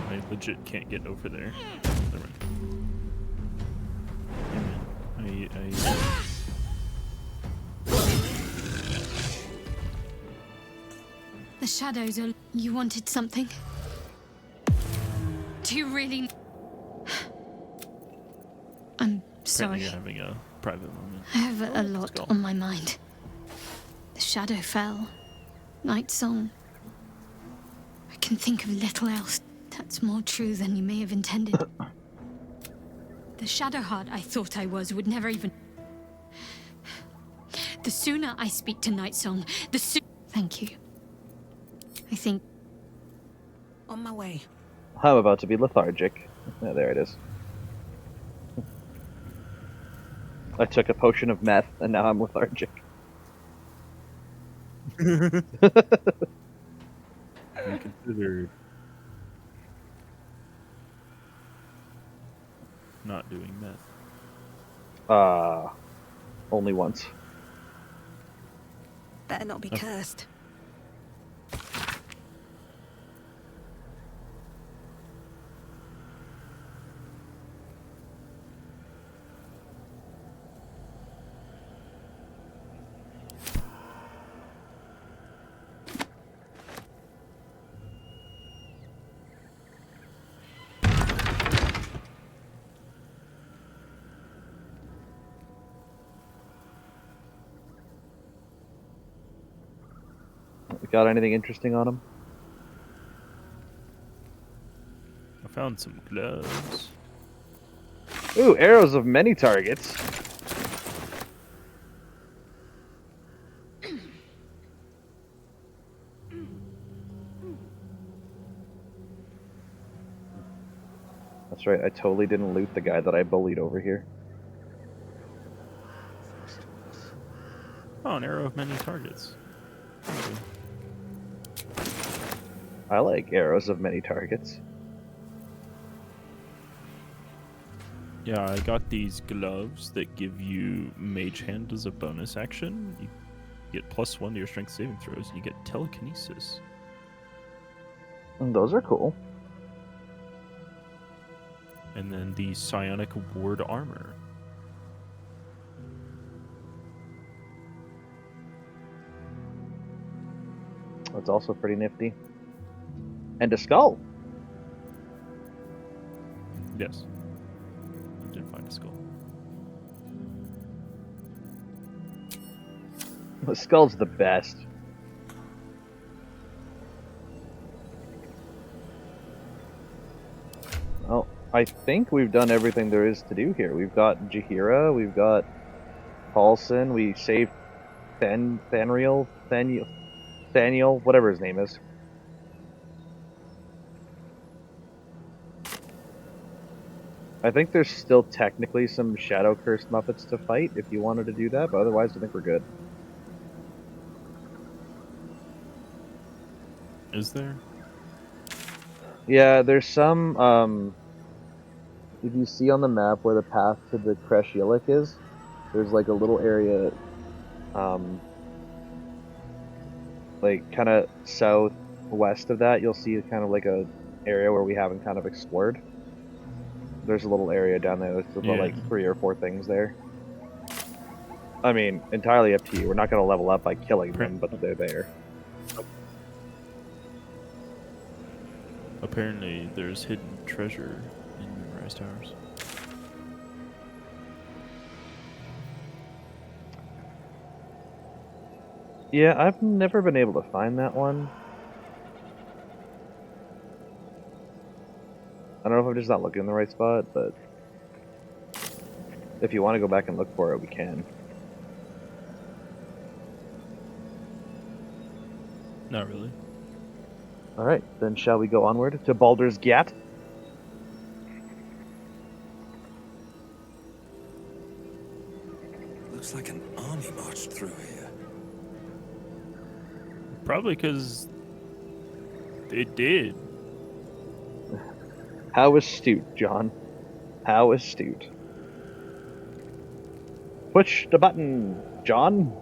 I legit can't get over there. Never mind. Yeah, man. The shadows are... You wanted something? Do you really... I'm sorry. Apparently you're having a private moment. I have a lot on my mind. The shadow fell. Night song. I can think of little else that's more true than you may have intended. The Shadowheart I thought I was would never even... The sooner I speak to Night Song, the sooner... Thank you. I think... On my way. I'm about to be lethargic. Yeah, there it is. I took a potion of meth, and now I'm lethargic. You considered not doing meth. Only once. Better not be cursed. Got anything interesting on him? I found some gloves. Ooh, arrows of many targets. That's right, I totally didn't loot the guy that I bullied over here. Oh, an arrow of many targets. I like arrows of many targets. Yeah, I got these gloves that give you Mage Hand as a bonus action. You get +1 to your strength saving throws, and you get telekinesis. And those are cool. And then the Psionic Ward armor. That's also pretty nifty. And a skull. Yes. I did find a skull. The skull's the best. Well, I think we've done everything there is to do here. We've got Jaheira, we've got Paulson, we saved Thaniel, whatever his name is. I think there's still technically some Shadow Cursed Muppets to fight if you wanted to do that, but otherwise I think we're good. Is there? Yeah, there's some, if you see on the map where the path to the Creshielic is, there's like a little area, like kind of southwest of that, you'll see kind of like a area where we haven't kind of explored. There's a little area down there that's about like 3 or 4 things there. I mean, entirely up to you. We're not going to level up by killing them, but they're there. Apparently, there's hidden treasure in Rise Towers. Yeah, I've never been able to find that one. I don't know if I'm just not looking in the right spot, but if you want to go back and look for it, we can. Not really. Alright, then shall we go onward to Baldur's Gate? Looks like an army marched through here. Probably because it did. How astute, John. How astute. Push the button, John.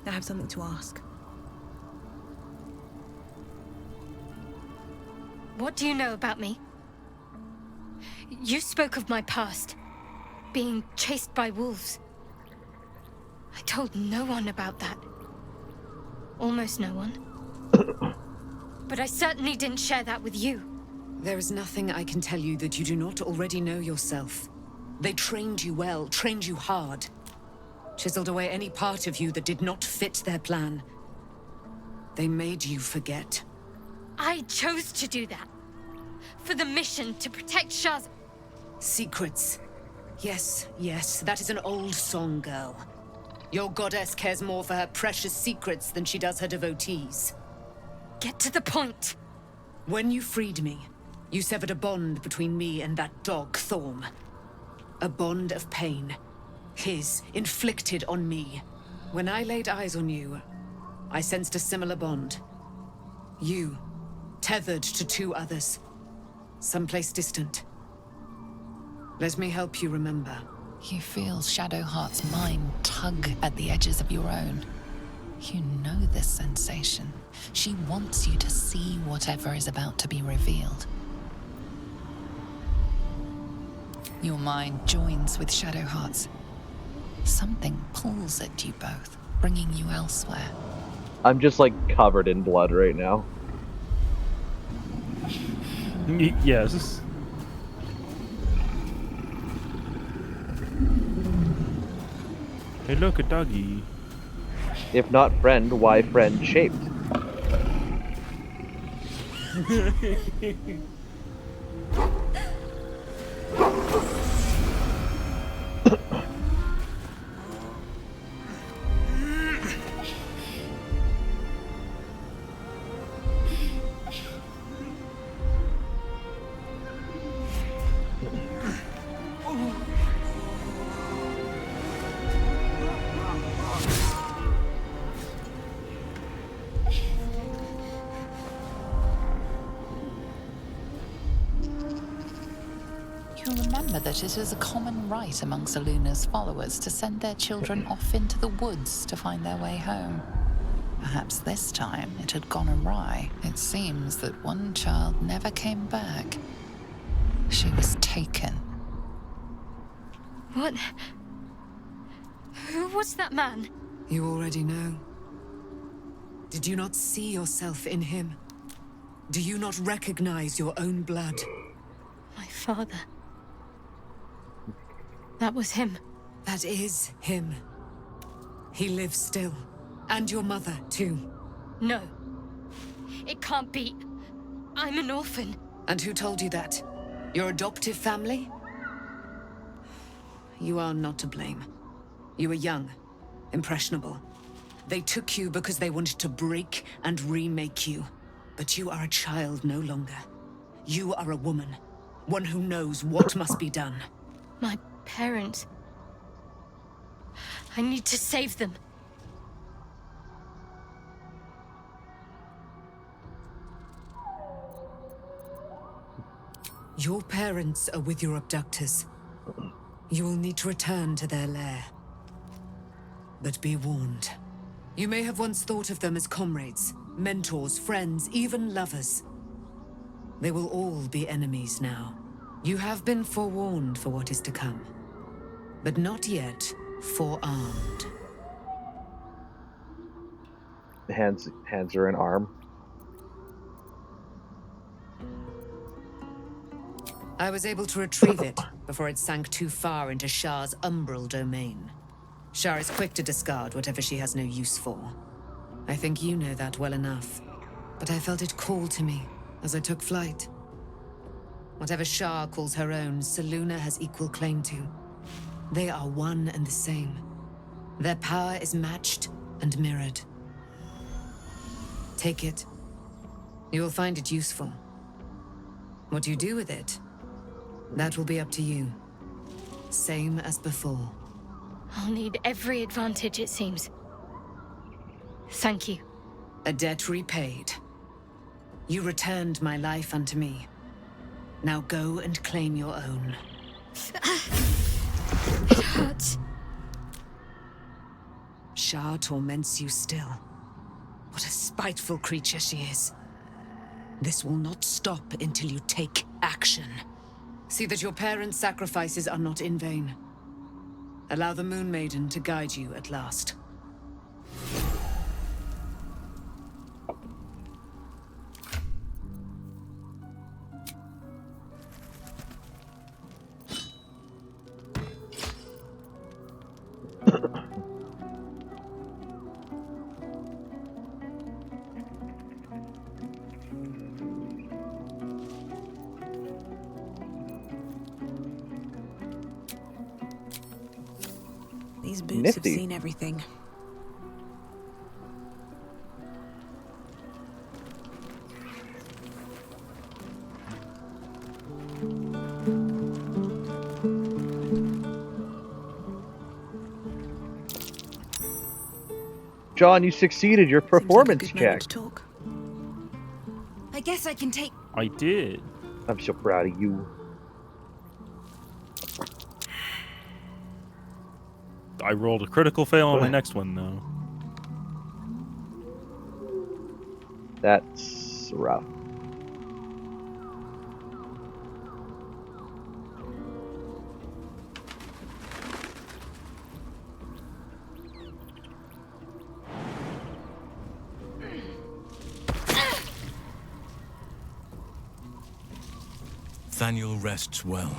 I have something to ask. What do you know about me? You spoke of my past, being chased by wolves. I told no one about that. Almost no one. But I certainly didn't share that with you. There is nothing I can tell you that you do not already know yourself. They trained you well, trained you hard. Chiseled away any part of you that did not fit their plan. They made you forget. I chose to do that. For the mission to protect Shaz. Secrets. Yes, yes, that is an old song, girl. Your goddess cares more for her precious secrets than she does her devotees. Get to the point. When you freed me, you severed a bond between me and that dog, Thorm. A bond of pain. His, inflicted on me. When I laid eyes on you, I sensed a similar bond. You, tethered to two others. Someplace distant. Let me help you remember. You feel Shadowheart's mind tug at the edges of your own. You know this sensation. She wants you to see whatever is about to be revealed. Your mind joins with Shadowheart's. Something pulls at you both, bringing you elsewhere. I'm just like covered in blood right now. Yes. Hey, look, a doggy. If not friend, why friend shaped? You remember that it is a common rite among Seluna's followers to send their children off into the woods to find their way home. Perhaps this time it had gone awry. It seems that one child never came back. She was taken. What? Who was that man? You already know. Did you not see yourself in him? Do you not recognize your own blood? My father. That was him. That is him. He lives still. And your mother, too. No. It can't be. I'm an orphan. And who told you that? Your adoptive family? You are not to blame. You were young, impressionable. They took you because they wanted to break and remake you. But you are a child no longer. You are a woman. One who knows what must be done. My parents. I need to save them. Your parents are with your abductors. You will need to return to their lair. But be warned. You may have once thought of them as comrades, mentors, friends, even lovers. They will all be enemies now. You have been forewarned for what is to come, but not yet forearmed. Hands her an arm. I was able to retrieve it before it sank too far into Shah's umbral domain. Shah is quick to discard whatever she has no use for. I think you know that well enough, but I felt it call to me as I took flight. Whatever Shah calls her own, Selûne has equal claim to. They are one and the same. Their power is matched and mirrored. Take it. You will find it useful. What you do with it, that will be up to you. Same as before. I'll need every advantage, it seems. Thank you. A debt repaid. You returned my life unto me. Now go and claim your own. It hurts. Shah torments you still. What a spiteful creature she is. This will not stop until you take action. See that your parents' sacrifices are not in vain. Allow the Moon Maiden to guide you at last. These boots Nifty. have seen everything. John, you succeeded your performance check. I guess I can take. I did. I'm so proud of you. I rolled a critical fail on my next one, though. That's rough. Thaniel rests well.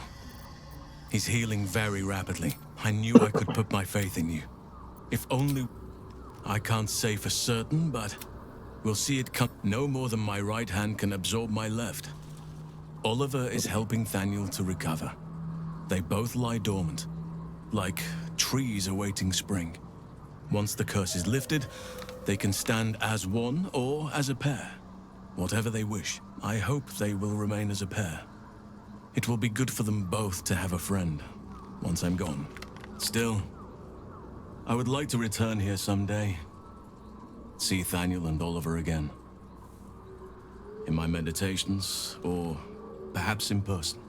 He's healing very rapidly. I knew I could put my faith in you. If only... I can't say for certain, but we'll see it come. No more than my right hand can absorb my left. Oliver is helping Thaniel to recover. They both lie dormant, like trees awaiting spring. Once the curse is lifted, they can stand as one or as a pair. Whatever they wish. I hope they will remain as a pair. It will be good for them both to have a friend, once I'm gone. Still, I would like to return here someday. See Thaniel and Oliver again. In my meditations, or perhaps in person,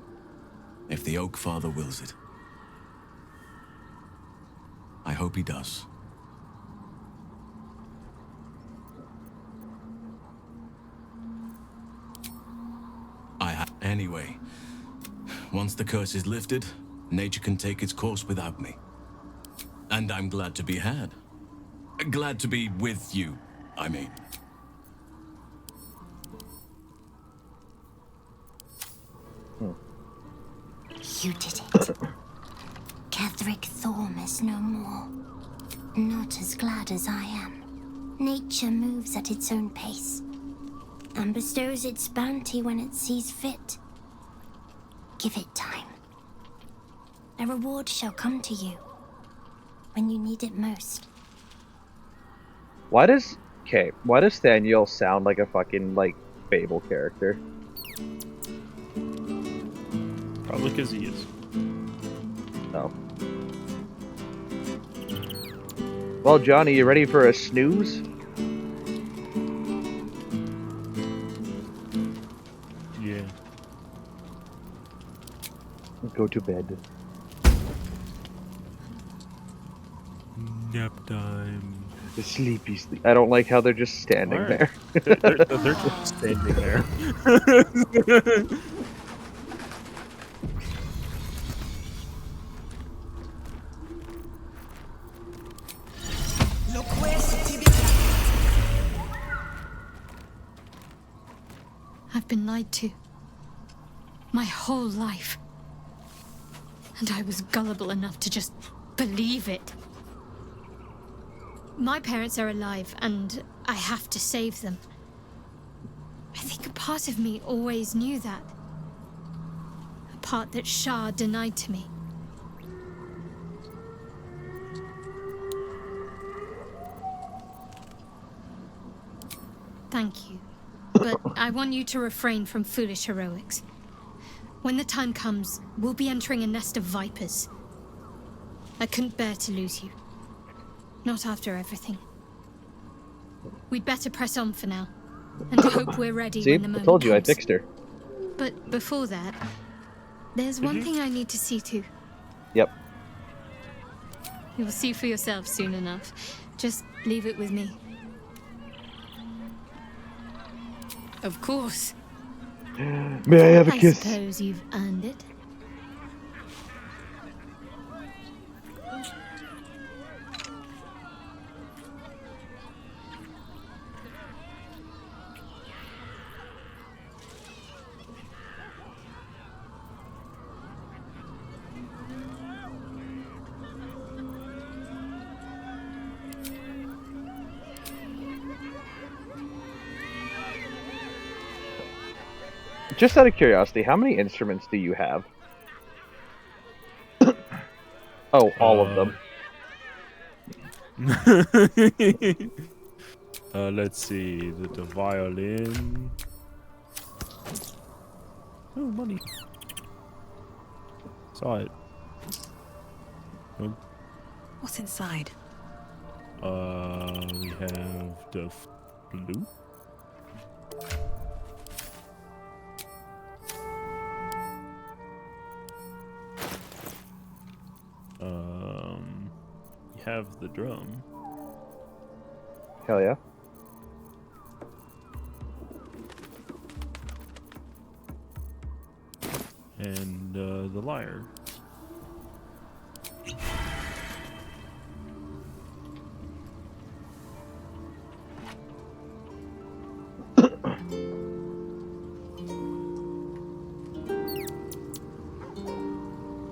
if the Oak Father wills it. I hope he does. Anyway, once the curse is lifted, nature can take its course without me. And I'm glad to be had. Glad to be with you, I mean. You did it. Ketheric Thorm is no more. Not as glad as I am. Nature moves at its own pace and bestows its bounty when it sees fit. Give it time. A reward shall come to you when you need it most. Why does Thaniel sound like a fucking, like, Fable character? Probably because he is. Oh. Well, Johnny, you ready for a snooze? Yeah. Go to bed. Nap time. The sleepy sleep. I don't like how they're just standing there. They're just standing there. I've been lied to. My whole life. And I was gullible enough to just believe it. My parents are alive, and I have to save them. I think a part of me always knew that. A part that Shah denied to me. Thank you. But I want you to refrain from foolish heroics. When the time comes, we'll be entering a nest of vipers. I couldn't bear to lose you. Not after everything. We'd better press on for now, and hope we're ready See, when the I moment told you, comes. I fixed her. But before that, there's one thing I need to see to. Yep. You'll see for yourself soon enough. Just leave it with me. Of course. May I have a I kiss? suppose you've earned it. Just out of curiosity, how many instruments do you have? Oh, all of them. Let's see. The violin. Oh, money. Saw it. Oh. What's inside? We have the flute. We have the drum. Hell yeah. And the lyre.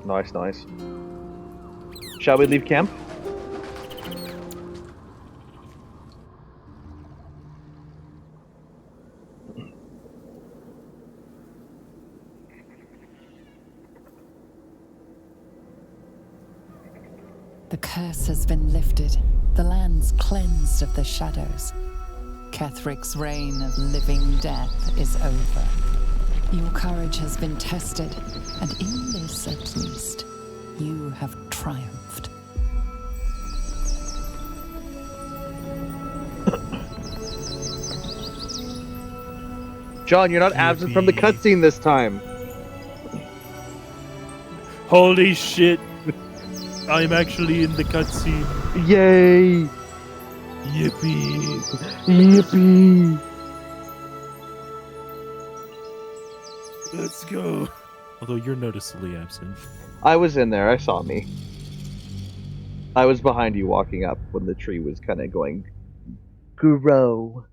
Nice, nice. Shall we leave camp? The curse has been lifted, the land's cleansed of the shadows. Kethric's reign of living death is over. Your courage has been tested, and in this at least, you have triumphed. John, you're not absent from the cutscene this time. Holy shit! I'm actually in the cutscene. Yay! Yippee! Yippee! Let's go. Although you're noticeably absent. I was in there. I saw me. I was behind you walking up when the tree was kind of going grow.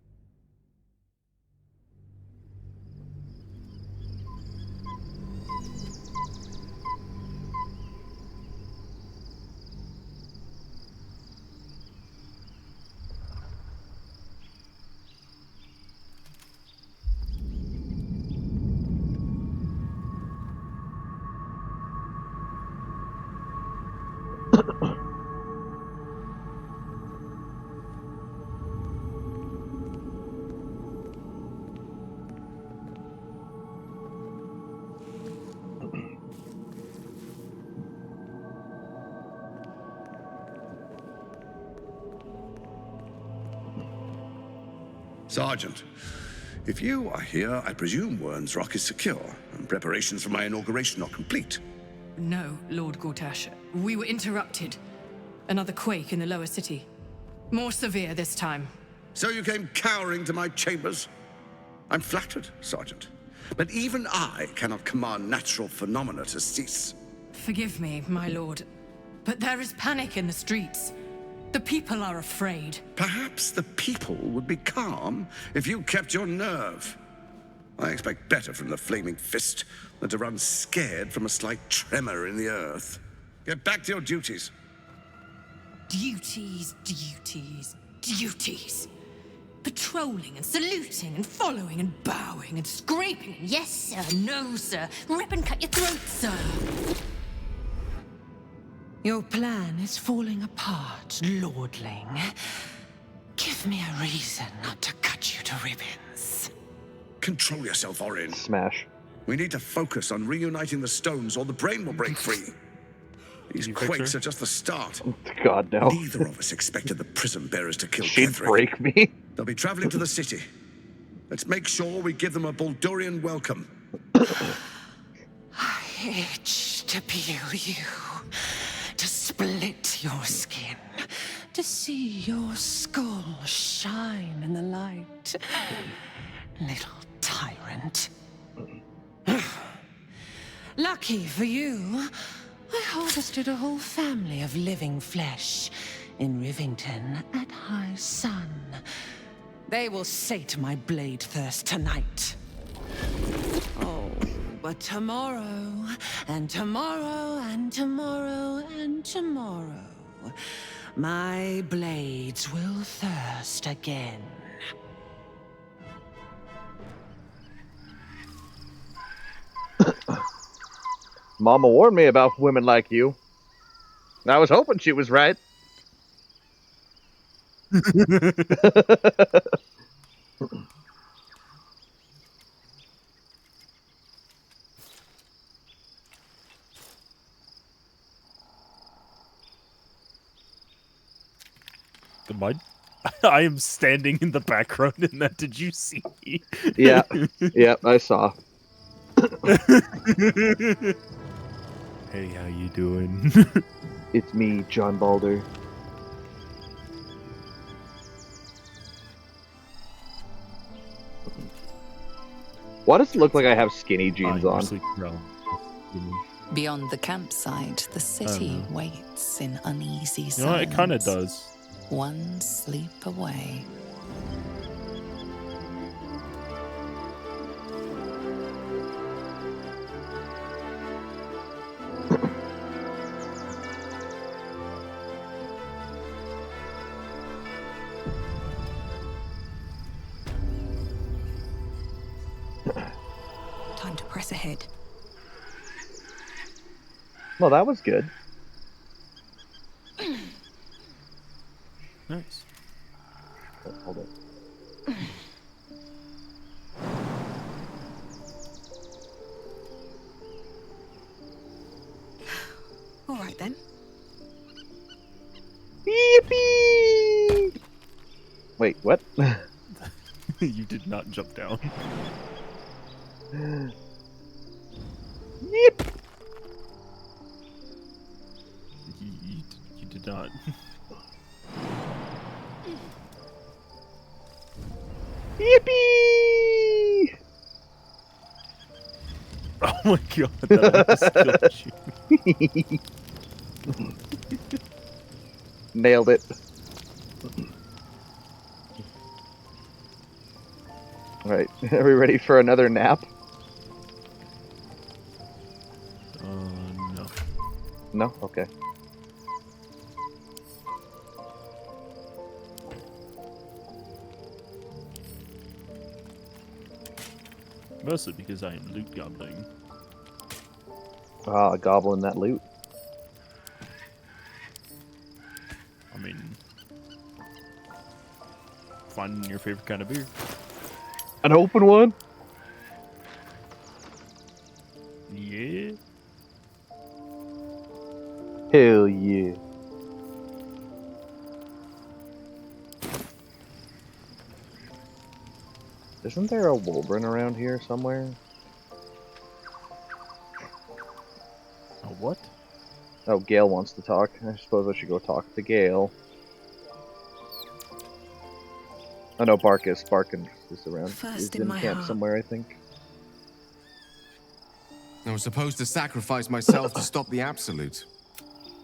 Sergeant, if you are here, I presume Wern's Rock is secure, and preparations for my inauguration are complete. No, Lord Gortash. We were interrupted. Another quake in the lower city. More severe this time. So you came cowering to my chambers? I'm flattered, Sergeant. But even I cannot command natural phenomena to cease. Forgive me, my lord, but there is panic in the streets. The people are afraid. Perhaps the people would be calm if you kept your nerve. I expect better from the Flaming Fist than to run scared from a slight tremor in the earth. Get back to your duties. Duties, duties, duties. Patrolling and saluting and following and bowing and scraping. Yes, sir. No, sir. Rip and cut your throat, sir. Your plan is falling apart, lordling. Give me a reason not to cut you to ribbons. Control yourself, Orin. Smash. We need to focus on reuniting the stones or the brain will break free. These quakes are just the start. God, no. Neither of us expected the prison bearers to kill She'd Ketheric. break me. They'll be traveling to the city. Let's make sure we give them a Baldurian welcome. I itch to peel you, to split your skin, to see your skull shine in the light. Little tyrant. Lucky for you, I harvested a whole family of living flesh in Rivington at high sun. They will sate my blade thirst tonight. Oh, but tomorrow, and tomorrow, and tomorrow, and tomorrow, my blades will thirst again. Mama warned me about women like you. I was hoping she was right. I am standing in the background in that. Did you see? Yeah, yeah, I saw. Hey, how you doing? It's me, John Baldur. Why does it look like I have skinny jeans on? Beyond the campsite, the city waits in uneasy silence. You know, it kind of does. One sleep away. Time to press ahead. Well, that was good. Nice. Oh, hold it. All right then. Yippee! Wait, what? You did not jump down. Yep. You did not. Yippee! Oh my god, that almost killed you. Nailed it. Alright, are we ready for another nap? No. No? Okay. Mostly because I am loot gobbling. Ah, gobbling that loot. I mean, finding your favorite kind of beer. An open one? Yeah. Hell yeah. Isn't there a Wolverine around here somewhere? A what? Oh, Gale wants to talk. I suppose I should go talk to Gale. Oh no, Barkus. Barkus is around. He's in camp somewhere, I think. I was supposed to sacrifice myself to stop the Absolute.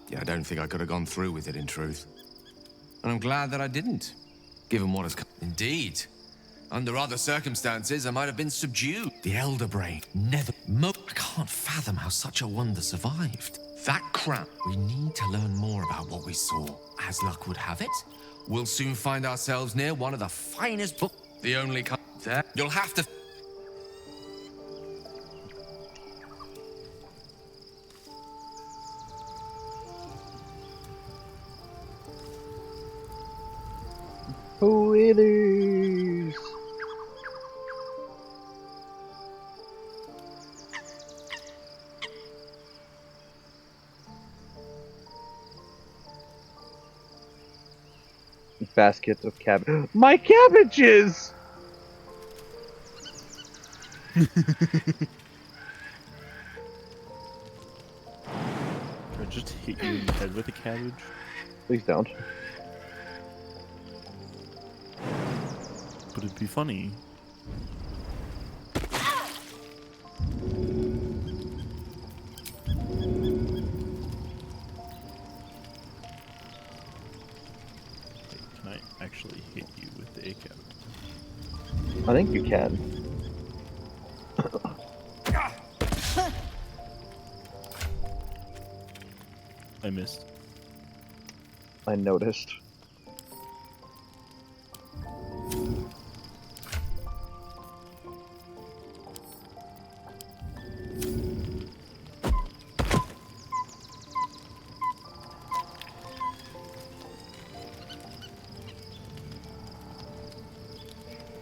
Yeah, I don't think I could have gone through with it, in truth. And I'm glad that I didn't, given what has come. Indeed. Under other circumstances, I might have been subdued. The Elder Brain never... I can't fathom how such a wonder survived. That crap. We need to learn more about what we saw. As luck would have it, we'll soon find ourselves near one of the finest books. The only kind there. You'll have to... Withers. Baskets of cabbage. My cabbages! I just hit you in the head with a cabbage. Please don't. But it'd be funny. Can I actually hit you with the cabbage? I think you can. I missed. I noticed.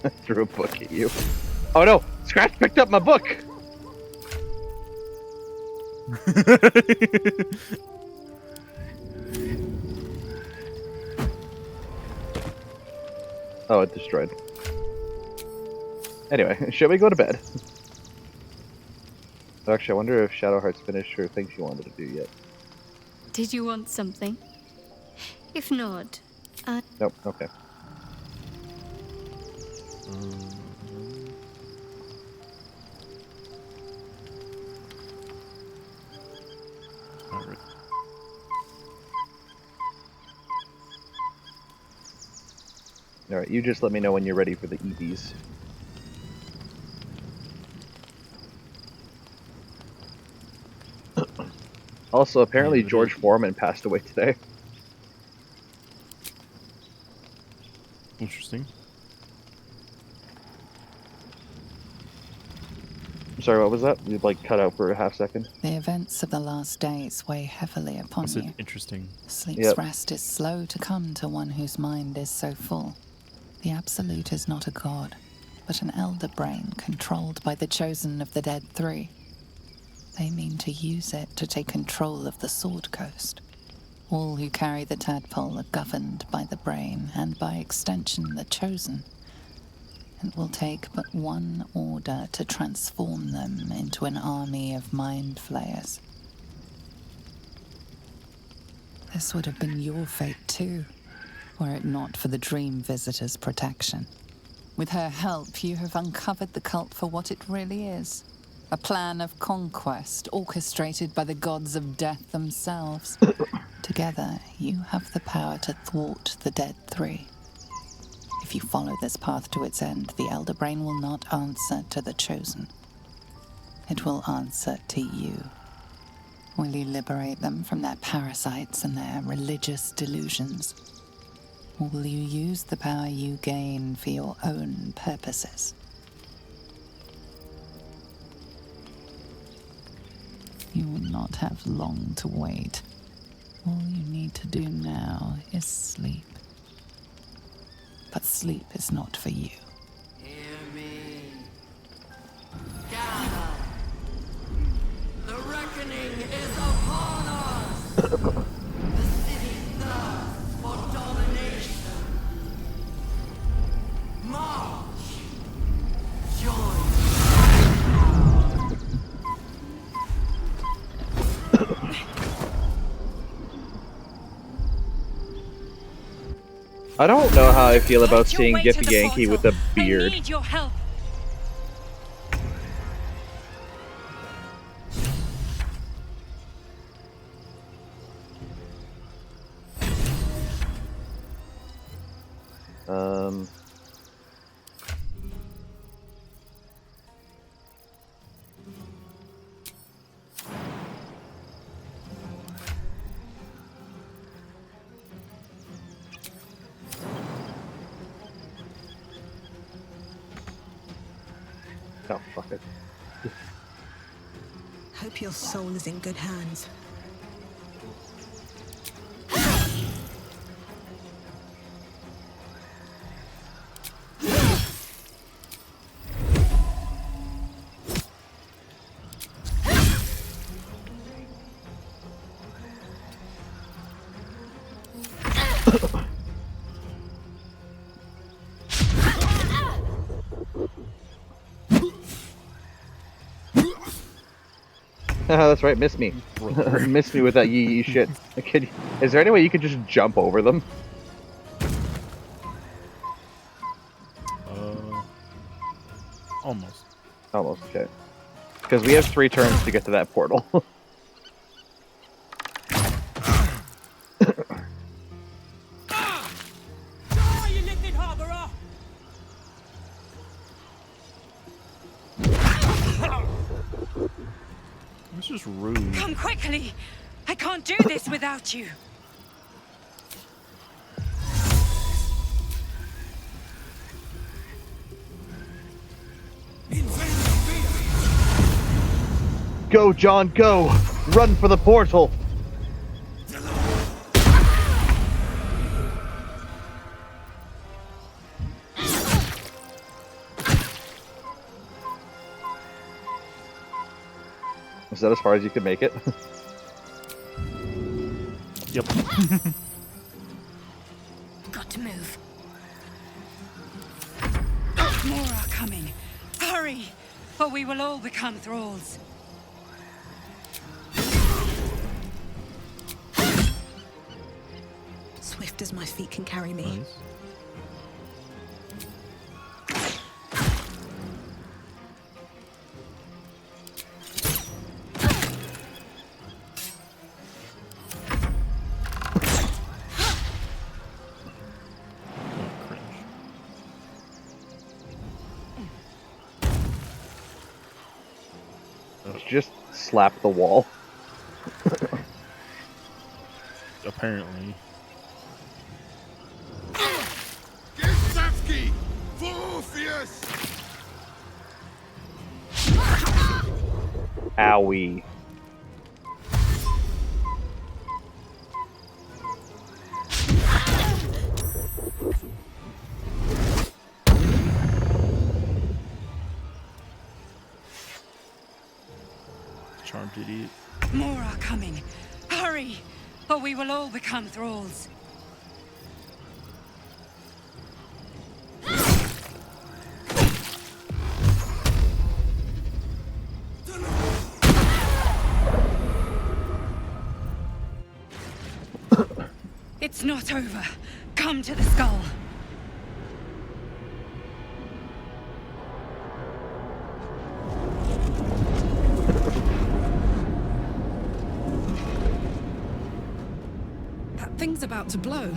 I threw a book at you. Oh no! Scratch picked up my book! Oh, it destroyed. Anyway, shall we go to bed? Actually, I wonder if Shadowheart's finished her thing she wanted to do yet. Did you want something? If not, Nope, okay. Alright. Alright, you just let me know when you're ready for the EVs. Also, apparently George Foreman passed away today. Interesting. I'm sorry, what was that? You like cut out for a half second. The events of the last days weigh heavily upon you. Interesting. Sleep's rest is slow to come to one whose mind is so full. The Absolute is not a god, but an elder brain controlled by the chosen of the Dead Three. They mean to use it to take control of the Sword Coast. All who carry the tadpole are governed by the brain, and by extension the chosen. It will take but one order to transform them into an army of mind flayers. This would have been your fate too, were it not for the Dream Visitor's protection. With her help, you have uncovered the cult for what it really is. A plan of conquest orchestrated by the gods of death themselves. Together, you have the power to thwart the Dead Three. If you follow this path to its end, the Elder Brain will not answer to the Chosen. It will answer to you. Will you liberate them from their parasites and their religious delusions? Or will you use the power you gain for your own purposes? You will not have long to wait. All you need to do now is sleep. But sleep is not for you. Hear me. Gather. The reckoning is upon us. The city thirsts for domination. March. Join. I don't know how I feel about seeing Giphy Yankee with a beard. I need your help. Oh, fuck it. Hope your soul is in good hands. That's right, miss me. Miss me with that yee shit. Is there any way you could just jump over them? Almost. Almost, okay. Because we have 3 turns to get to that portal. This is rude. Come quickly! I can't do this without you. Go, John, go! Run for the portal! Is that as far as you can make it? Yep. Got to move. More are coming. Hurry, or we will all become thralls. Swift as my feet can carry me. Nice. Just slap the wall. Apparently. Gestawski! For Orpheus! Owie. Charmed idiot. More are coming. Hurry, or we will all become thralls. It's not over. Come to the skull. That thing's about to blow.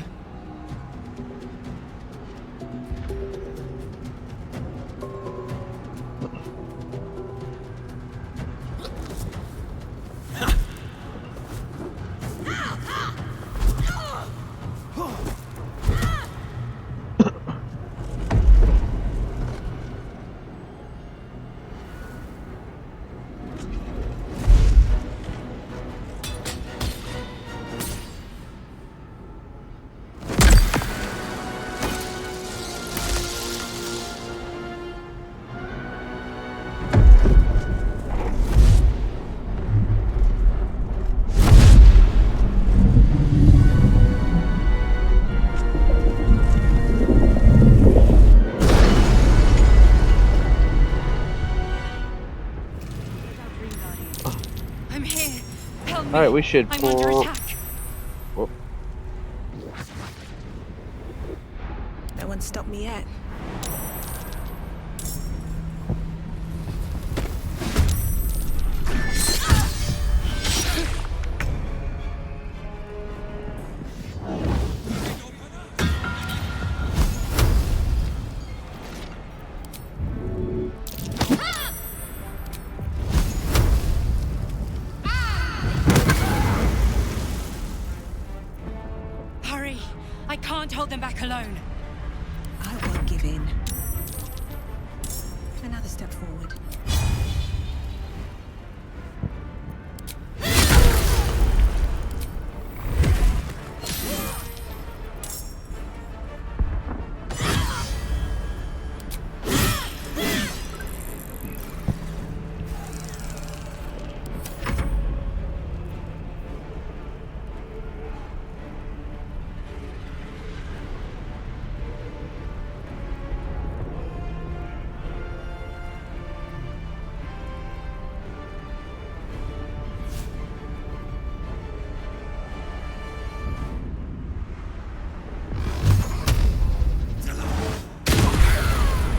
I'm here. Help me. Alright, we should I'm under pull. attack. Whoop. No one's stopped me yet. Hurry. I can't hold them back alone. I won't give in. Another step forward.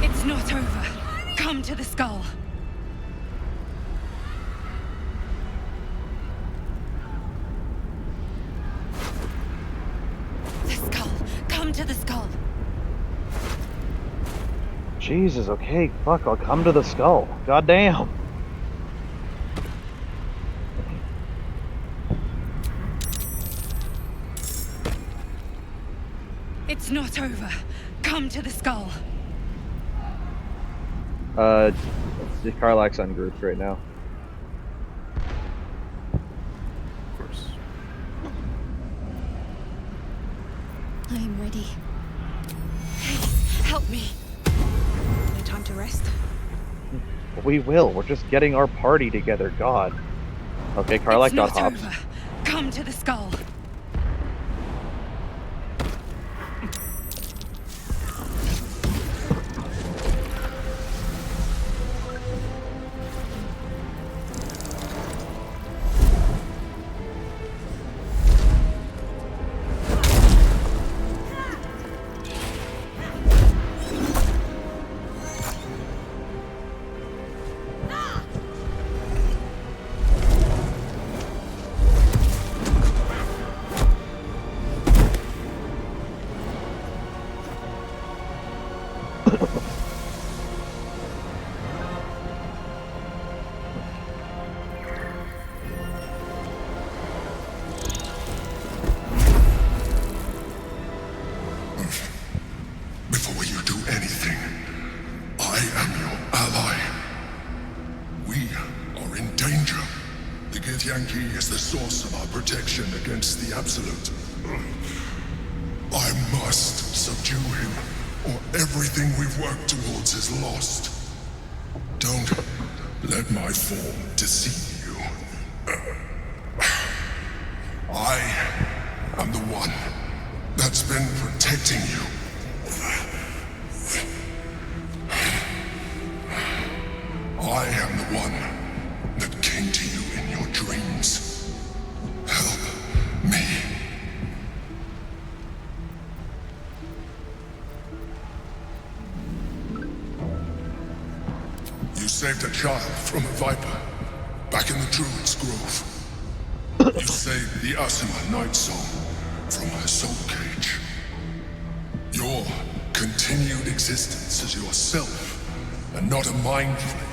It's not over. Come to the skull. The skull. Come to the skull. Jesus, okay, fuck, I'll come to the skull. Goddamn. It's not over. Come to the skull. The Karlach's ungrouped right now. Of course. I am ready. Please, help me. No time to rest. We will. We're just getting our party together. God. Okay, Karlach It's got not hopped. over. Come to the skull. source of our protection against the Absolute. I must subdue him, or everything we've worked towards is lost. Don't let my form deceive you. I am the one that's been protecting you. I am the one that came to you in your dreams. Help me. You saved a child from a viper back in the Druid's Grove. You saved the Asima Night Song from her soul cage. Your continued existence as yourself and not a mind flayer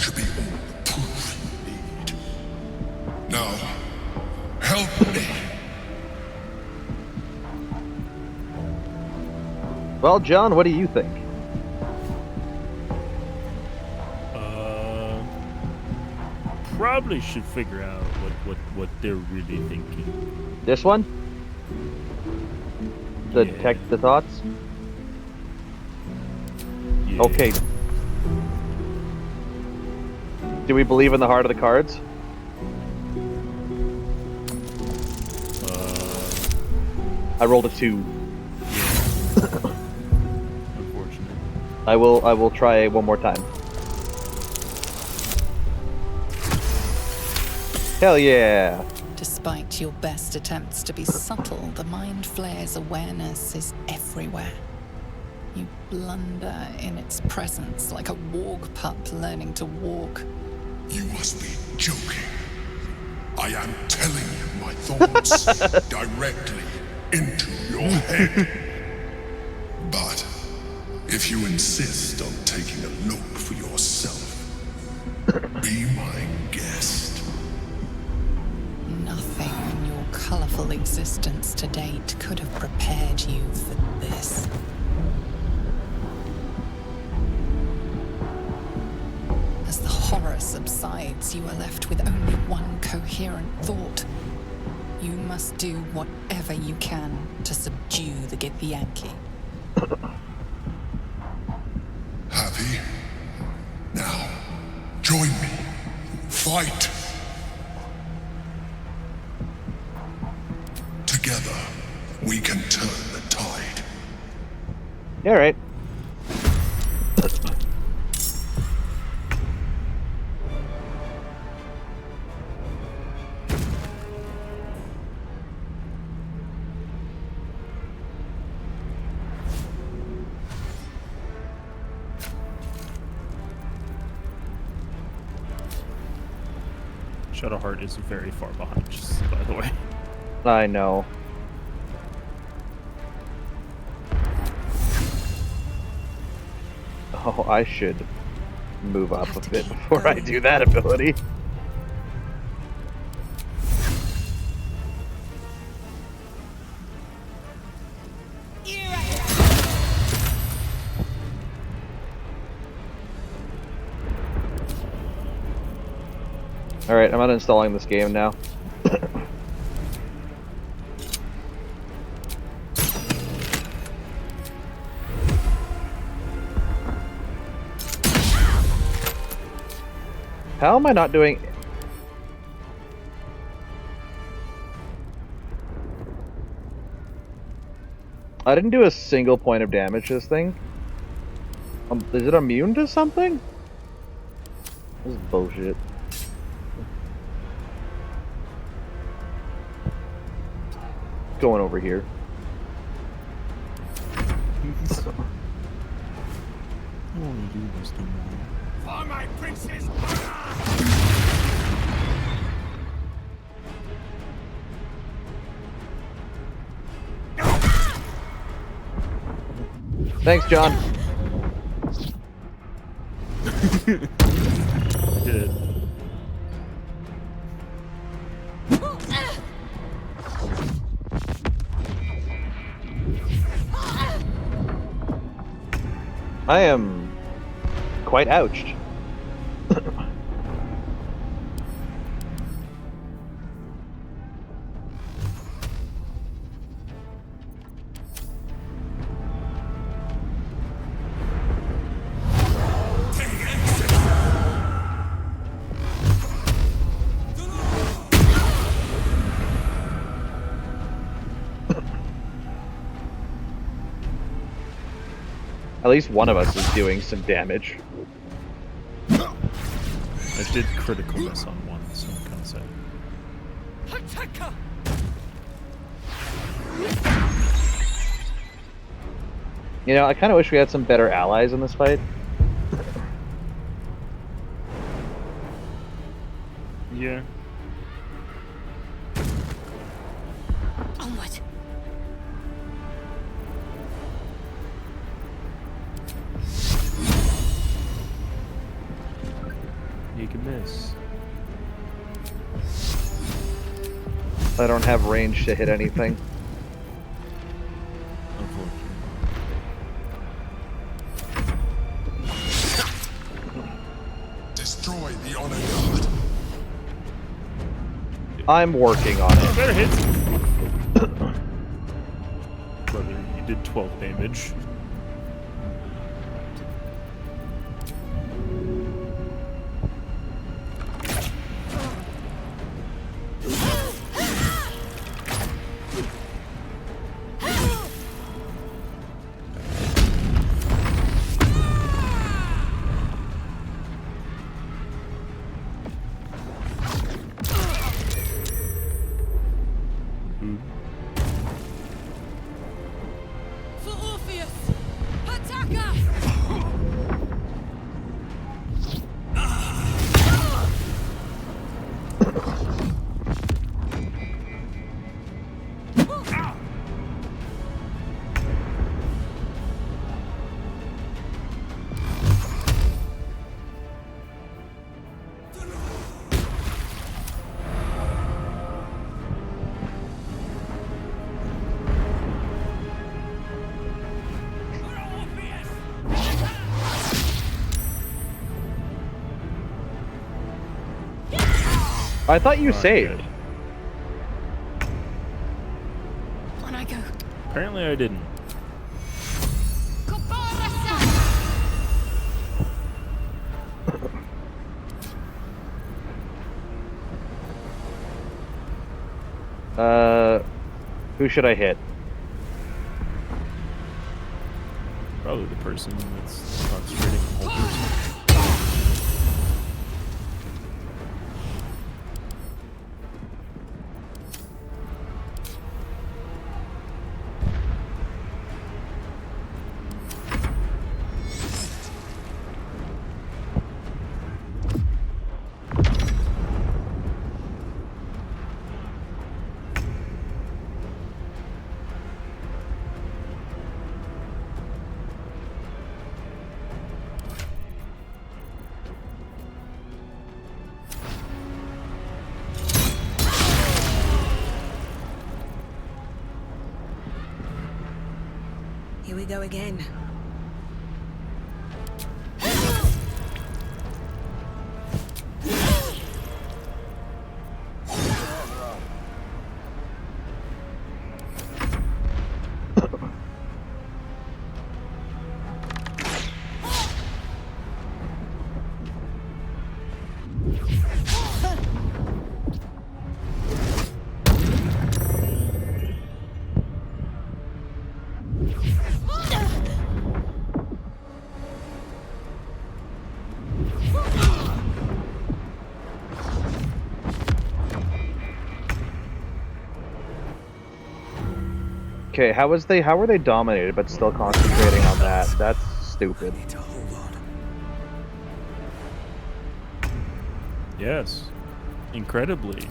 should be all the proof you need. Now, help me. Well, John, what do you think? Probably should figure out what they're really thinking. This one? Detect the thoughts? Yeah. Okay. Do we believe in the heart of the cards? I rolled a 2. Unfortunate. I will try one more time. Hell yeah! Despite your best attempts to be subtle, the Mind Flayer's awareness is everywhere. You blunder in its presence like a warg pup learning to walk. You must be joking. I am telling you my thoughts directly into your head. But if you insist on taking a look for yourself, be my guest. Nothing in your colorful existence to date could have prepared you for this. As the horror subsides, you are left with only one coherent thought. You must do whatever you can to subdue the Githyanki. Happy? Now, join me. Fight! Together, we can turn the tide. Alright. Shadowheart is very far behind, just by the way. I know. Oh, I should move up a bit before I do that ability. Alright, I'm uninstalling this game now. How am I not doing... I didn't do a single point of damage to this thing. Is it immune to something? This is bullshit. Going over here. I don't want to do this no more. For my princess! Thanks, John. Did it. I am quite ouched. At least one of us is doing some damage. I did critical miss on one, so I'm kind of sad. You know, I kind of wish we had some better allies in this fight. Yeah. Onward. You can miss. I don't have range to hit anything. Destroy the honor guard. I'm working on it. Better hit. Brother, you did 12 damage. I thought you saved. On I go. Apparently I didn't. Who should I hit? Probably the person that's concentrating on the whole person. Here we go again. Okay, how were they dominated but still concentrating on that? That's stupid. Yes. Incredibly.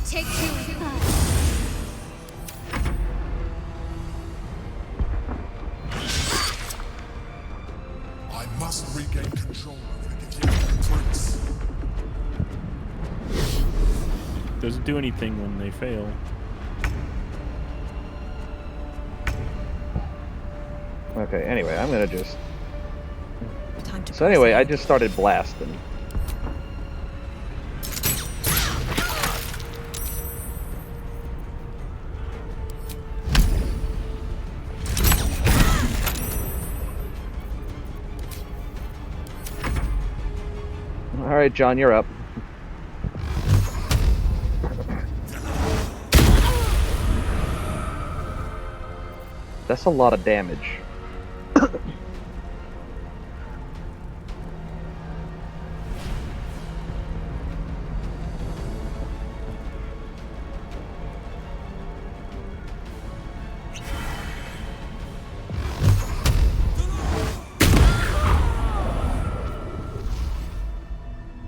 Take two. I must regain control of the Githyanki prince. Doesn't do anything when they fail. Okay, anyway, I'm gonna just... So anyway, I just started blasting. Alright, John, you're up. That's a lot of damage.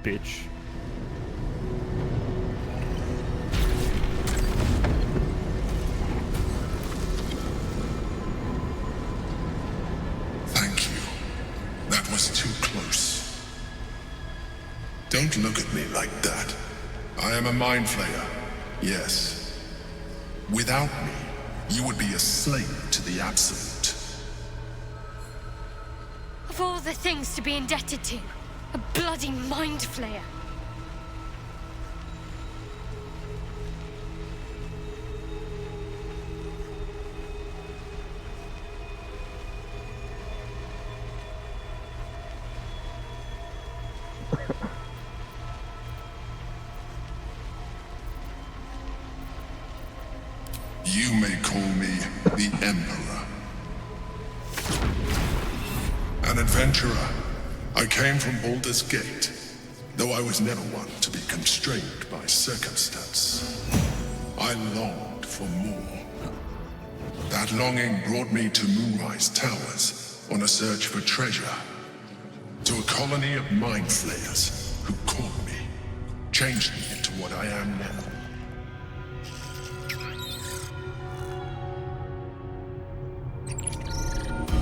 Bitch. Thank you. That was too close. Don't look at me like that. I am a mind flayer. Yes. Without me, you would be a slave to the Absolute. Of all the things to be indebted to, a bloody mind flayer. You may call me the Emperor. An adventurer. I came from Baldur's Gate, though I was never one to be constrained by circumstance. I longed for more. That longing brought me to Moonrise Towers on a search for treasure. To a colony of mind flayers who caught me, changed me into what I am now.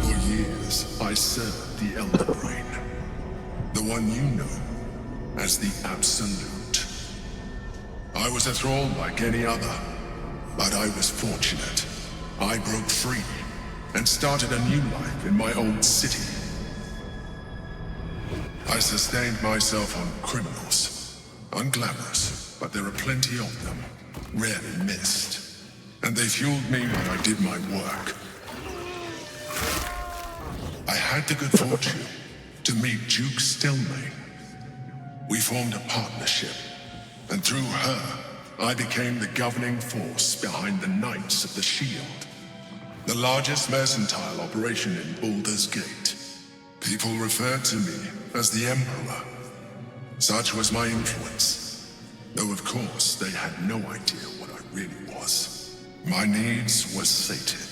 For years, I served the Elder Brain, the one you know as the Absolute. I was a thrall like any other, but I was fortunate. I broke free and started a new life in my old city. I sustained myself on criminals. Unglamorous, but there are plenty of them, rarely missed. And they fueled me when I did my work. I had the good fortune to meet Duke Stelmane. We formed a partnership, and through her, I became the governing force behind the Knights of the Shield, the largest mercantile operation in Baldur's Gate. People referred to me as the Emperor. Such was my influence, though of course they had no idea what I really was. My needs were sated.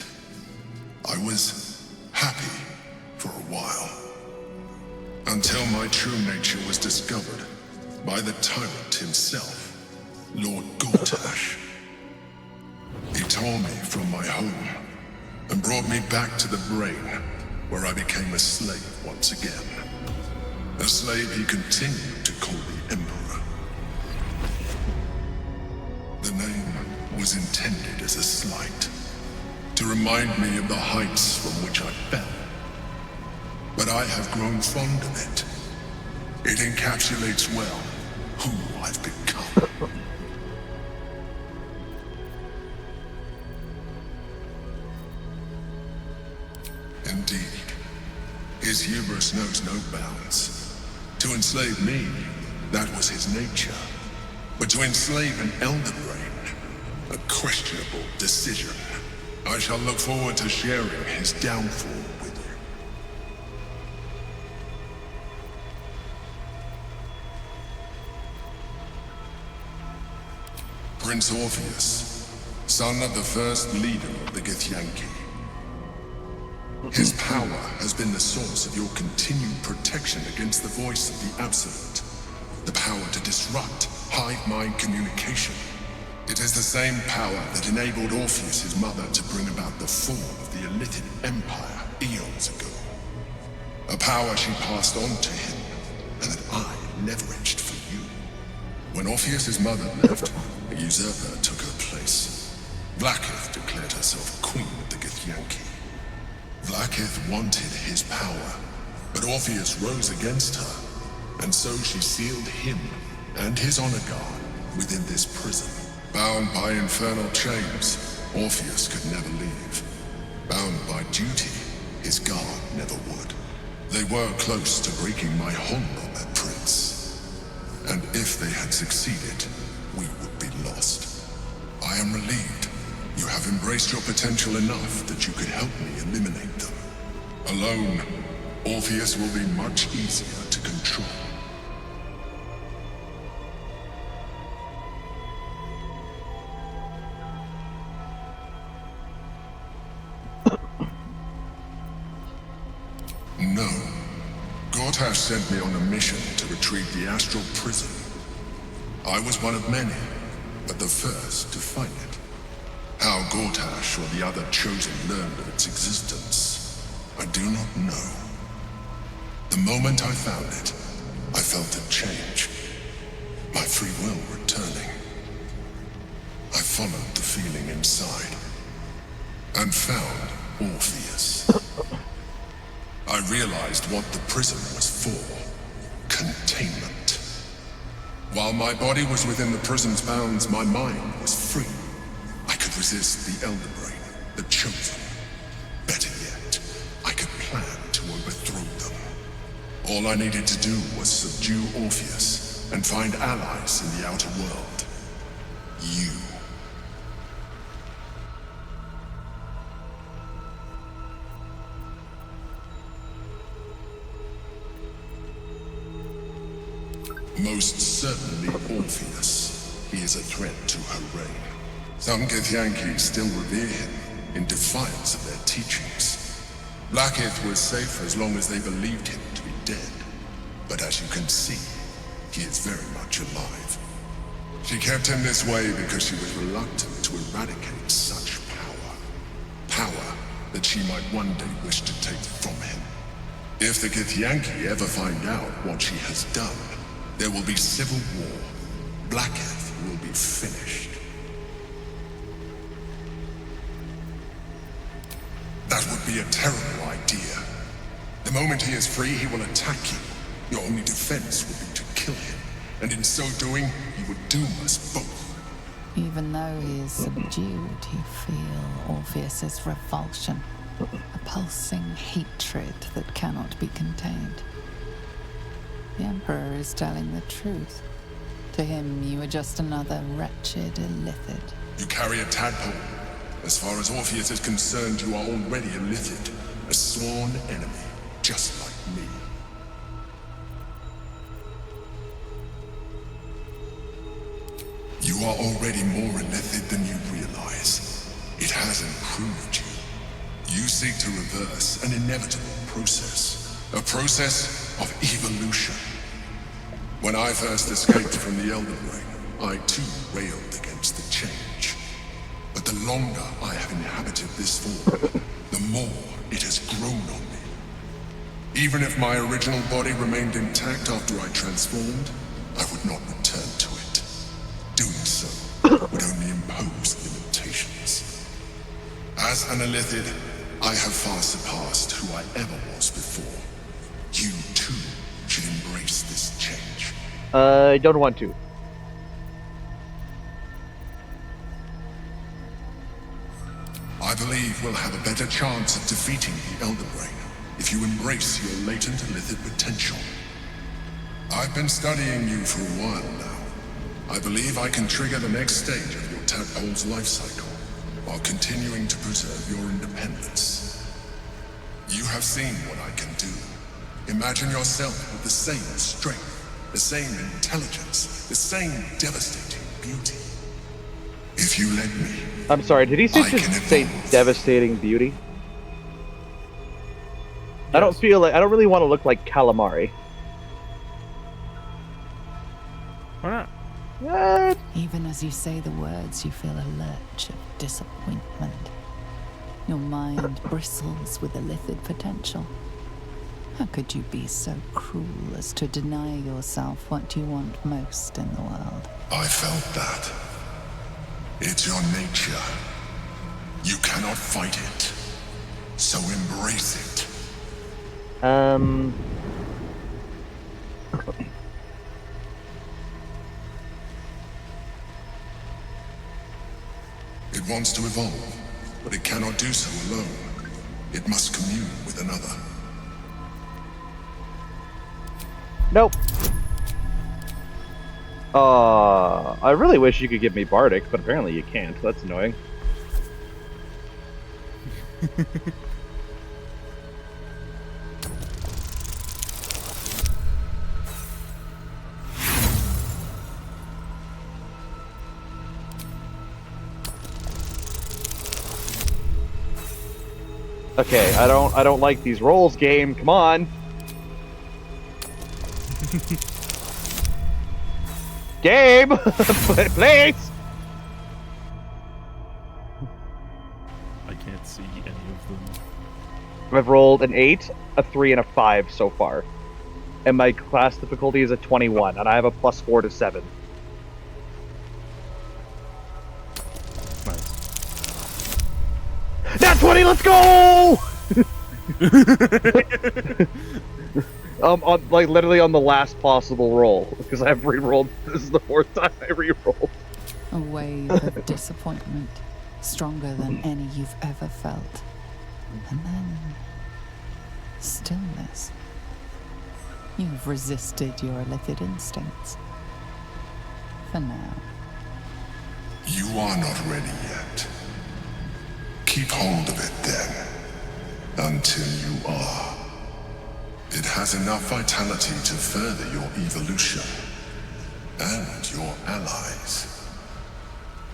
I was happy for a while, until my true nature was discovered by the tyrant himself, Lord Gortash. He tore me from my home and brought me back to the Brain, where I became a slave once again. A slave he continued to call the Emperor. The name was intended as a slight, to remind me of the heights from which I fell. But I have grown fond of it. It encapsulates well who I've become. Indeed, his hubris knows no bounds. To enslave me, that was his nature. But to enslave an Elder Brain, a questionable decision. I shall look forward to sharing his downfall with you. Prince Orpheus, son of the first leader of the Githyanki. His power has been the source of your continued protection against the voice of the Absolute. The power to disrupt hive mind communication. It is the same power that enabled Orpheus' mother to bring about the fall of the Elitid Empire eons ago. A power she passed on to him, and that I leveraged for you. When Orpheus' mother left, a usurper took her place. Vlaakith declared herself queen of the Githyanki. Vlaakith wanted his power, but Orpheus rose against her, and so she sealed him and his honor guard within this prison. Bound by infernal chains, Orpheus could never leave. Bound by duty, his guard never would. They were close to breaking my hold on that prince. And if they had succeeded, we would be lost. I am relieved. You have embraced your potential enough that you could help me eliminate them. Alone, Orpheus will be much easier to control. No. Gortash sent me on a mission to retrieve the astral prison. I was one of many, but the first to find it. How Gortash or the other chosen learned of its existence, I do not know. The moment I found it, I felt a change. My free will returning. I followed the feeling inside, and found Orpheus. I realized what the prison was for. Containment. While my body was within the prison's bounds, my mind was free. I could resist the Elder Brain, the Chosen. Better yet, I could plan to overthrow them. All I needed to do was subdue Orpheus and find allies in the outer world. You. Most certainly Orpheus. He is a threat to her reign. Some Githyanki still revere him, in defiance of their teachings. Blackith was safe as long as they believed him to be dead. But as you can see, he is very much alive. She kept him this way because she was reluctant to eradicate such power. Power that she might one day wish to take from him. If the Githyanki ever find out what she has done, there will be civil war. Blackith will be finished. That would be a terrible idea. The moment he is free, he will attack you. Your only defense would be to kill him. And in so doing, he would doom us both. Even though he is subdued, you feel Orpheus's revulsion. A pulsing hatred that cannot be contained. The Emperor is telling the truth. To him, you are just another wretched illithid. You carry a tadpole. As far as Orpheus is concerned, you are already a illithid. A sworn enemy, just like me. You are already more illithid than you realize. It has improved you. You seek to reverse an inevitable process. A process of evolution. When I first escaped from the Elder Brain, I too railed against the change. But the longer I have inhabited this form, the more it has grown on me. Even if my original body remained intact after I transformed, I would not return to it. Doing so would only impose limitations. As an illithid, I have far surpassed who I ever was before. You, too, should embrace this change. I don't want to. I believe we'll have a better chance of defeating the Elder Brain if you embrace your latent illithid potential. I've been studying you for a while now. I believe I can trigger the next stage of your tadpole's life cycle, while continuing to preserve your independence. You have seen what I can do. Imagine yourself with the same strength, the same intelligence, the same devastating beauty. If you let me... I'm sorry, did he just say devastating beauty? Yes. I don't really want to look like calamari. Why not? What? Even as you say the words, you feel a lurch of disappointment. Your mind bristles with illithid potential. How could you be so cruel as to deny yourself what you want most in the world? I felt that. It's your nature. You cannot fight it. So embrace it. It wants to evolve, but it cannot do so alone. It must commune with another. Nope. I really wish you could give me Bardic, but apparently you can't. That's annoying. Okay, I don't like these rolls, game. Come on. Game, please. I can't see any of them. I've rolled an 8, a 3, and a 5 so far, and my class difficulty is a 21, and I have a +4 to 7. Nice. Nat 20, let's go! Like literally on the last possible roll, because I've re-rolled. This is the 4th time I re-rolled. A wave of disappointment, stronger than any you've ever felt. And then stillness. You've resisted your illithid instincts. For now. You are not ready yet. Keep hold of it then, until you are. It has enough vitality to further your evolution, and your allies.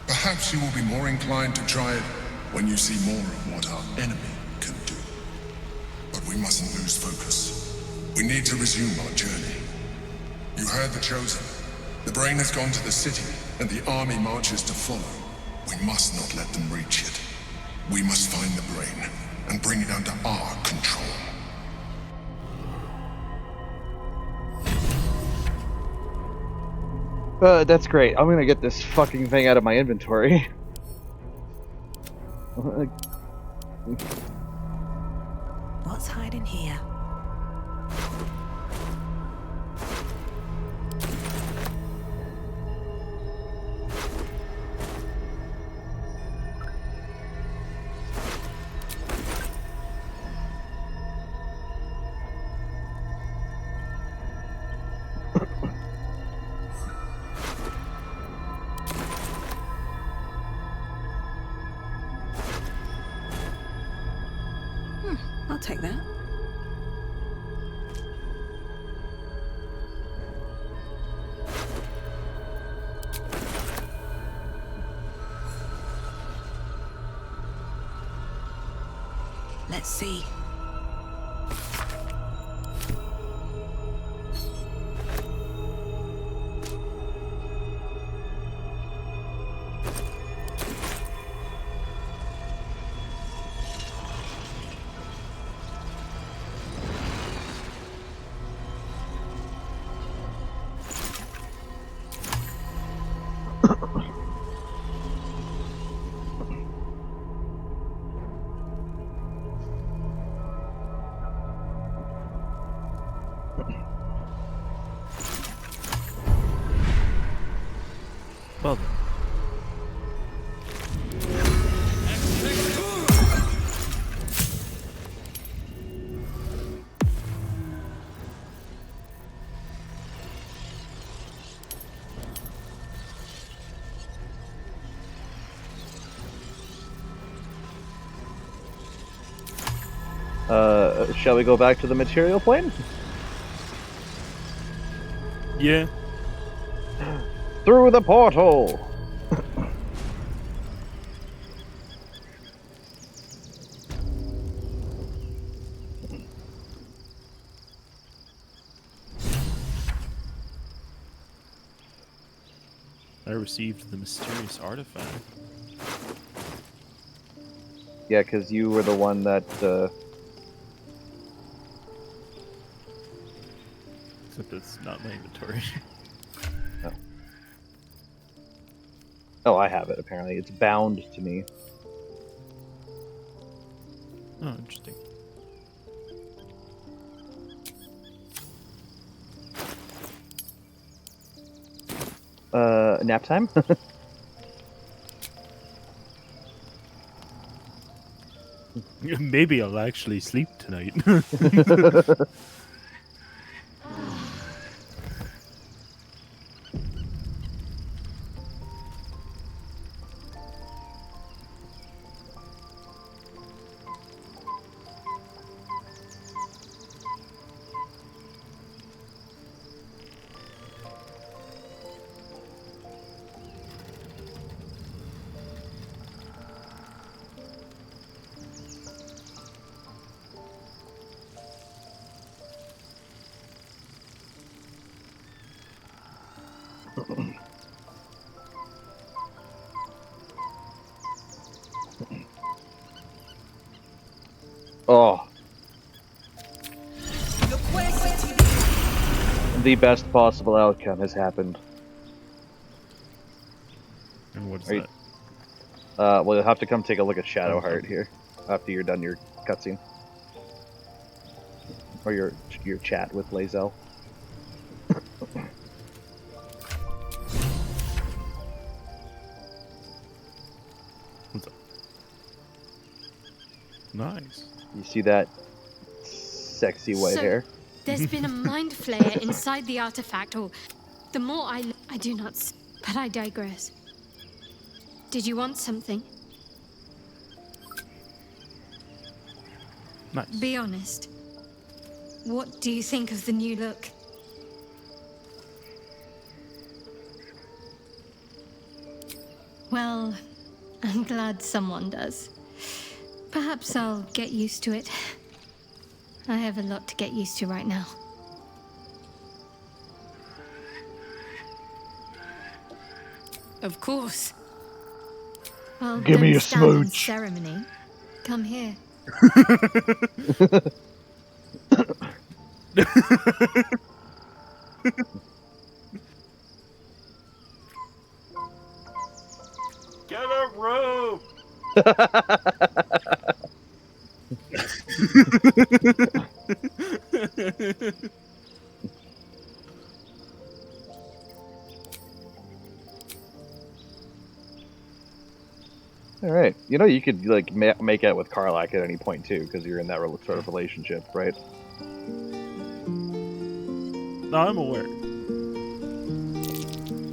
Perhaps you will be more inclined to try it when you see more of what our enemy can do. But we mustn't lose focus. We need to resume our journey. You heard the Chosen. The brain has gone to the city, and the army marches to follow. We must not let them reach it. We must find the brain, and bring it under our control. That's great. I'm gonna get this fucking thing out of my inventory. What's hiding here? I'll take that. Let's see. Well then. Shall we go back to the material plane? Yeah. Through the portal! I received the mysterious artifact. Yeah, because you were the one that, Except it's not my inventory. Oh. Oh, I have it, apparently. It's bound to me. Oh, interesting. Nap time? Maybe I'll actually sleep tonight. Oh. The best possible outcome has happened. And what's Are that? Well, you'll have to come take a look at Shadowheart Okay. here after you're done your cutscene. Or your chat with Lae'zel. What's up? Nice. You see that sexy white hair? There's been a mind flayer inside the artifact, or the more I do not, but I digress. Did you want something? Nice. Be honest. What do you think of the new look? Well, I'm glad someone does. Perhaps I'll get used to it. I have a lot to get used to right now. Of course. Well, Give me don't a stand in smooch. ceremony. Come here. Get a rope! All right. You know, you could like make out with Karlach at any point too, because you're in that sort of relationship, right? No, I'm aware.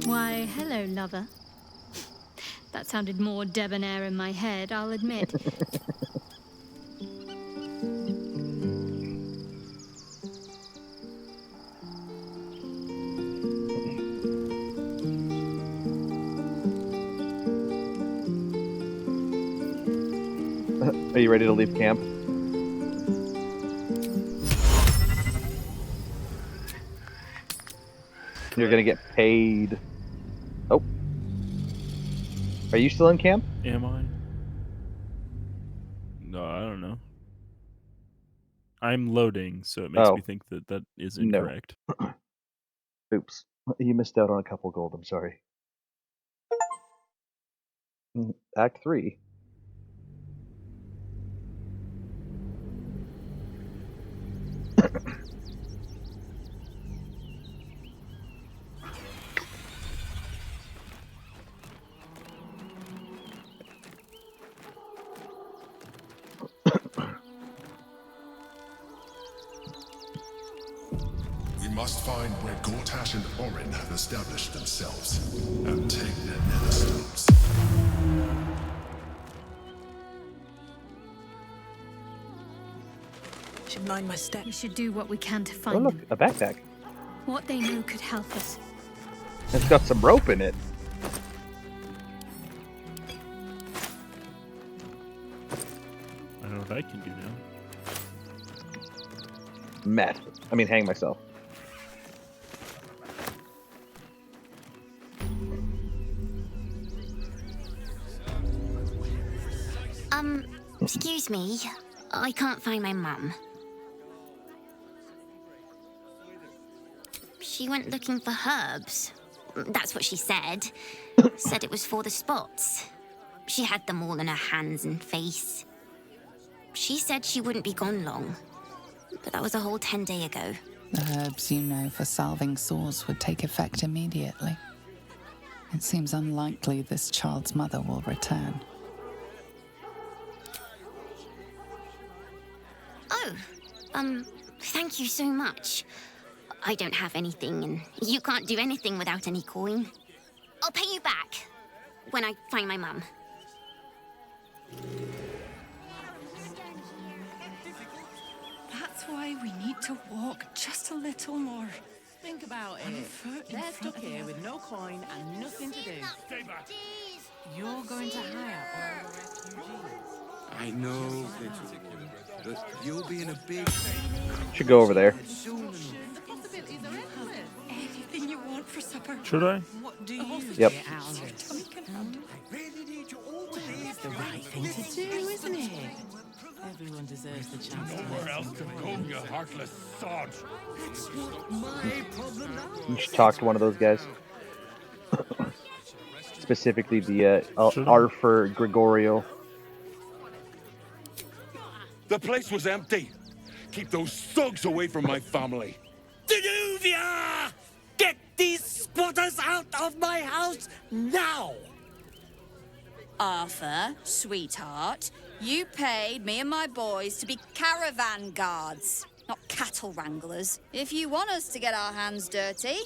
Why, hello, lover. That sounded more debonair in my head, I'll admit. Are you ready to leave camp? You're gonna get paid. Oh. Are you still in camp? Am I? No, I don't know. I'm loading, so it makes me think that that is incorrect. No. Oops. You missed out on a couple gold, I'm sorry. Act 3. We must find where Gortash and Orin have established themselves, and take their nether stones. Should mind my step. We should do what we can to Oh find look, them. a backpack. What they know could help us. It's got some rope in it. I know what I can do now. Meth. I mean, hang myself. Excuse me. I can't find my mum. She went looking for herbs. That's what she said. Said it was for the spots. She had them all in her hands and face. She said she wouldn't be gone long. But that was a whole 10 days ago. The herbs you know for salving sores would take effect immediately. It seems unlikely this child's mother will return. Oh, thank you so much. I don't have anything, and you can't do anything without any coin. I'll pay you back when I find my mum. That's why we need to walk just a little more. Think about it. They're stuck here with no coin and nothing to do. Stay back. You're going to hire all the refugees. I know, but you'll be in a big... Should go over there. The possibilities are endless. Anything you want for supper. Should I? What do you Yep. say, Albus? It's the right thing to do, isn't it? Everyone deserves the chance to Where else to go, you heartless sod? It's not my problem now. You should talk to one of those guys. Specifically the Arthur Gregorio. The place was empty. Keep those thugs away from my family. Danuvia! Get these squatters out of my house now! Arthur, sweetheart, you paid me and my boys to be caravan guards, not cattle wranglers. If you want us to get our hands dirty,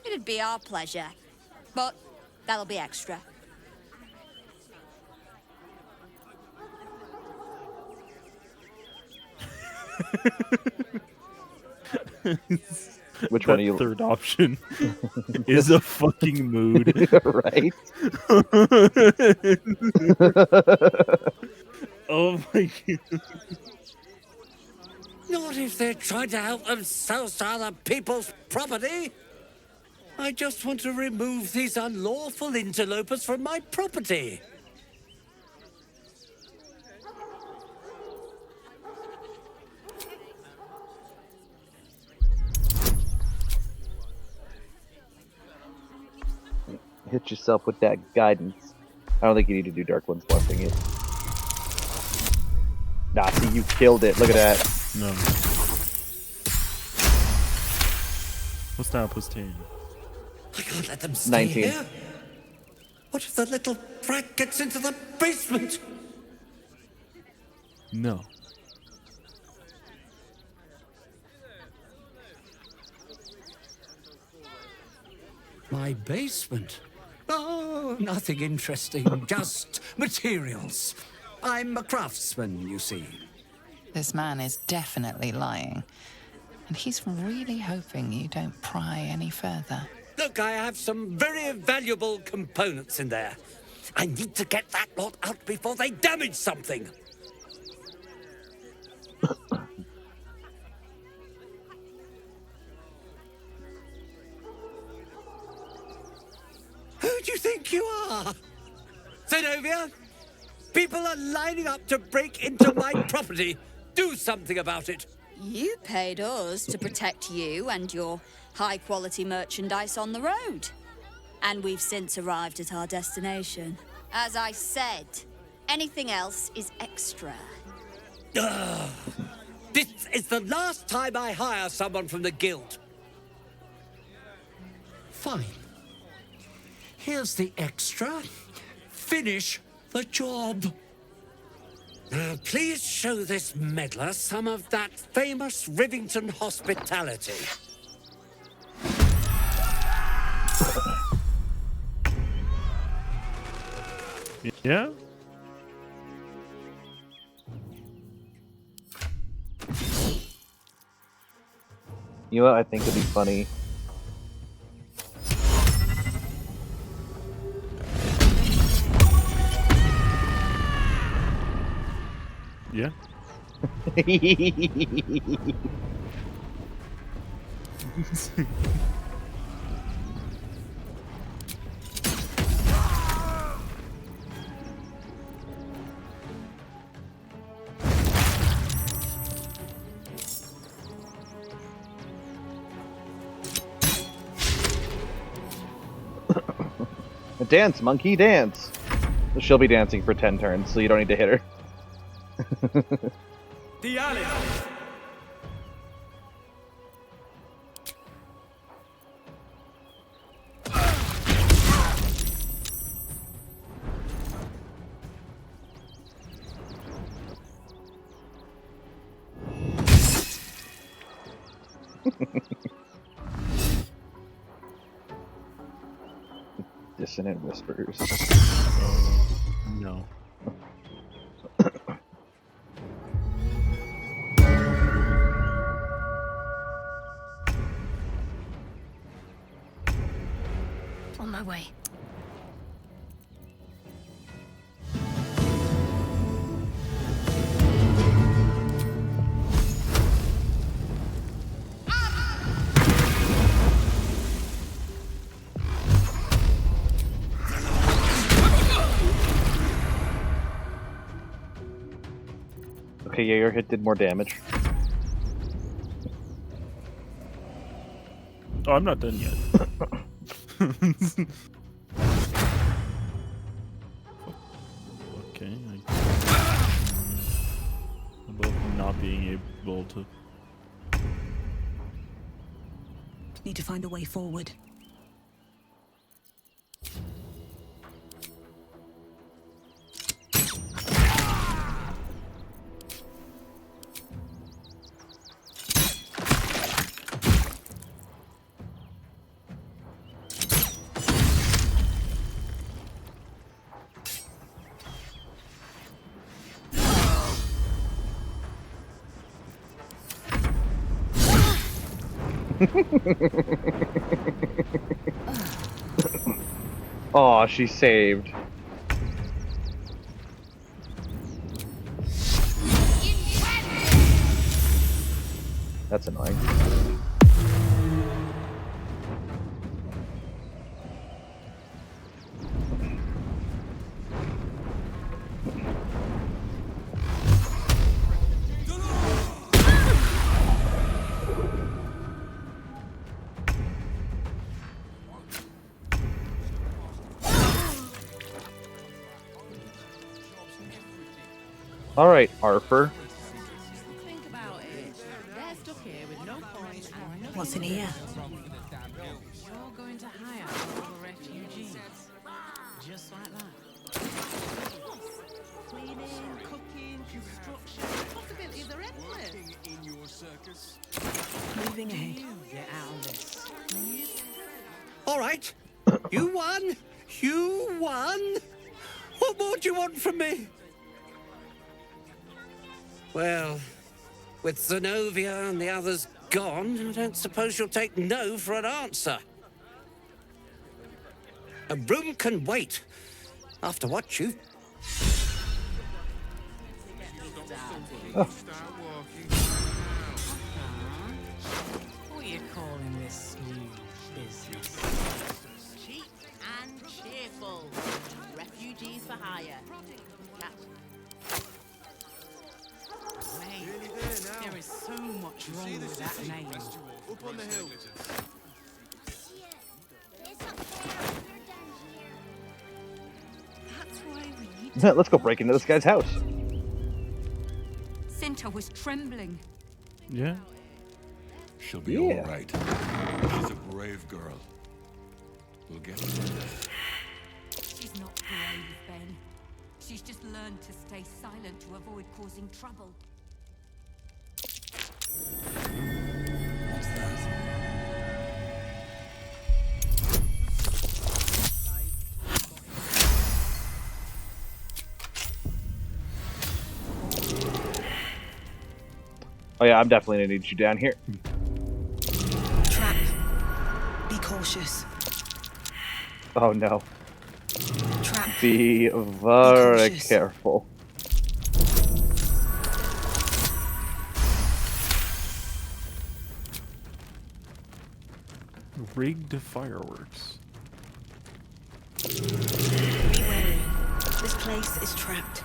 it'd be our pleasure. But that'll be extra. Which one are you? Third option is a fucking mood. Right? Oh my god. Not if they're trying to help themselves to other people's property. I just want to remove these unlawful interlopers from my property. Hit yourself with that guidance. I don't think you need to do Dark One's Blessing it. Nah, see, you killed it. Look at that. No. What's now plus 10? I can't let them stay 19. here. What if the little brat gets into the basement? No. My basement? Oh, nothing interesting. Just materials. I'm a craftsman, you see. This man is definitely lying. And he's really hoping you don't pry any further. Look, I have some very valuable components in there. I need to get that lot out before they damage something. Who do you think you are? Zenobia? People are lining up to break into my property. Do something about it. You paid us to protect you and your high-quality merchandise on the road. And we've since arrived at our destination. As I said, anything else is extra. Ugh. This is the last time I hire someone from the guild. Fine. Here's the extra. Finish the job. Now, please show this meddler some of that famous Rivington hospitality. Yeah? You know what I think would be funny? Yeah? Dance, monkey, dance! She'll be dancing for 10 turns, so you don't need to hit her. The alley. Dissonant whispers. No. On my way. Okay, yeah, your hit did more damage. Oh, I'm not done yet. Okay. About not being able to. Need to find a way forward. Oh, she saved. That's annoying. All right, Arthur. What's in here? You're going to hire all the refugees. Just like that. Cleaning, cooking, construction. Possibilities are endless. In your circus. Moving ahead. Get out of this. All right. You won. You won. What more do you want from me? Well, with Zenobia and the others gone, I don't suppose you'll take no for an answer. A room can wait. After what you've... What are you calling this new business? Cheap and cheerful. Refugees for hire. Mate, there is so much wrong with that name. Up on the hill. That's why we need Let's go break into this guy's house. Cinta was trembling. Yeah. She'll be all right. She's a brave girl. We'll get her. She's not brave, Ben. She's just learned to stay silent to avoid causing trouble. What's that? Oh yeah, I'm definitely gonna need you down here. Trap. Be cautious. Oh no. Trap. Be very careful. Rigged fireworks. Be wary. This place is trapped.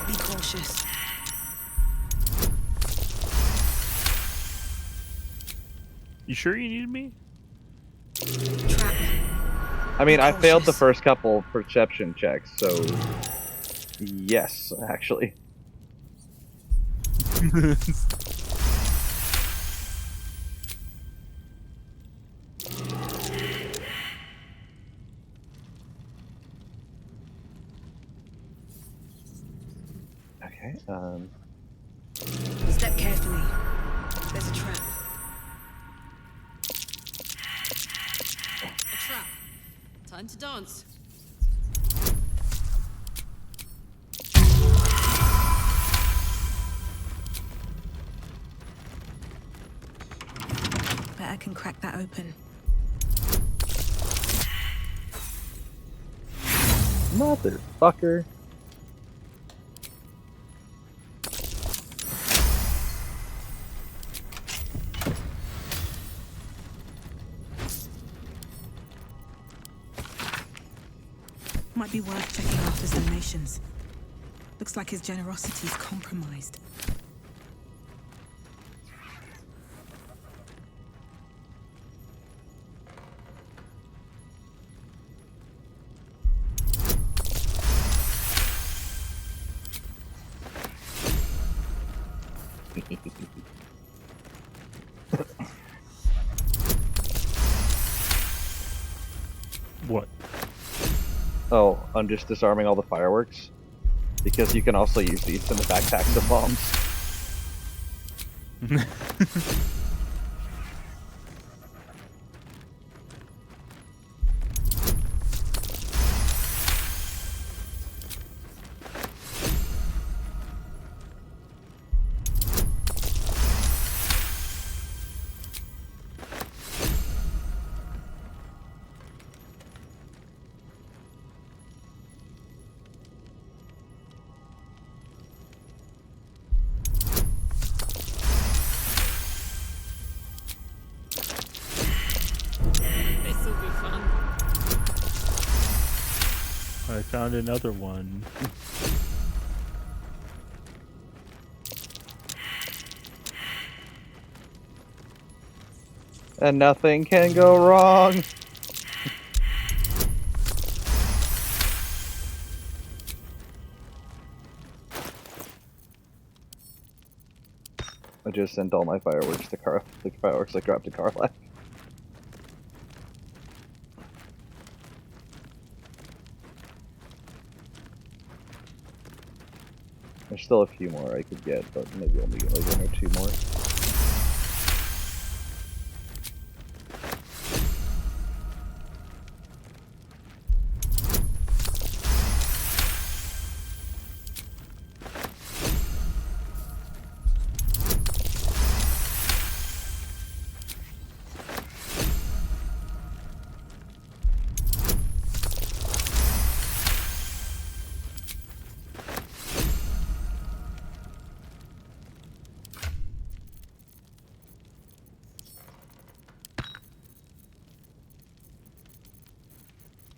Be cautious. You sure you needed me? I mean, I failed the first couple perception checks, so yes, actually. Okay, Step carefully. There's a trap. A trap. Time to dance. Bet I can crack that open. motherfucker. Might be worth checking out his donations. Looks like his generosity's compromised. What? Oh, I'm just disarming all the fireworks. Because you can also use these in the backpacks of bombs. I found another one. And nothing can go wrong. I just sent all my fireworks to the fireworks I grabbed to Karlach. There's still a few more I could get, but maybe only like 1 or 2 more.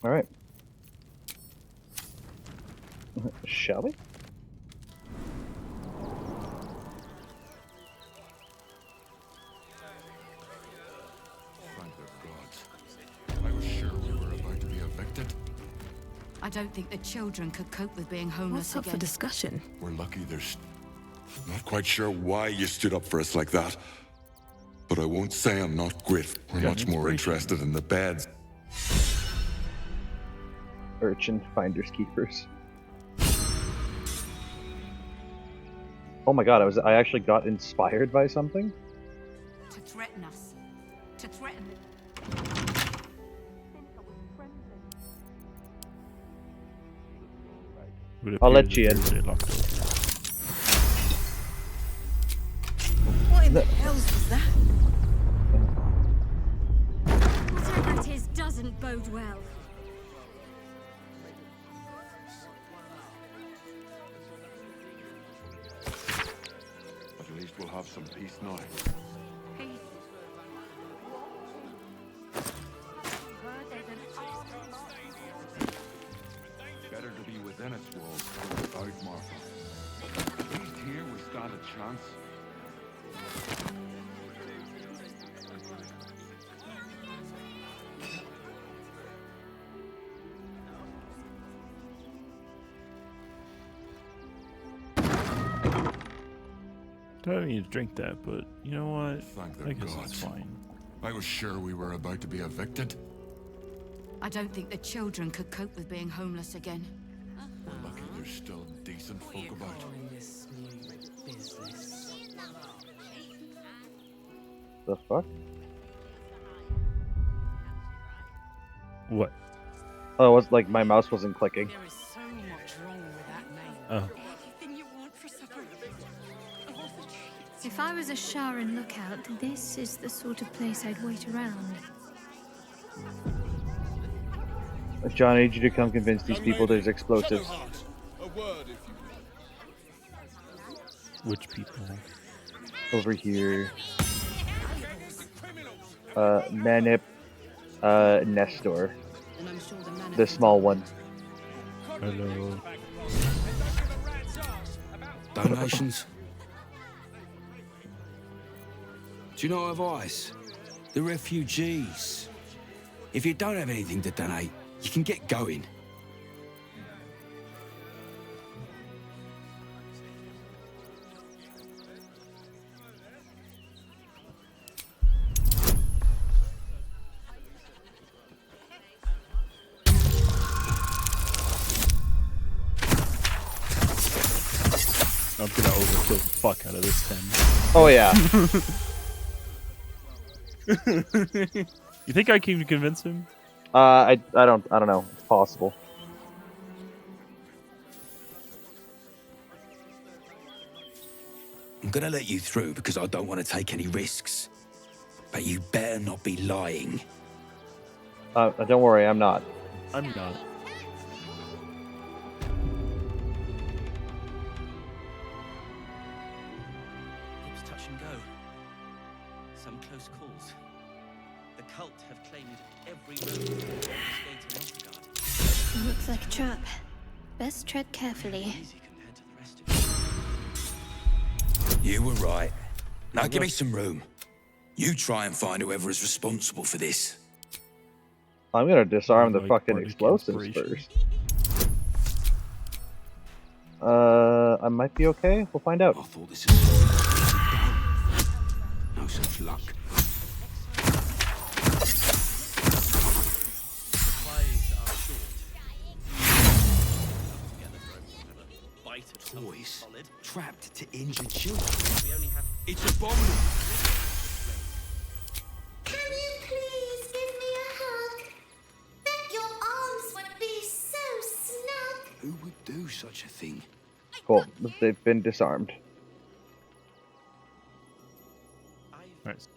All right. Shall we? Thank the gods. I was sure we were about to be evicted. I don't think the children could cope with being homeless What's up again. for discussion? We're lucky there's... Not quite sure why you stood up for us like that. But I won't say I'm not grateful. We're much more interested in the beds. Urchin finders keepers. Oh my god, I actually got inspired by something? To threaten us. To threaten... I'll let you in. What in the hell was that? Whatever it is doesn't bode well. At least we'll have some peace now. Better to be within its walls than without, Martha. At least here we stand a chance. Don't need to drink that, but you know what? Thank the I guess gods. it's fine. I was sure we were about to be evicted. I don't think the children could cope with being homeless again. We're lucky there's still decent folk about. The fuck? What? Oh, it was like my mouse wasn't clicking. There is so much wrong with that name. Oh. Everything you want for supper. All the treats. If I was a Sharon lookout, this is the sort of place I'd wait around. John, I need you to come convince these people there's explosives. Which people? Over here. Manip, Nestor. The small one. Hello. Donations? Do you know of ICE? The refugees. If you don't have anything to donate, you can get going. I'm gonna overkill the fuck out of this 10. Oh yeah. You think I can convince him? I don't know. It's possible. I'm gonna let you through because I don't want to take any risks. But you better not be lying. Don't worry, I'm not. I'm not. It's touch and go. Some close calls. The cult have claimed every road from the gate to Elfgard. Looks like a trap. Best tread carefully. You were right. Now give me some room. You try and find whoever is responsible for this. I'm gonna disarm the fucking explosives first. I might be okay. We'll find out. I thought this is no such luck. Supplies are short. Toys trapped to injured children. We only have... It's abominable. Can you please give me a hug? Bet your arms would be so snug. Who would do such a thing? Cool. They've been disarmed. Nice.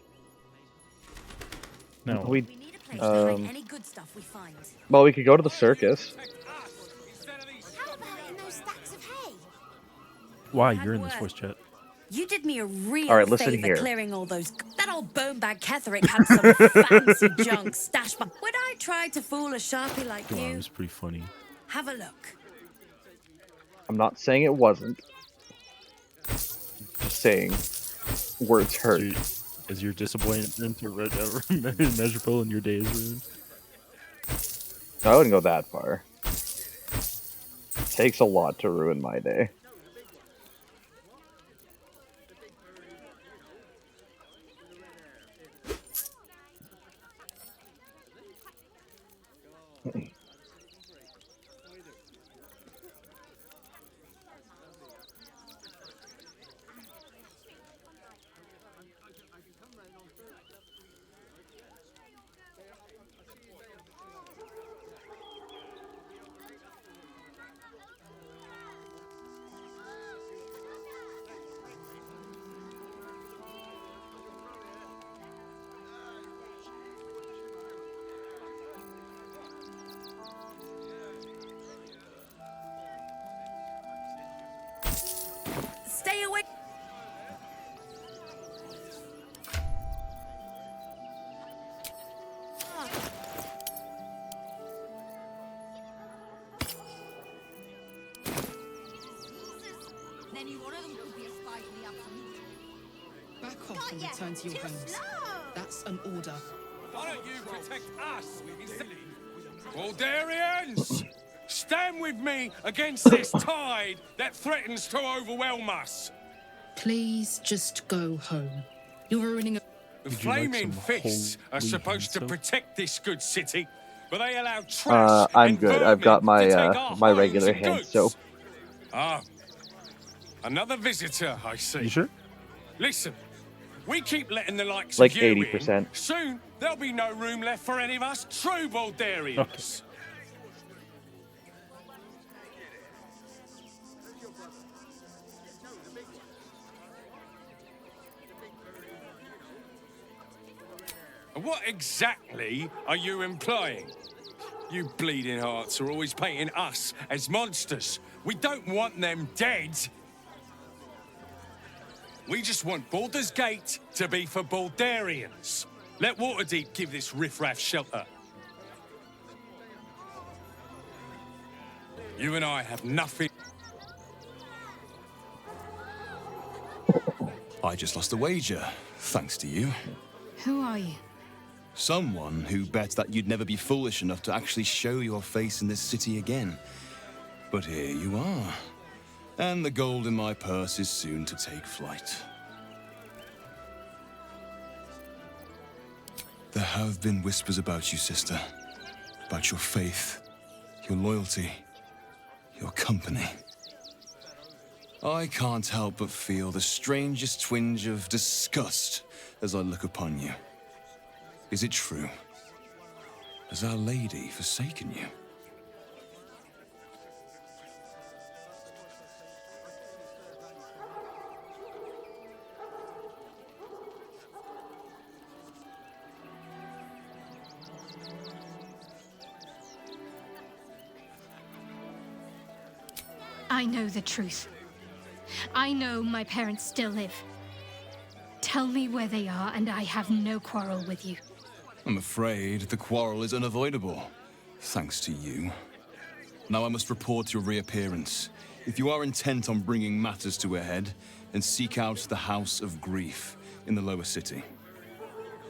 No. We need a place to hide any good stuff we find. well, we could go to the circus. How about in those stacks of hay? Why? You're in this voice chat. You did me a real All right, listen favor here. clearing all those. That old bone bag Ketherick had some fancy junk stashed. But when I tried to fool a sharpie like Wow, it you, was pretty funny. have a look. I'm not saying it wasn't. Just saying words hurt. Is your disappointment immeasurable in your days ruined? I wouldn't go that far. Takes a lot to ruin my day. Stay away. Then one of them could be a spy for the absolute. Back off and return to your homes. That's an order. Why don't you protect us? Baldurians! Stand with me against this tide that threatens to overwhelm us. Please just go home. You're ruining a... The Would you like flaming some fists are holy supposed to hand soap? protect this good city, but they allow trash I'm and good. I've got vermin to my take our my homes regular and hand goods. soap. Ah, another visitor, I see. You sure? Listen, we keep letting the likes Like of you 80%. in. Soon, there'll be no room left for any of us true Baldurians. What exactly are you implying? You bleeding hearts are always painting us as monsters. We don't want them dead. We just want Baldur's Gate to be for Baldurians. Let Waterdeep give this riffraff shelter. You and I have nothing. I just lost a wager, thanks to you. Who are you? Someone who bet that you'd never be foolish enough to actually show your face in this city again. But here you are. And the gold in my purse is soon to take flight. There have been whispers about you, sister. About your faith, your loyalty, your company. I can't help but feel the strangest twinge of disgust as I look upon you. Is it true? Has Our Lady forsaken you? I know the truth. I know my parents still live. Tell me where they are, and I have no quarrel with you. I'm afraid the quarrel is unavoidable, thanks to you. Now I must report your reappearance. If you are intent on bringing matters to a head, then seek out the House of Grief in the lower city.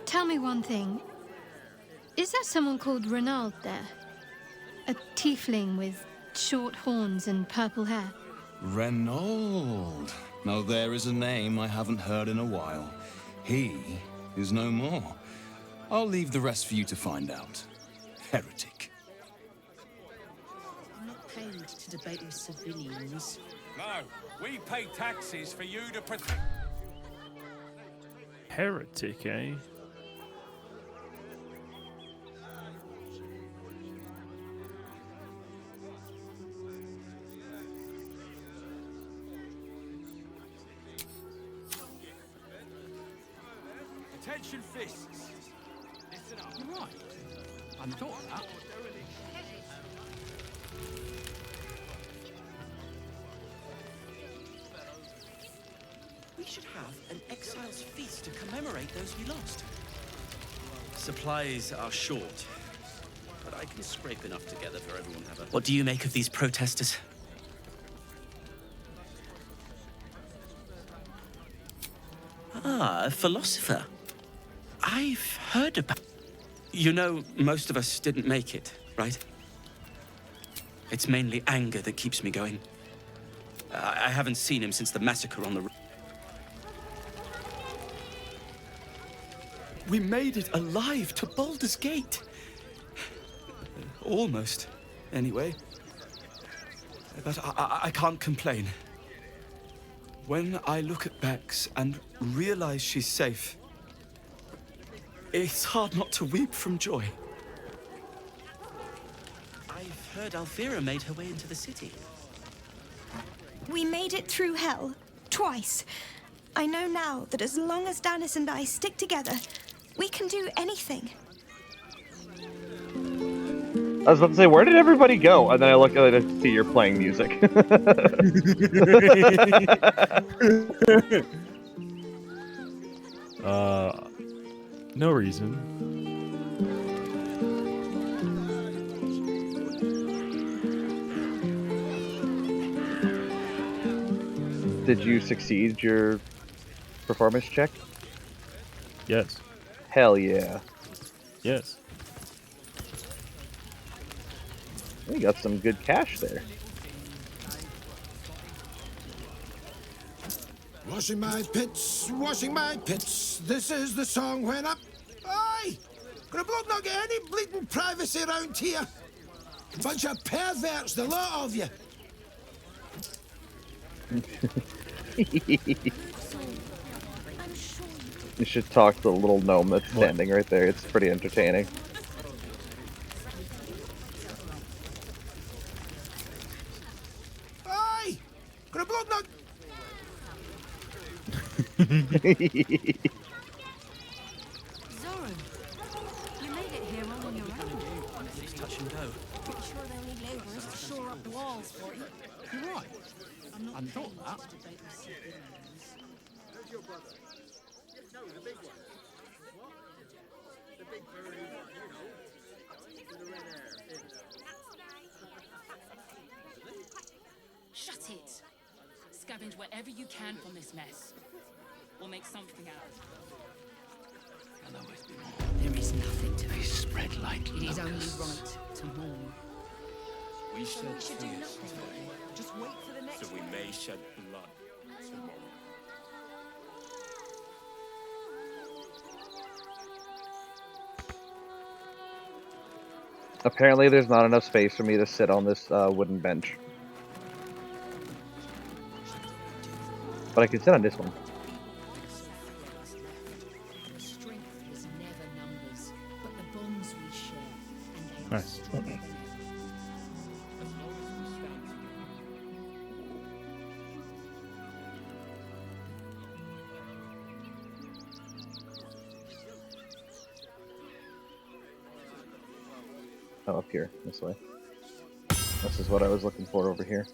Tell me one thing. Is there someone called Renaud there? A tiefling with short horns and purple hair? Renaud. Now there is a name I haven't heard in a while. He is no more. I'll leave the rest for you to find out. Heretic. I'm not paid to debate with civilians. No, we pay taxes for you to protect. Heretic, eh? Attention fists. Listen up. You're right. I'm thought of that. We should have an exile's feast to commemorate those we lost. Supplies are short, but I can scrape enough together for everyone to have a... What do you make of these protesters? Ah, a philosopher. I've heard about... You know, most of us didn't make it, right? It's mainly anger that keeps me going. I haven't seen him since the massacre on the... We made it alive to Baldur's Gate. Almost, anyway. But I can't complain. When I look at Bex and realize she's safe, it's hard not to weep from joy. I've heard Alfira made her way into the city. We made it through hell, twice. I know now that as long as Danis and I stick together, we can do anything. I was about to say, where did everybody go? And then I look at it to see you're playing music. No reason. Did you succeed your performance check? Yes. Hell yeah. Yes. We got some good cash there. Washing my pits, this is the song when I'm... Aye! Gonna bloke not get any bleeding privacy around here. Bunch of perverts, the lot of you. You should talk to the little gnome that's standing right there. It's pretty entertaining. Aye! Gonna bloke not... Zoran, you made it here all on your own. It's touch and go. Pretty sure they'll need labourers to shore up the walls for you. You're right. I'm thought of that. Scavenge wherever you can from this mess. We'll make something out. There is nothing to be spread like It is only locusts. right to mourn. We shed should do tears nothing. today, Just wait for the next so we may shed blood tomorrow. Apparently there's not enough space for me to sit on this wooden bench. But I can sit on this one. Strength was never numbers, but the bonds we share, and they are Nice. stronger than ever. Oh, up here, this way. This is what I was looking for over here.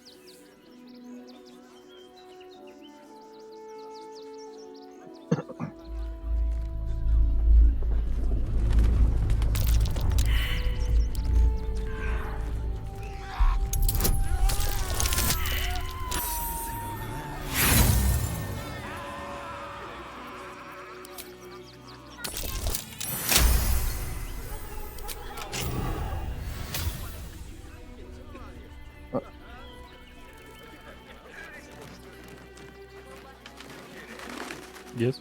Yes.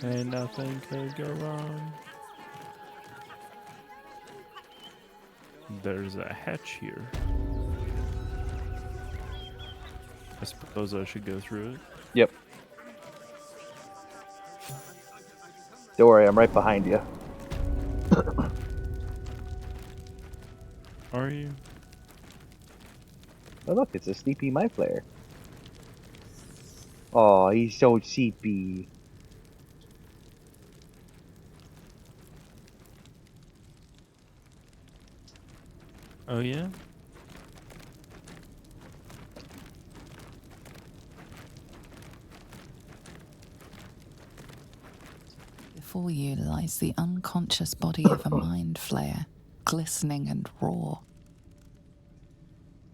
And nothing could go wrong. There's a hatch here. I suppose I should go through it. Yep. Don't worry, I'm right behind you. Are you? Oh look, it's a sleepy my player. Oh, he's so sleepy. Oh yeah? Before you lies the unconscious body of a mind flayer, glistening and raw.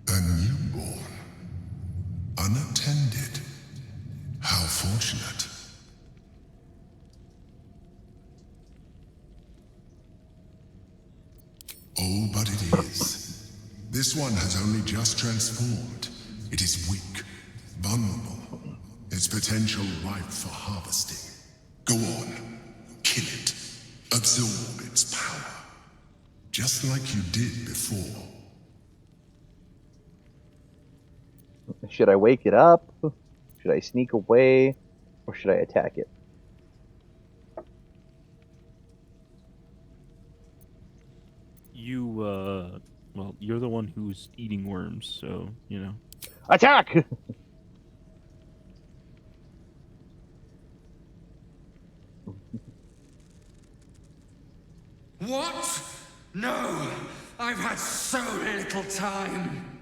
A newborn. Unattended. How fortunate. Oh, but it is. This one has only just transformed. It is weak, vulnerable. Its potential ripe for harvesting. Go on. Kill it. Absorb its power. Just like you did before. Should I wake it up? Should I sneak away? Or should I attack it? You, well, you're the one who's eating worms, so, you know. Attack! What? No! I've had so little time!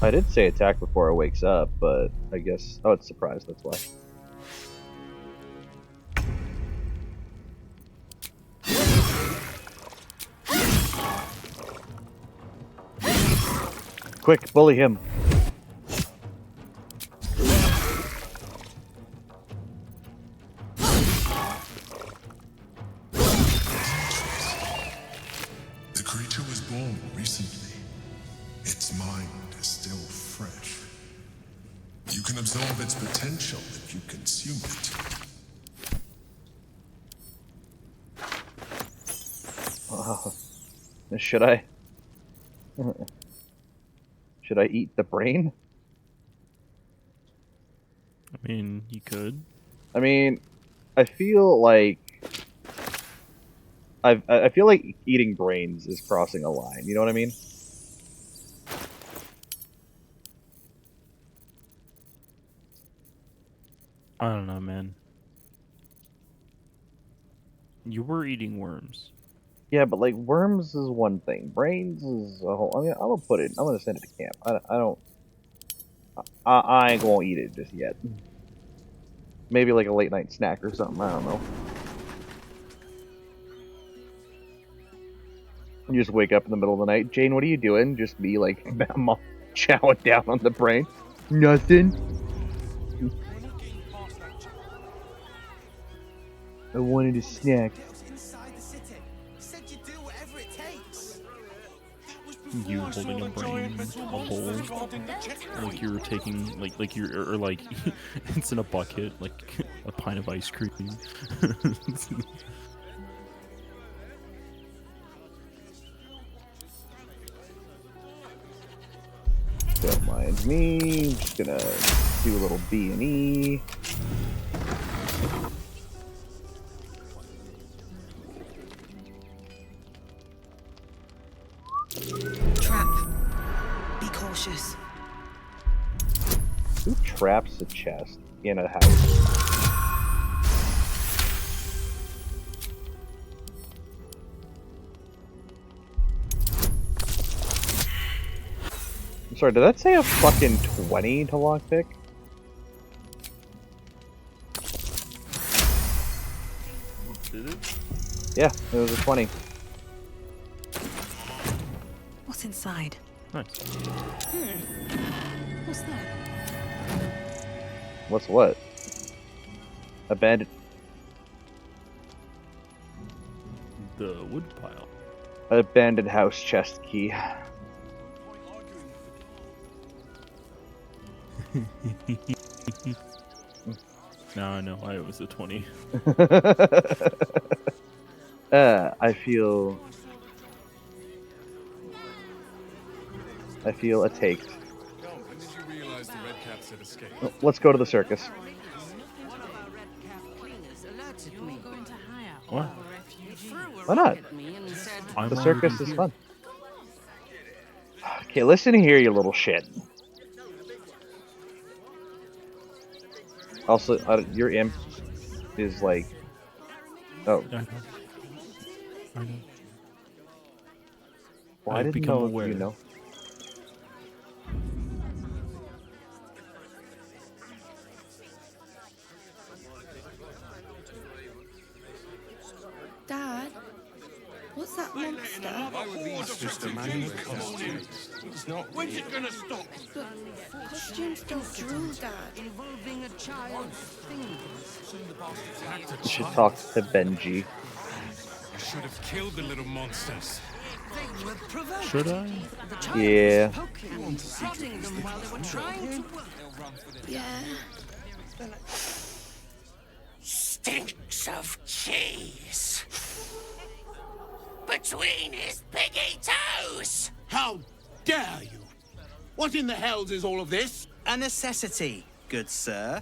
I did say attack before it wakes up, but I guess... Oh, it's surprised, that's why. Quick, bully him. The creature was born recently. Its mind is still fresh. You can absorb its potential if you consume it. Should I? Should I eat the brain? I mean, you could. I mean, I feel like I feel like eating brains is crossing a line. You know what I mean? I don't know, man. You were eating worms. Yeah, but like worms is one thing. Brains is a whole. I mean, I'm gonna put it. I'm gonna send it to camp. I don't. I ain't gonna eat it just yet. Maybe like a late night snack or something. I don't know. You just wake up in the middle of the night. Jane, what are you doing? Just me, like, chowing down on the brain. Nothing. I wanted a snack. You holding a brain, a bowl, like you're taking, like you're, or like, it's in a bucket, like a pint of ice cream. Don't mind me. I'm just gonna do a little B&E. Trap. Be cautious. Who traps a chest in a house? I'm sorry, did that say a fucking 20 to lockpick? Did it? Yeah, it was a 20. What's inside? Nice. What's that? What's what? Abandoned. The wood pile. Abandoned house chest key. No, I was a 20. I feel attacked. When did you realize the red caps had escaped? Oh, let's go to the circus. What? Why not? The circus is fun. Okay, listen here, you little shit. Also, your imp is like... Oh. I know. Well, I I've didn't become know aware. you know. Dad, what's that monster? Why would these just imagine costumes? It's not. When's it gonna stop? But costumes don't drool, Dad. Involving a child's fingers. You should talk to Benji. I should have killed the little monsters. They were provoked. Should I? The child Yeah. was poking and prodding them while they were trying to... Yeah. Stinks of cheese. Between his piggy toes. How dare you? What in the hells is all of this? A necessity, good sir.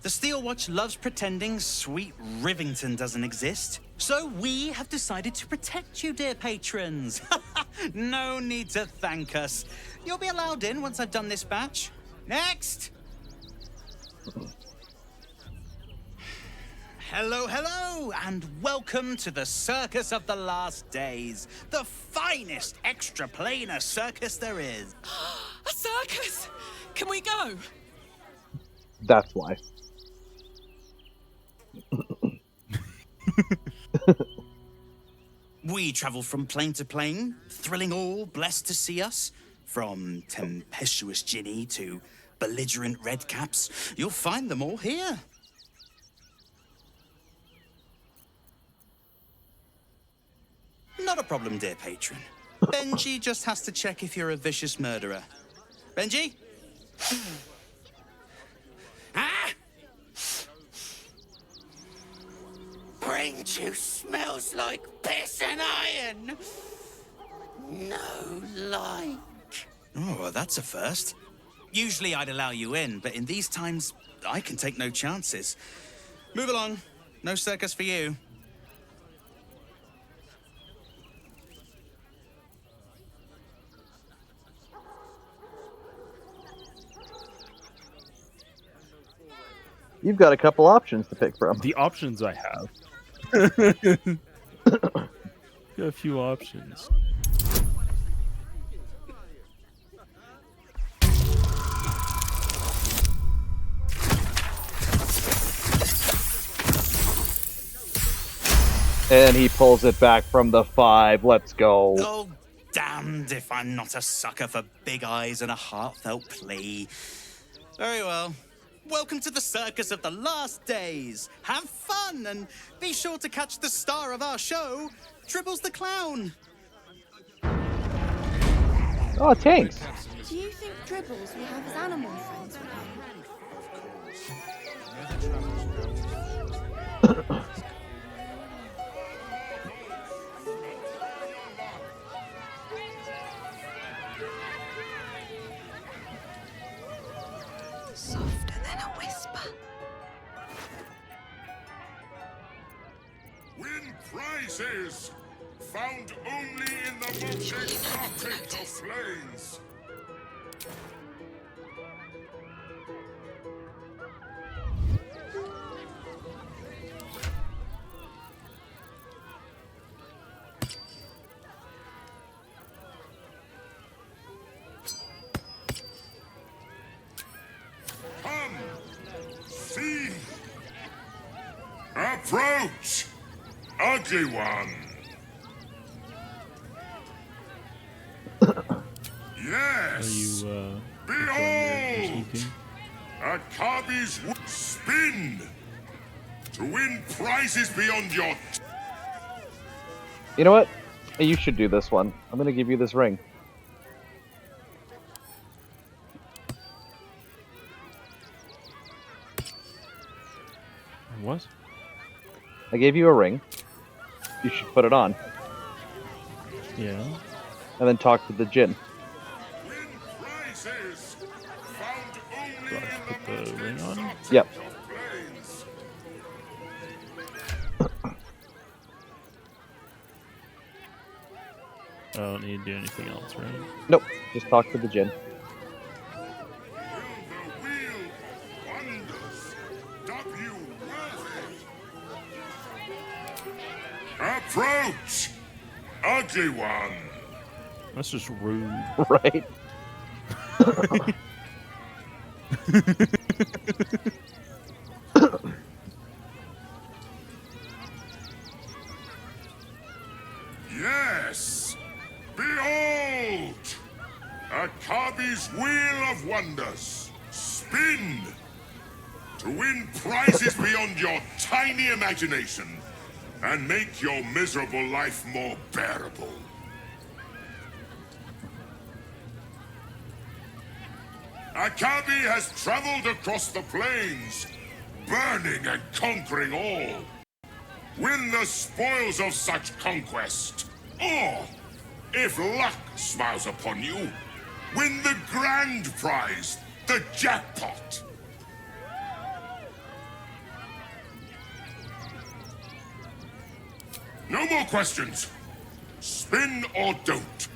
The Steel Watch loves pretending sweet Rivington doesn't exist. So we have decided to protect you, dear patrons. No need to thank us. You'll be allowed in once I've done this batch. Next! Hello, hello, and welcome to the Circus of the Last Days, the finest extra-planar circus there is. A circus! Can we go? That's why. We travel from plane to plane, thrilling all blessed to see us. From tempestuous Ginny to belligerent redcaps, you'll find them all here. Not a problem, dear patron. Benji just has to check if you're a vicious murderer. Benji? Brain juice smells like piss and iron. No like. Oh, well, that's a first. Usually I'd allow you in, but in these times, I can take no chances. Move along. No circus for you. You've got a couple options to pick from. The options I have. Got a few options. And he pulls it back from the 5. Let's go. Oh, damned if I'm not a sucker for big eyes and a heartfelt plea. Very well. Welcome to the circus of the last days. Have fun and be sure to catch the star of our show, Dribbles the Clown. Oh, tanks. Do you think Dribbles will have his animal friends with him? Softer than a whisper. Win prizes found only in the most exotic of planes. Come, see, approach, ugly one. Yes. Are you, Behold! Akabi's spin to win prizes beyond your. You know what? You should do this one. I'm gonna give you this ring. What? I gave you a ring. You should put it on. Yeah. And then talk to the djinn. Do I put the ring on? Yep. I don't need to do anything else, right? Nope. Just talk to the djinn. Approach, ugly one. That's just rude. Right? Yes! Behold! Akabi's Wheel of Wonders. Spin! To win prizes beyond your tiny imagination and make your miserable life more bearable. Akabi has traveled across the plains, burning and conquering all. Win the spoils of such conquest. Or, if luck smiles upon you, win the grand prize, the jackpot. No more questions. Spin or don't.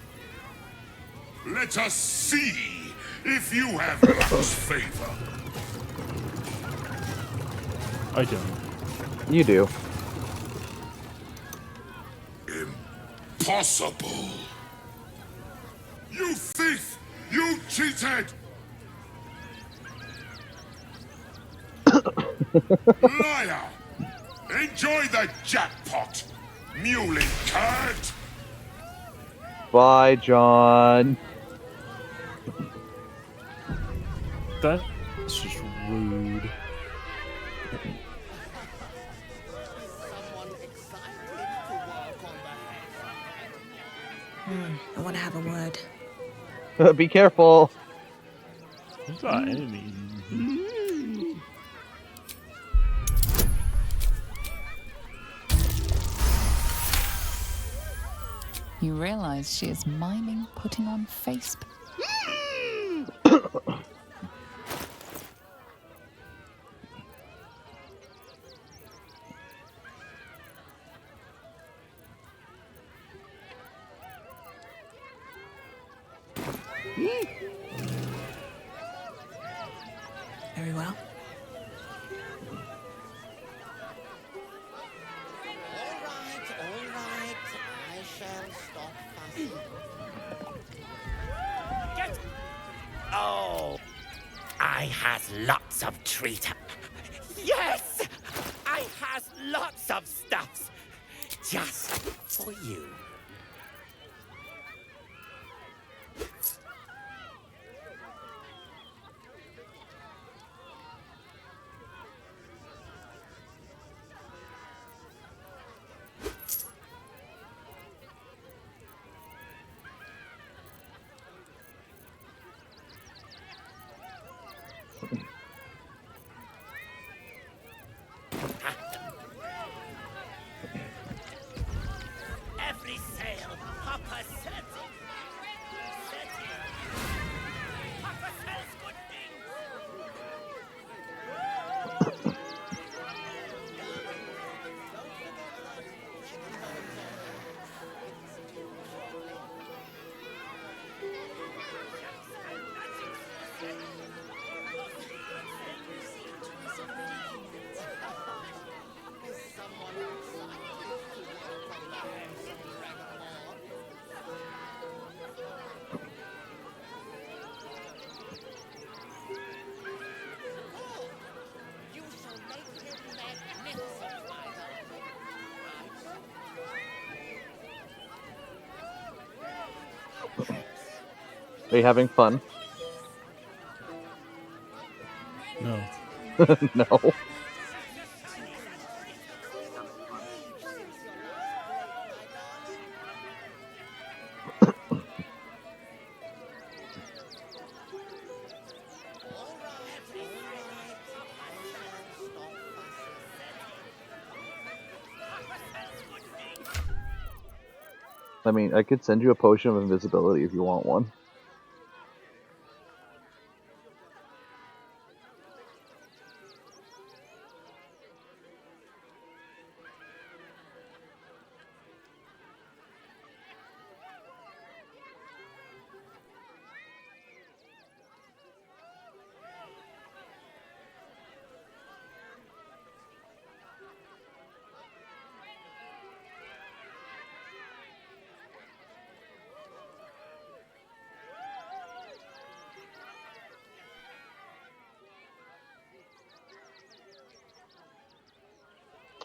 Let us see if you have luck's favor. I don't. You do. Impossible. You thief! You cheated! Liar! Enjoy the jackpot, muley curd! Bye, John. That's just rude. I want to have a word. Be careful. Who's our enemy? You realize she is miming putting on face. Very well. All right. I shall stop fussing. Oh, I has lots of treat. Yes, I has lots of stuffs. just for you. Every sail, Papa set. Papa says good things. You shall make him magnificent, my Are you having fun? No. No. I mean, I could send you a potion of invisibility if you want one.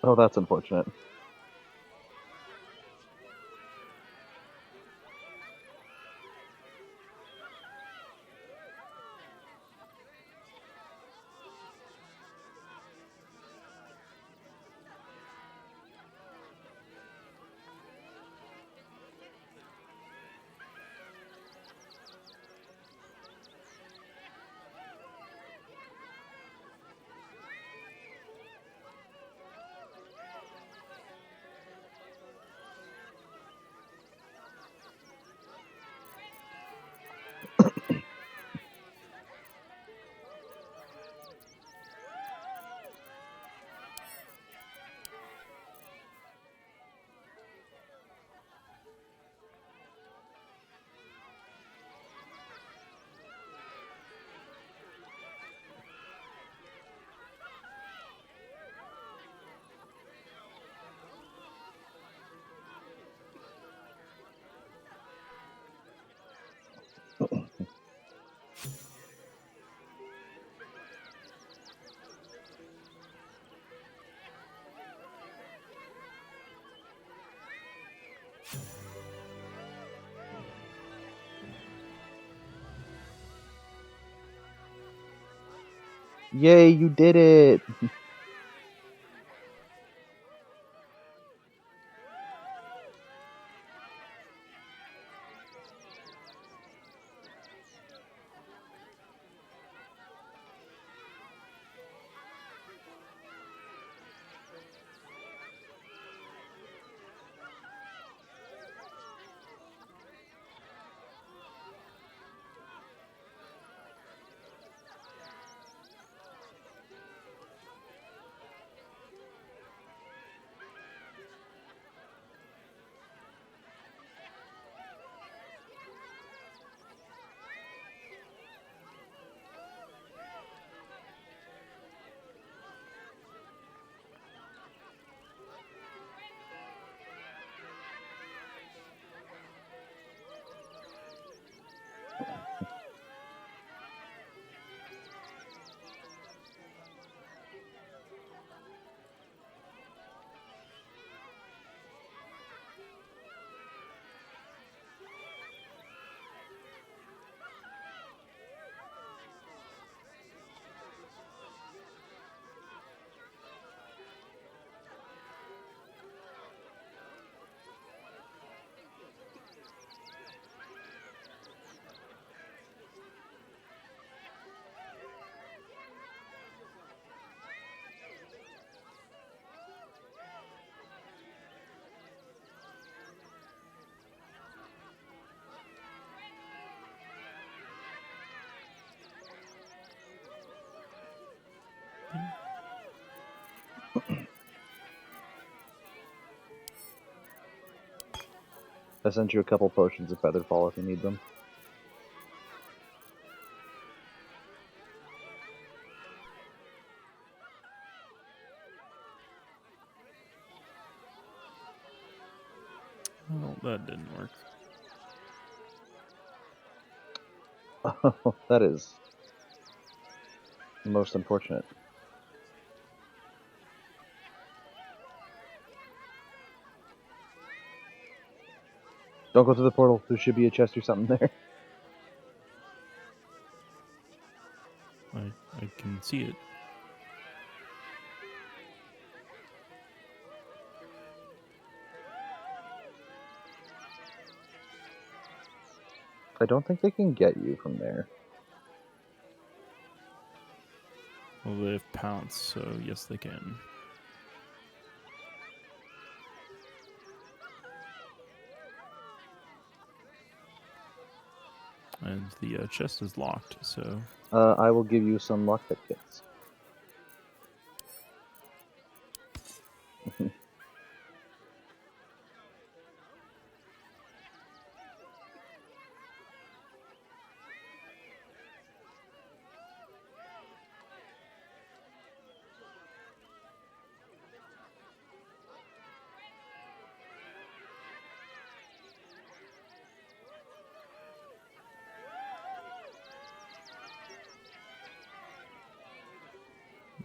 Oh, that's unfortunate. Yay, you did it! I sent you a couple potions of Featherfall if you need them. Well, that didn't work. Oh, that is most unfortunate. Don't go to the portal. There should be a chest or something there. I can see it. I don't think they can get you from there. Well, they have pounce, so yes, they can. And the chest is locked, so... I will give you some lockpick kits.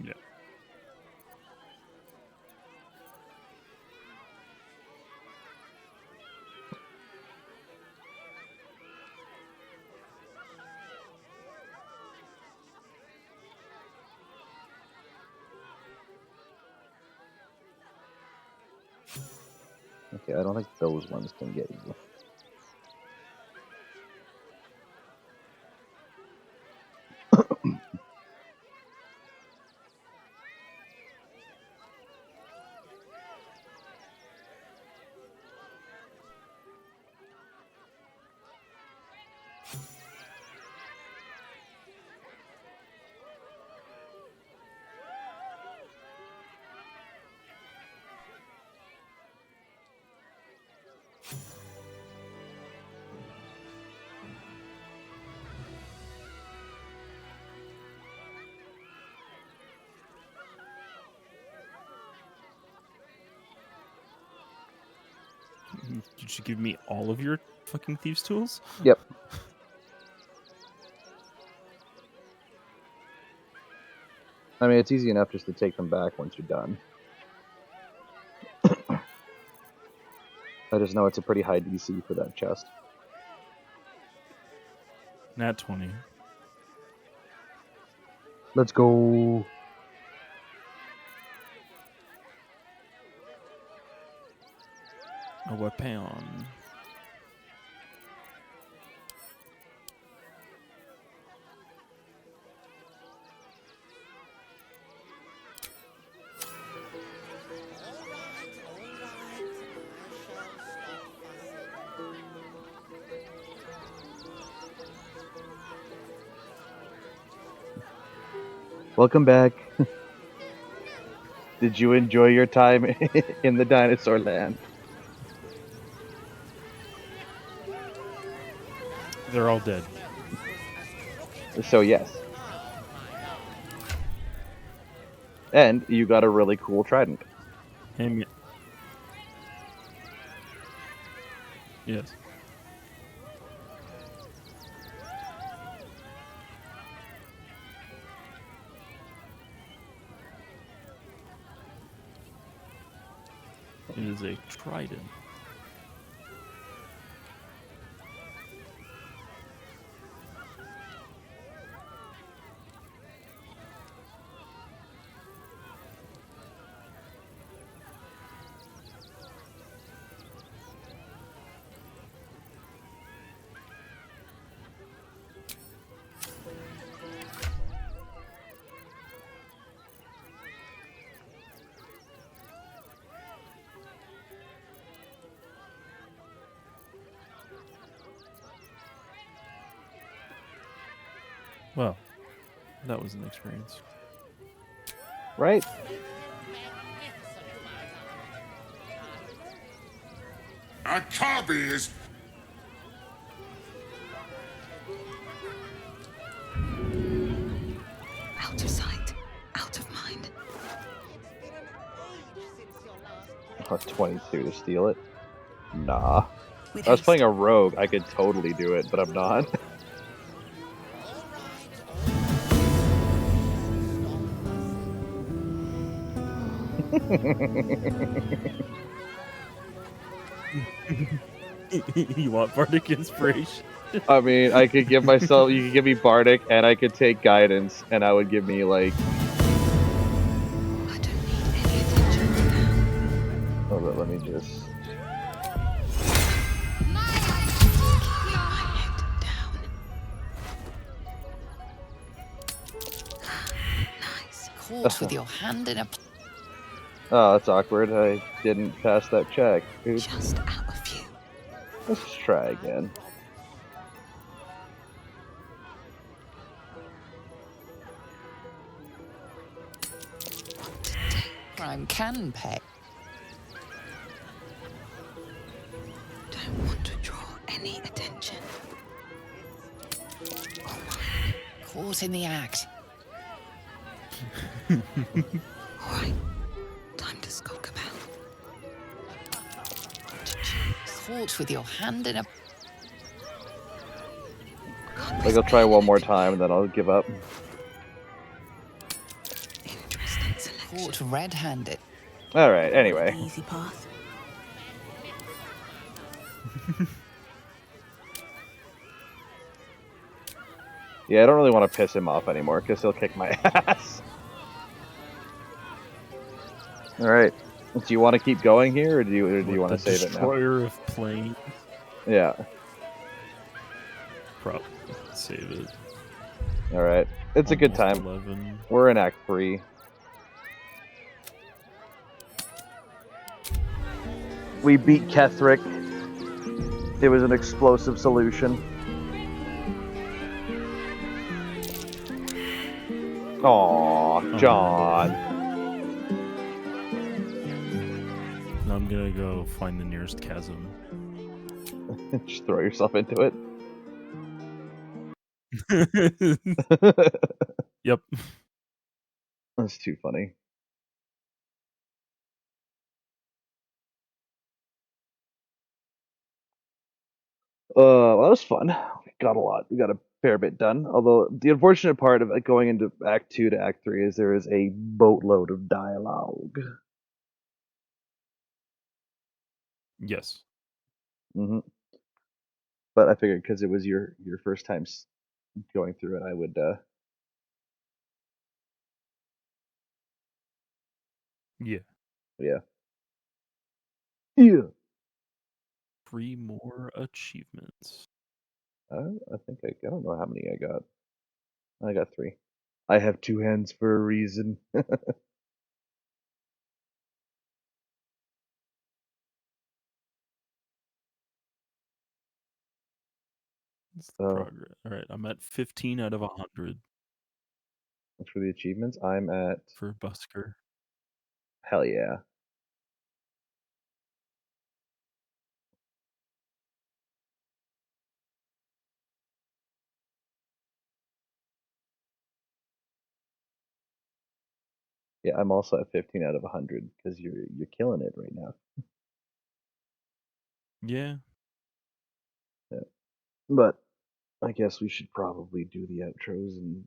Yeah. Okay, I don't think those ones can get you. Did you give me all of your fucking thieves' tools? Yep. I mean, it's easy enough just to take them back once you're done. I just know it's a pretty high DC for that chest. Nat 20. Let's go. A weapon. Welcome back. Did you enjoy your time in the dinosaur land? They're all dead. So yes. And you got a really cool trident. Hey, yes. It is a trident. Well, that was an experience. Right? A copy is... Out of sight, out of mind. 22 to steal it? Nah. With If I was haste. playing a rogue, I could totally do it, but I'm not. You want bardic inspiration? I mean, I could give myself. You could give me bardic, and I could take guidance, and I would give me like. I don't need any attention right now. Hold on, let me just. Caught with your hand in a... Oh, that's awkward. I didn't pass that check. Oops. Just out of view. Let's try again. Crime can pay. Don't want to draw any attention. Caught in the act. Alright, time to skulk about. Caught with your hand in a... Like, I'll try one more time, and then I'll give up. Caught red-handed. Alright, anyway. Easy path. Yeah, I don't really want to piss him off anymore, because he'll kick my ass. Alright. Do you want to keep going here, or do you want to save it now? Destroyer of planes. Yeah. Probably save it. Alright. It's a good Almost time. 11. We're in Act 3. We beat Kethric. It was an explosive solution. Aw, John. Now I'm gonna go find the nearest chasm. Just throw yourself into it. Yep. That's too funny. Well, that was fun. We got a lot. We got a fair bit done. Although the unfortunate part of going into Act 2 to Act 3 is there is a boatload of dialogue. Yes. hmm But I figured because it was your first time going through it, I would. Yeah. Yeah. Yeah. 3 more achievements. I think I don't know how many I got. I got 3. I have 2 hands for a reason. It's the progress. All right, I'm at 15 out of 100 For the achievements, I'm at for Busker. hell yeah. Yeah, I'm also at 15 out of 100 because you're killing it right now. Yeah. Yeah. But I guess we should probably do the outros and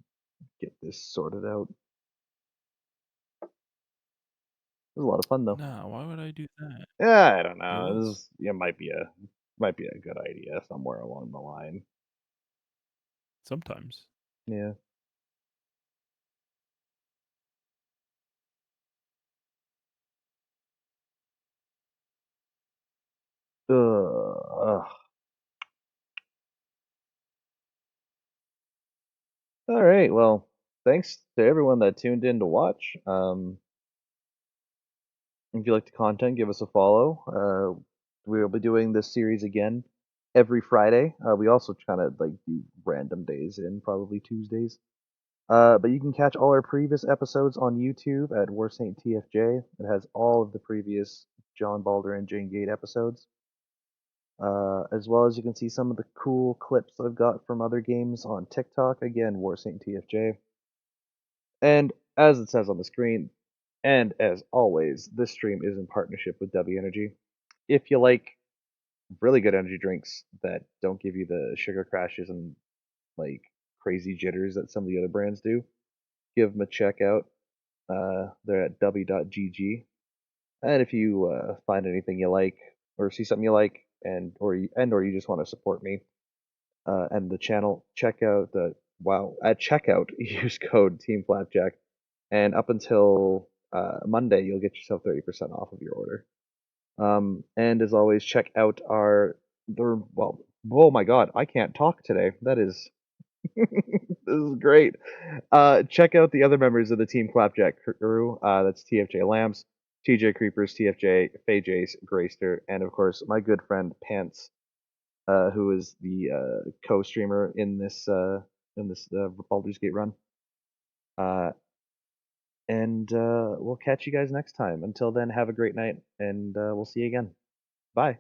get this sorted out. It was a lot of fun though. Nah, why would I do that? Yeah, I don't know. It This might be a good idea somewhere along the line. Sometimes. Yeah. Ugh. All right. Well, thanks to everyone that tuned in to watch. If you like the content, give us a follow. We'll be doing this series again every Friday. We also kind of like do random days in probably Tuesdays. But you can catch all our previous episodes on YouTube at War Saint TFJ. It has all of the previous John Baldur and Jane Gate episodes. as well as you can see some of the cool clips I've got from other games on TikTok. Again, War Saint TFJ. And as it says on the screen, and as always, this stream is in partnership with W Energy. If you like really good energy drinks that don't give you the sugar crashes and like crazy jitters that some of the other brands do, give them a check out. They're at w.gg. And if you find anything you like or see something you like or you just want to support me and the channel, check out the at checkout use code Team Flapjack, and up until Monday you'll get yourself 30% off of your order. And as always, check out oh my god, I can't talk today. That is this is great. Check out the other members of the Team Flapjack crew. That's TFJ Lambs, TJ Creepers, TFJ, Faye Jace, Grayster, and of course my good friend Pants, who is the co-streamer in this Baldur's Gate run. And we'll catch you guys next time. Until then, have a great night, and we'll see you again. Bye.